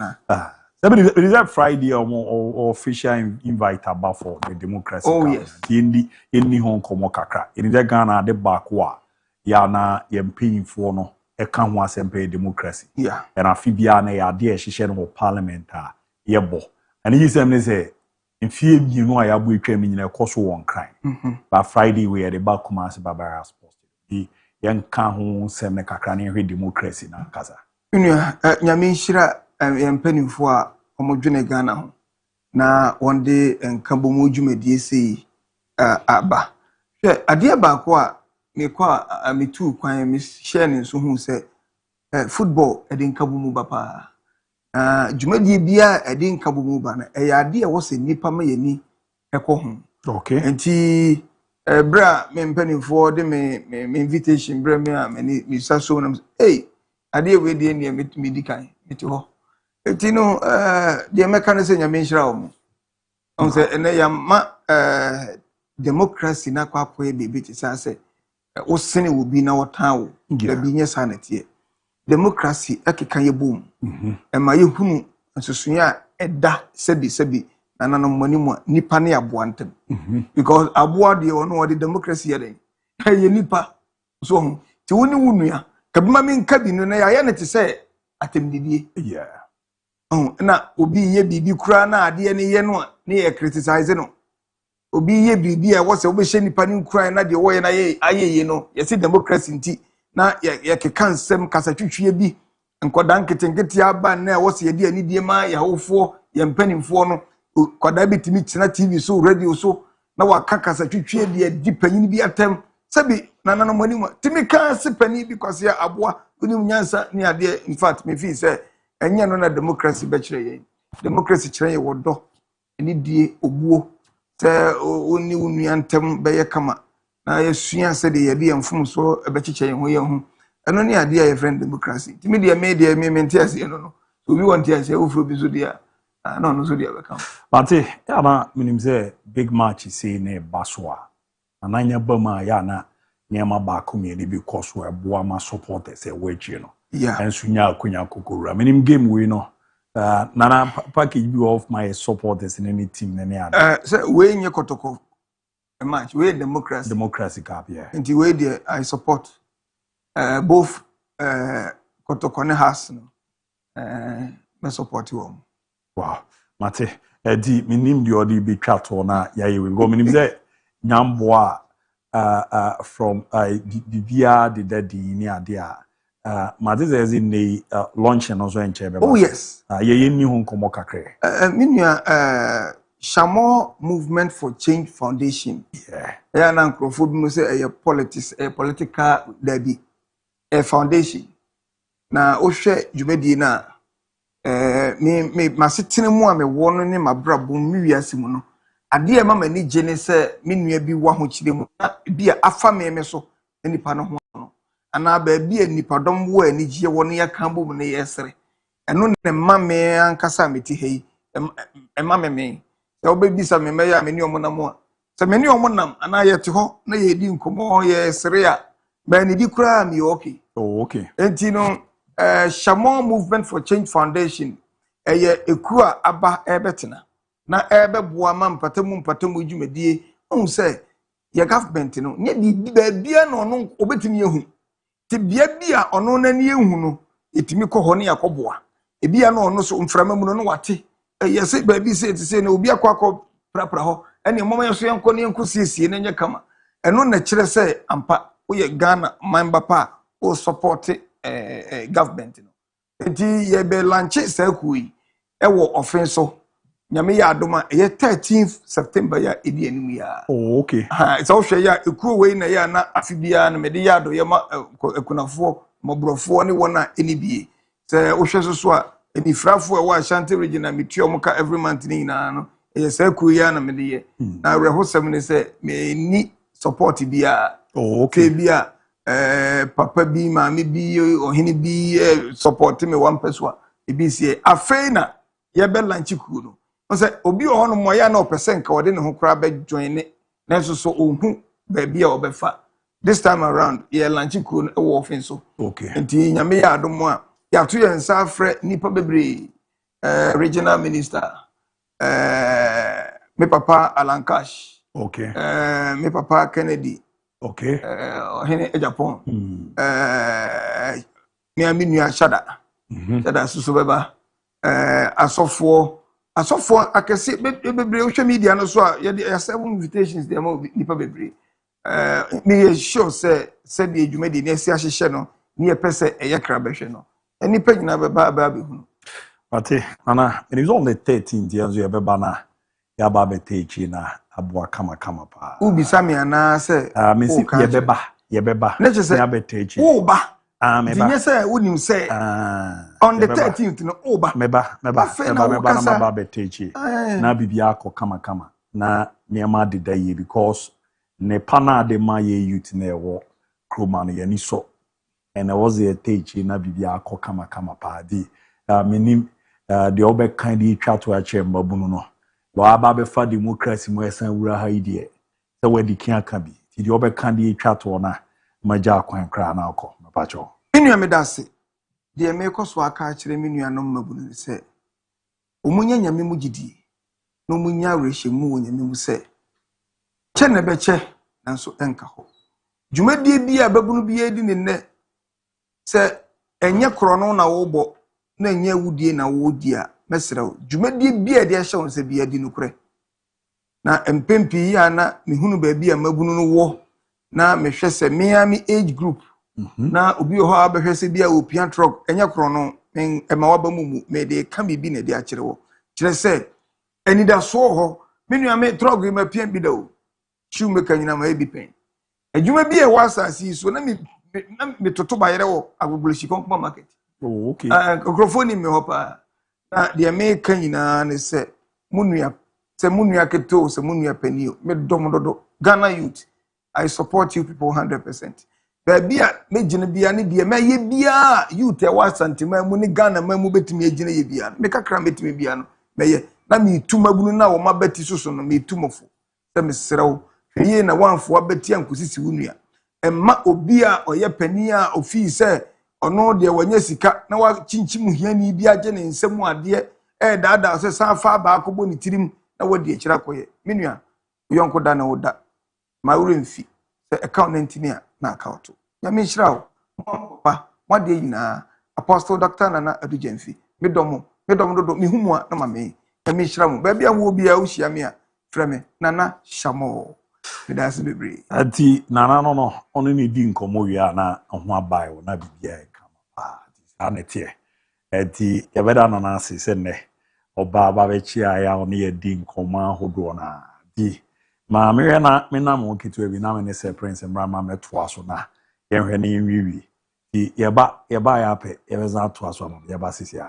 Is that Friday or official invite about for the democracy? Oh, yes. In the Hong Kong Kakra. In the Ghana, the Bakwa, Yana, paying for no, a can once and pay democracy. Yeah. And a Fibiana, a dear, she shared more parliament, yebo. And he say, in fear, you know, I have we came in a course one crime. But Friday, we had the Bakumas Barbara supposed to be young Kahun, Semne Kakrani, democracy na Kaza. Yamishira. I'm penning for Homogene Ghana na one day and Kambomu Jumedi say Abba. A dear Bakwa, me qua me too, quite Miss Shannon, so who said football, I didn't Kabumu Bapa. Jumedi Bia, I didn't Kabumu Bana. A idea was a nipa me a cohom. Okay. And tea bra, me penning for the me invitation, Bremia, me Sasson. Hey, I dear way the near me decay. Etino the mechanism ya menshira omo on say ene ya ma democracy na kwa kwa bebe ti say wo sene wo bi na wotan wo da bi nye sanete democracy akeka ye boom e ma ye hunu nsusunya eda sebi na nanom manimu nipa ne aboa ntem because aboa de ono wo de democracy ye den ye nipa so ti woni wunua kabima min kabi no na ya ne ti say atemdidie yeah. Na obi ye bibi kura na ade ne ye no ne ye criticize no obi ye bibi a wo se obehye nipa ne kura na de wo ye na ye ayeye no ye se democracy nti na ye keka nsem kasatwitwie bi nkoda nketenkete aba na wo se ye de ani die ma ya hofo ye mpanimfo no koda bitimi tena TV so radio so na waka kasatwitwie de di panyin bi atem sabi na nanom ani timi ka se pani bi kwase aboa onim nyansa ni ade in fact me fi say enye no na democracy be kire yen democracy kire ye wodo eni die obuo se oni unu antem be ye kama na yesua se de ye de mfum so be kike yen ho ye ho eno ni ade ye friend democracy timi de media me mentias ye no so we want to say ofro bi so dia no so dia be kam but ya na minim say big match say na baswa ananya bama ya na niama ba komi ni because we boa ma supporters e wechi no. Yeah. And sunya akunya kokora. Meaning game we no. Nana package be of my supporters in any team any other. So we nye kotoko a match. We democracy. Democracy cup, yeah. And the way there I support both kotoko ne has no. Me support you. Wow. Mate, di minim di odi be chat na ya we go minim say nyamboa from the via the daddy ni adia. Mate is in the launch and also in Chebe. Oh yes. Ye ni hon komo kakre. Minua Shamo Movement for Change Foundation. Yeah. Ya na nkrofo bi mo say a political derby a foundation. Na ohwe dwumadi na me masitene mu a me wo no ne mabrabo mi wiase mu no ade e mama ni gene se me nua bi wa ho kire mu na bi afa me so nipa no ho no ana ba bi nipadom wo ani gye wo ne yakan bom ne yesere eno ne mame ankasa meti hei mame me se obebisa me me ya me ni omonam a se me ni omonam ana ye te ho na ye di nkomo yesere a ba ni di kura mi okay. Oh, okay. Enti no Shamon Movement for Change Foundation eye ekua aba ebetena na ebe boa ma mpatamu dwumadie on say your government no nye bi bia no no obetimi ehu ti bia bia ono na ni ehu no etimi kɔ hɔ ne yakoboa ebia no ono so mframa mu no wate eye se ba bi se ti se na obi akɔ prapra hɔ ene mama yeso yenko ne yenko siesie na nye kama eno na kyerɛ sɛ ampa wo ye Ghana member pa o support government no enti ye be lanche sa kuyi ewo offenso nyame ya adoma ye 13th September ya edi animu ya. Oh, okay. Ha so hwe ya ekuo we na ya na afibia na mede ya do ye ma ekunafo mobrofo ne wona enibie se wo hwe so a enifrafo e wa Ashanti region metuo moka every month ni na no ye sa kuyi ya na mede ye na rehosem ne se me ni support bia. Oh, okay. Bia papa bi maami bi ohini bi support me one person ebi sie afeina ye be lanchi ku no say obi o hono moya na opese nka wode ne ho kra be join ne na so ohun ba bia obefa this time around ye lanchi ku no e wo ofin so. Okay. Enti nyame ya adomo a ya to ye nsa afre nipa bebre regional minister me papa Alankash. Okay. Me papa Kennedy. Okay. Hene Japan. Me aminu Shada. Shada susu beba. Asofo akese bebre o media no so a ye 7 invitations dem nipa bebre. Me ye sure say the edwumadi na esi ahyehye no ne ye pese eye krabehwe no. Nipa nyina beba behu. Ate ana it is on the 13th years you beba na ya ba betechi na abua kama pa. Ubisa me ana se me si ye beba na chese ya betechi uba meba dinye se wonim se on the 13th no uba meba na ba betechi na bibia akọ kama na niema deda ye because ne pana de ma ye youth na ewo kroma no ye ni so and I was a techi na bibia akọ kama pa di menim the obe kind di twa to a chemba bunu no wa aba be fa democracy mo esan wura ha idie se wadi kan aka bi ti di obe kan di twa to na maja akwan kra na akọ mepacho inu me dase de me koso aka kire me nua no mabunu se omunya nyame mu gidi no munya rehye mu wonyame mu se che ne be che nanso enka ho dwumadie bi a babunu bi edi ne ne se enye krono na wo bo na enye wudie na wo dia mesrew dwumadie bi a de hye won se bi adi nukure na empempi ya na mehunu ba bi a mabunu no wo na mehwe se Miami age group na obi ho abehwe se bi a opia truck enye krono ema waba mu me de ka bibi na de akire wo kire se enida so ho menu ame truck ma pia bi da o shoemaker nyina ma ebi pen adwuma bi e wasasi so na me toto ba yere wo agbogbolishi konkoma market. Oh, okay. Microphone me hopa na de me kan nyina ne se munua keto se munua panio me domododo Ghana youth I support you people 100%. Baby a me gine bia ne bia me ye bia youth e wa santima mu ne Ghana mamu betimi agine ye bia me kakra betimi bia no me ye na me tumabunu na wo mabati soso no me tumofo se me serew hwie na wanfo abati ankosisi wunua emma obi a oye pani a ofi se ono de wanya sika na wa chinchim hiani bi age ne nsemu ade dada se sanfa ba akobɔ ne tirim na wadi akira koye menua yonko da na woda ma uremfi se account na account ya me hirawo papa wade yina apostle doctor na adujemfi medom dodo mehumua na mame ya me hirawo ba bia wo bia wo hia me a freme nana shamo medase bebre ati nana no ono ne di nkomo wi na ho abai wo na bibia kama pa anete ati yabeda nana ase se ne oba ba be chi aya oni ye di nkoma hodo na di ma me na me na mo kitu ebi na me ne se prince mrama meto aso na ye hwe ne wiwi di yeba ya pe yebeza to aso no yeba sisia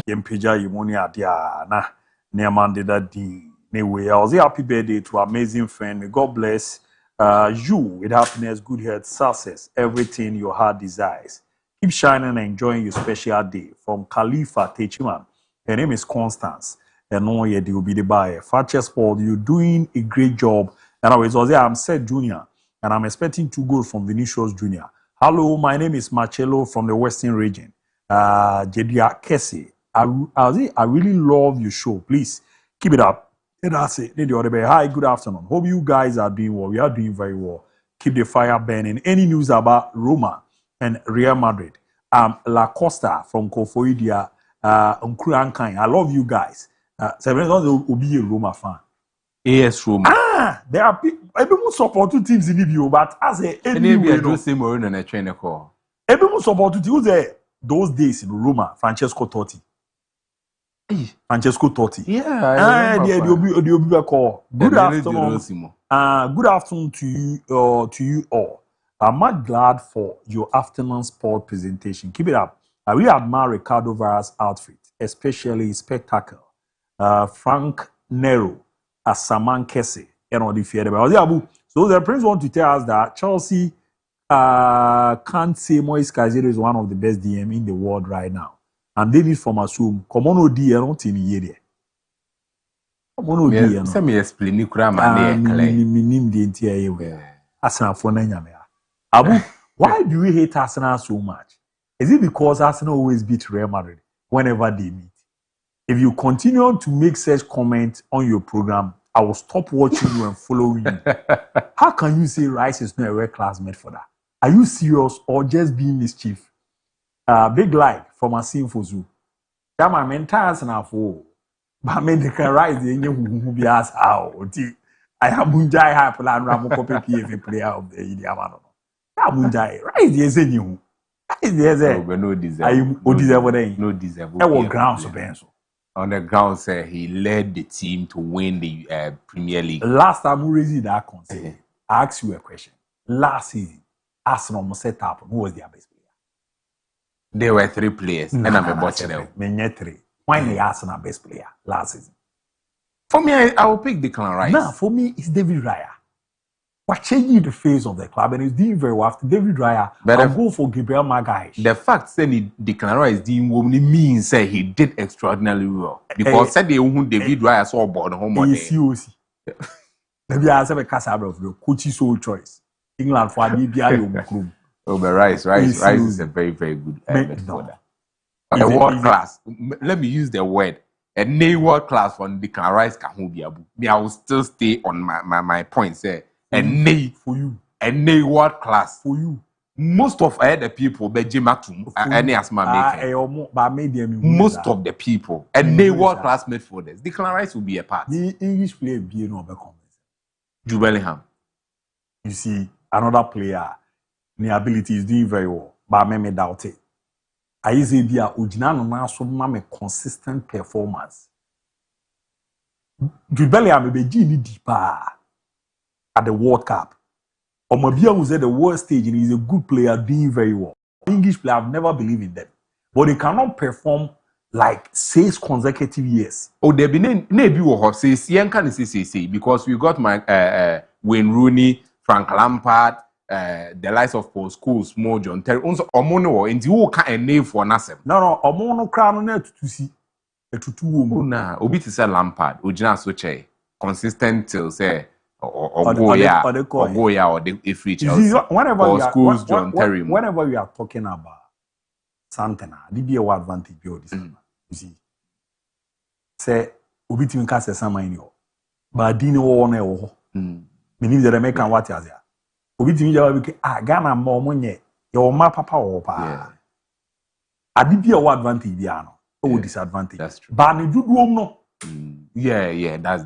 Yempeja Yimoni Adia na Neamande that D. Anyway, I was a happy birthday to our amazing friend. May God bless you with happiness, good health, success, everything your heart desires. Keep shining and enjoying your special day. From Khalifa Techiman. Her name is Constance. And no, yeah, they will be the buyer. Fakye Sport, you're doing a great job. And I was there, I'm Seth Jr. And I'm expecting 2 goals from Vinicius Jr. Hello, my name is Marcello from the Western region. Jedia Kese. I really love your show. Please keep it up. That's it. Hi, good afternoon. Hope you guys are doing well. We are doing very well. Keep the fire burning. Any news about Roma and Real Madrid? La Costa from Kofoidia, Nkrankai. I love you guys. Seven will be a Roma fan. AS Roma. There are people. Everyone support 2 teams in the but as a anyway, do same or in a trainer call. Everyone support 2 teams. Those days in Roma, Francesco Totti. Francesco Totti. Yeah. The call. Good afternoon. Good afternoon to you all. I'm not glad for your afternoon sport presentation. Keep it up. I really admire Ricardo Vara's outfit, especially his spectacle. Frank Nero, Asaman Kese, and all the fear about ABOU. So the prince want to tell us that Chelsea can't say Moise Caicedo is one of the best DM in the world right now. And David from Assume, come on, OD, I don't think you're there. Come on, OD, let me explain. You could name the entire way. Arsenal for Nanyame. ABOU, why do we hate Arsenal so much? Is it because Arsenal always beat Real Madrid whenever they meet? If you continue to make such comments on your program, I will stop watching you and following you. How can you say Rice is not a real classmate for that? Are you serious or just being mischief? Big like from a scene for Zoo. That my mentors and for but I they can rise the who be asked how. I have Munjai Happel and Ramokope PFA player of the Idiamano. I Munjai, rise the Zenu. Rise the no deserve. No deserve. I will grounds of pencil. On the ground, he led the team to win the Premier League. Last time we raised that concern, I asked you a question. Last season, Arsenal set up. Who was their best player? There were 3 players, and I'm watching them. Many 3. Why the Arsenal best player last season? For me, I will pick Declan Rice. No, for me, it's David Raya. We're changing the face of the club, and he's doing very well after David Raya. But I'm going for Gabriel Magalhaes. The fact that Declan Rice doing well means that he did extraordinarily well. Because said they won David Raya saw board home on COC. Maybe I have a Casabra of the coach's sole choice. England for the Oh, but Rice is a very, very good midfielder. A world class. Let me use the word. A world class from Declan Rice can be ABOU. I will still stay on my points there. For you. A world class. For you. Most of the people, Benjimatum, any asthma maker. Most of the people, a world class midfielders. Declan Rice will be a part. The English player be no become. Jude Bellingham. You see, another player, the ability is doing very well, but I may doubt it. I say be a Ujinano now so a consistent performance. Jude Bellingham may be deeper at the World Cup. Omabia was at the world stage and he's a good player doing very well. English player, I've never believed in them. But they cannot perform like 6 consecutive years. Oh, there be maybe we have say because we got my Wayne Rooney, Frank Lampard, the likes of Paul Scholes, Mo John Terry. Also, Omono and you can name for nothing. No, Omono crown on to see a tutu woman. Na obi to say Lampard, Ojina Soche, consistent till say or the free Chelsea. Whenever we are talking about something, the be a advantage you see. Say obi timi ka say sama in yo. But dini wo na wo. Meaning the American what is there. Obi timi jawa bi Ghana ma omonye your ma papa wo pa. Adi be a advantage bi ano. O disadvantage. That's true. But ni dudu no. Yeah, that's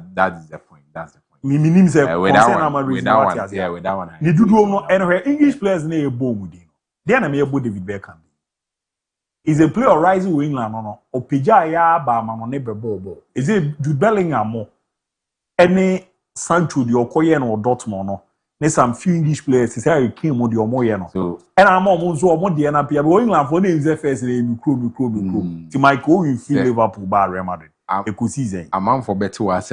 the point. That's the point. Meaning say with that one. Ni dudu no anywhere English players na e bo mudi no. There na me ebo David Beckham. Is a player rising with England no. Opeja ya ba ma no ne bebo. Is it Jude Bellingham mo? Any Sancho the Okoye no Dortmund no. There's some few English players say I came with your more so and I'm almost so more the NPA but England for the first name to Michael in Liverpool bar Real Madrid. A man for better was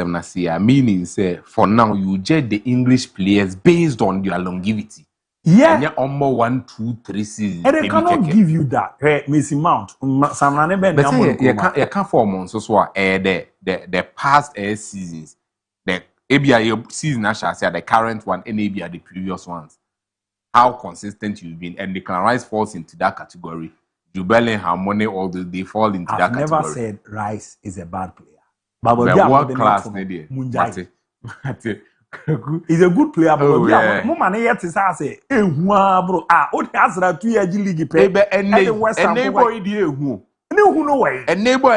meaning say for now you judge the English players based on their longevity. Yeah, and almost 1, 2, 3 seasons. And they cannot give you that. Messi Mount, but you can't form on so the past seasons. The ABOU season, I shall say, the current one, and ABOU the previous ones. How consistent you've been, and Declan Rice falls into that category. Jude Bellingham, Money, all they fall into that category. I've never said Rice is a bad player, but world class, he's a good player, but bro. And neighbor,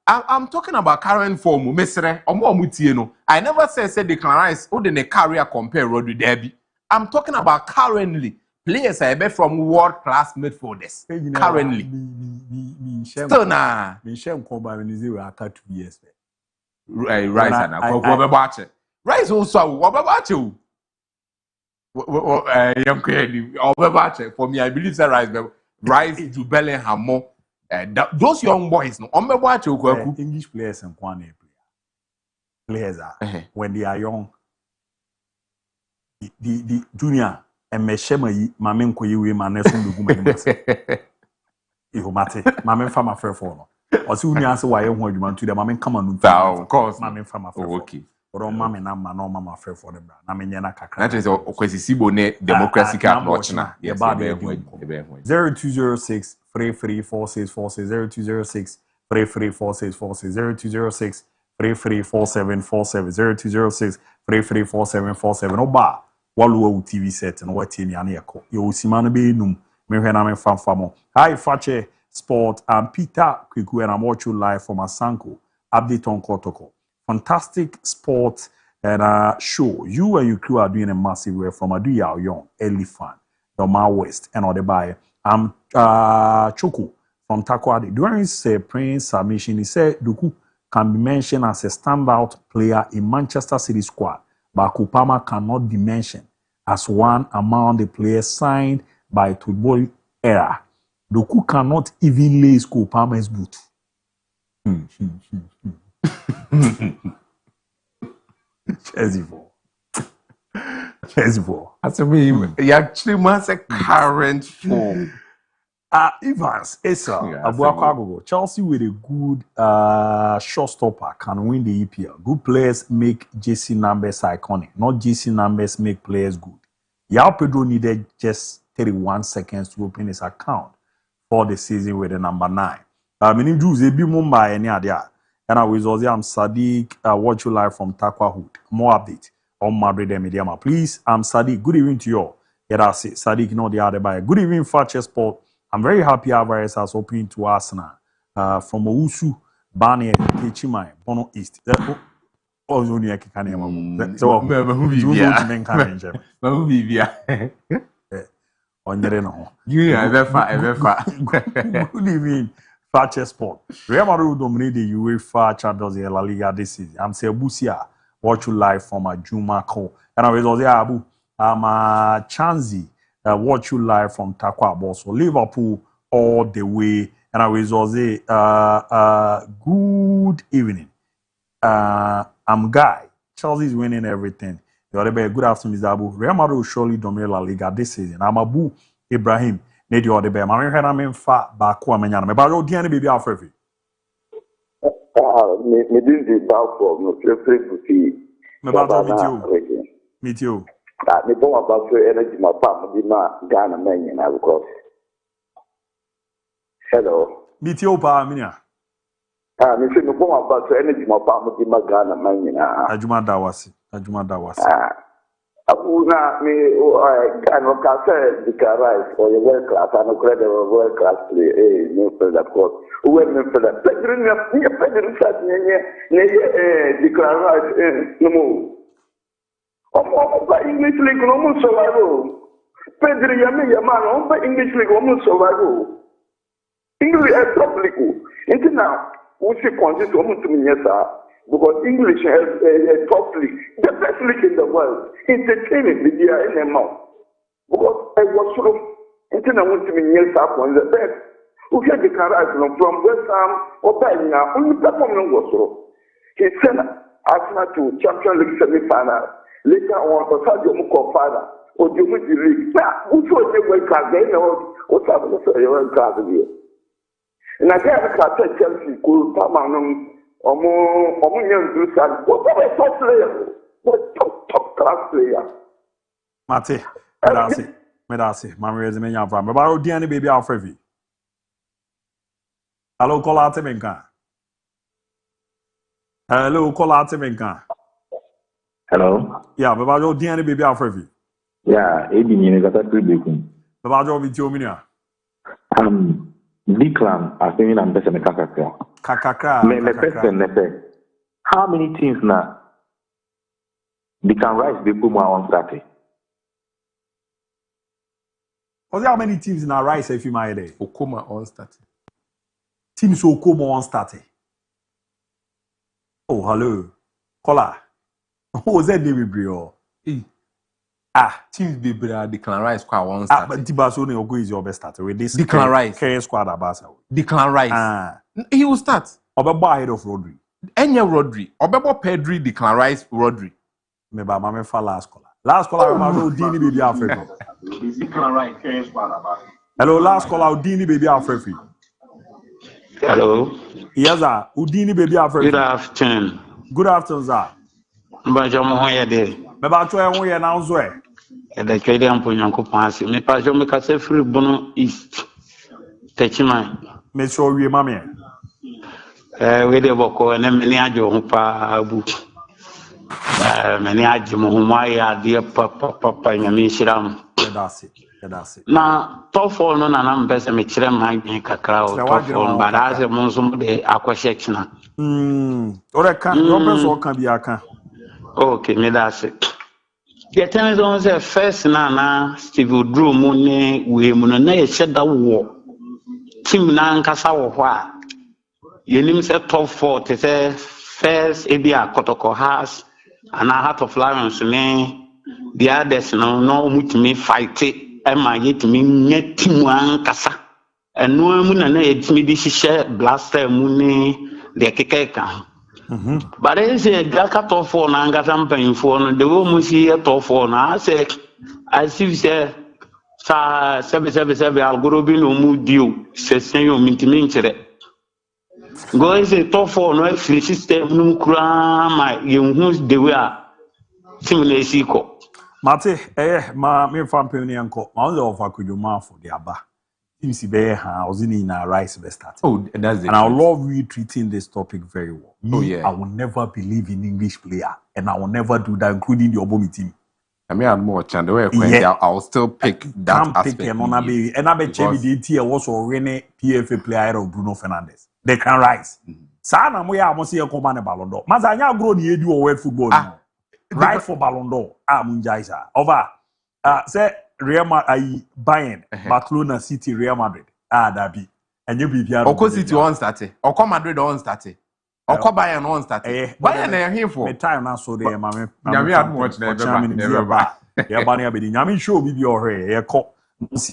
I'm talking about current form. I never said Declan Rice who didn't career compare Rodri Derby. I'm talking about currently players I bet from world class midfielders. Currently, still nah. Rice also for me, I believe that Rice to Bellingham. Those young boys, no, English players and Kwane players are when they are young. The junior and Meshema Mamen Koyi Manesun Guma. You mate, Mamen Fama Fair for no. Or soon you answer why you want to the Mamen come on. Of course, Mamen Fama Fair. Okay. Or Mamma Nama no Mama Fair for the brand. Namenyana Kaka. That is Okwesibone Democracy Cup watching. 0206 334646 0206 334646 0206 334747 0206 334747 Oba Waluo TV set and what in Yaneko. You Simano be num. Me famo. Hi Fakye Sport. I'm Peter Kwiku and I'm watching live from Asanko. Update on Kotoko. Fantastic sport and show. You and your crew are doing a massive work from Aduya Young, Elephant, Doma West, and all the buy. I'm Choku from Takwadi. During his praying submission, he said Duku can be mentioned as a standout player in Manchester City squad, but Kupama cannot be mentioned as one among the players signed by Football Era. Duku cannot even lace Kupama's boot. Chelsea ball. That's me. He actually wants a current form. Evans, Esa, Chelsea with a good showstopper can win the EPL. Good players make JC numbers iconic. Not JC numbers make players good. Yao Pedro needed just 31 seconds to open his account for the season with the number 9. Many Jews, they be Mumbai any idea. And I was also I'm Sadiq, watch you live from Takwa Hood. More update on Madrid and Mediama. Please, I'm Sadiq. Good evening to you all. Yeah, that's it. Sadiq, no the other buyer. Good evening, Fakye Sport. I'm very happy Alvarez has opened to Arsenal. From Owusu, Bani, Kichimai, Bono East. Oh, only I can't name. So, good evening. Fakye Sport. Real Madrid dominate the UEFA Champions League La Liga this season. I'm Sebusia. Watch you live from Juma Ko. And I was also Abu. I'm Chanzi. Watch you live from Takwa Bosso. Liverpool all the way. And I was also good evening. I'm Guy. Chelsea is winning everything. The other good afternoon, Mr. Abu. Real Madrid will surely dominate La Liga this season. I'm Abu Ibrahim. Need you all the bear. Mammy had a fat back. Me but you can't be afraid. Me didn't be back for no free to see. Me about meet you. Me don't about to energy my papa did not Ghana man now because. Hello. Meet you, pa minya. Me say me don't about to energy my papa did not Ghana man now. Ajuma dawasi. Abuna me Ghana can say the Rice or the world class and credit world class play. No for that court. When me for that. Pedro sat the Rice no more. English League almost survival. Pedro Yaman, English League almost survival. English public. Until now, who say consist almost to me, yes, sir. Because English has a top league, the best league in the world. Entertaining media in the mouth. Because I was sort of, until I went to me, yes, sir, on the best. Who had the carriage from West Ham or Pioneer, only performance was so. He sent Arsenal to Champions League semi-final. Later on, Osadio Muko father, or the League. Now, who told you when class they know what's happening to your class here? And I can't catch Chelsea, cool, Pamanum, or more young Dusan. What a top player? What top class player? Mate, Medasi, Mamma is a man from about Diana baby Alfrevi. Hello, call out Menka. Hello, call out Menka. Hello. Yeah, but about Diana baby Alfrevi. Yeah, Eddie, got a good looking. About your video minia. Declan, I think I'm better than Kakaka. How many teams now? They can rise the Puma on Saturday. How many teams in our rise if you might day? Okoma on Saturday. Teams Okoma on Saturday. Oh, hello. Kola. Who was that David Brio? Teams be Declan Rice squad one start. But Tibaso Ogo is your best starter with this Declan Rice. K squad Abasa. Declan Rice. He will start. Obeba ahead of Rodri. Enya Rodri. Obeba Pedri, Declan Rice, Rodri. Meba mame fa last caller. Last caller Udini baby Alfred. Declan Rice, K squad Abasa. Hello, last caller Udini baby Alfred. Hello. Yes, sir. Udini baby Alfred. Good afternoon. Good afternoon, sir. Mbajo mo hoye de. Meba to enwo ye na nzo e. The Canadian Punyanko Pass, me Pajo Micase Free Bono East. Techima. Make sure we mammy. We de Boko and many ajo ABOU. Many ajimumaya, dear Papa, and Yamishiram. That's it. Now, top four no and best and Michiram might be Cacao, top four, but as a monsum de aqua section. Or I can't, your person can be a can. Okay, me that's it. The attendance on the first na Steve Drew Money, we Munana said that war. Tim Nan Casa wa. You name said top four to say first ABOU Kotoko has and I Heart of Lions me. The others no much me fight it. Am I yet me net Timuan Casa? And no Munana it me this share blaster Muni the Keka. But I say, Gaka top four, and got some paying for the woman see a top four. Now I say, I see, say, 777, I'll go be no mood you, says you mintiminture. Go is a top four, no free system, no cram, you who's the way are. Similar sequel. Mate, ma me from Penny uncle, my other offer could you man for the Abba. Seems to be I was in a rice best start. Oh, that's it. And I love you treating this topic very well. I will never believe in English player, and I will never do that, including the Obomi team. I mean, I'm more and the way I'll still pick that aspect. And I bet Chevy was already PFA player of Bruno Fernandes. They can rise. Sana moya must see a command Ballon d'Or. Mazanya grow the edu world football. Right for Ballon d'Or. Munjaisa. Over. Say Real Madrid, Bayern, Barcelona, City, Real Madrid. Dabi. And you be Oko City on started. Oko Madrid on started. Oko Bayern on started. Bayern are here for. The time now so there, my Nyami had watched never. Yeah, Bania be Nyami show be your hair.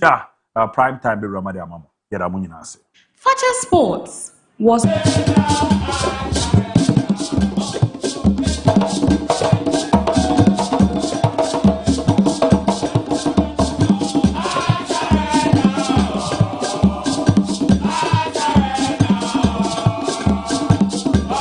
Yeah, prime time be Ramadan mama. Yeah, Fakye Sports was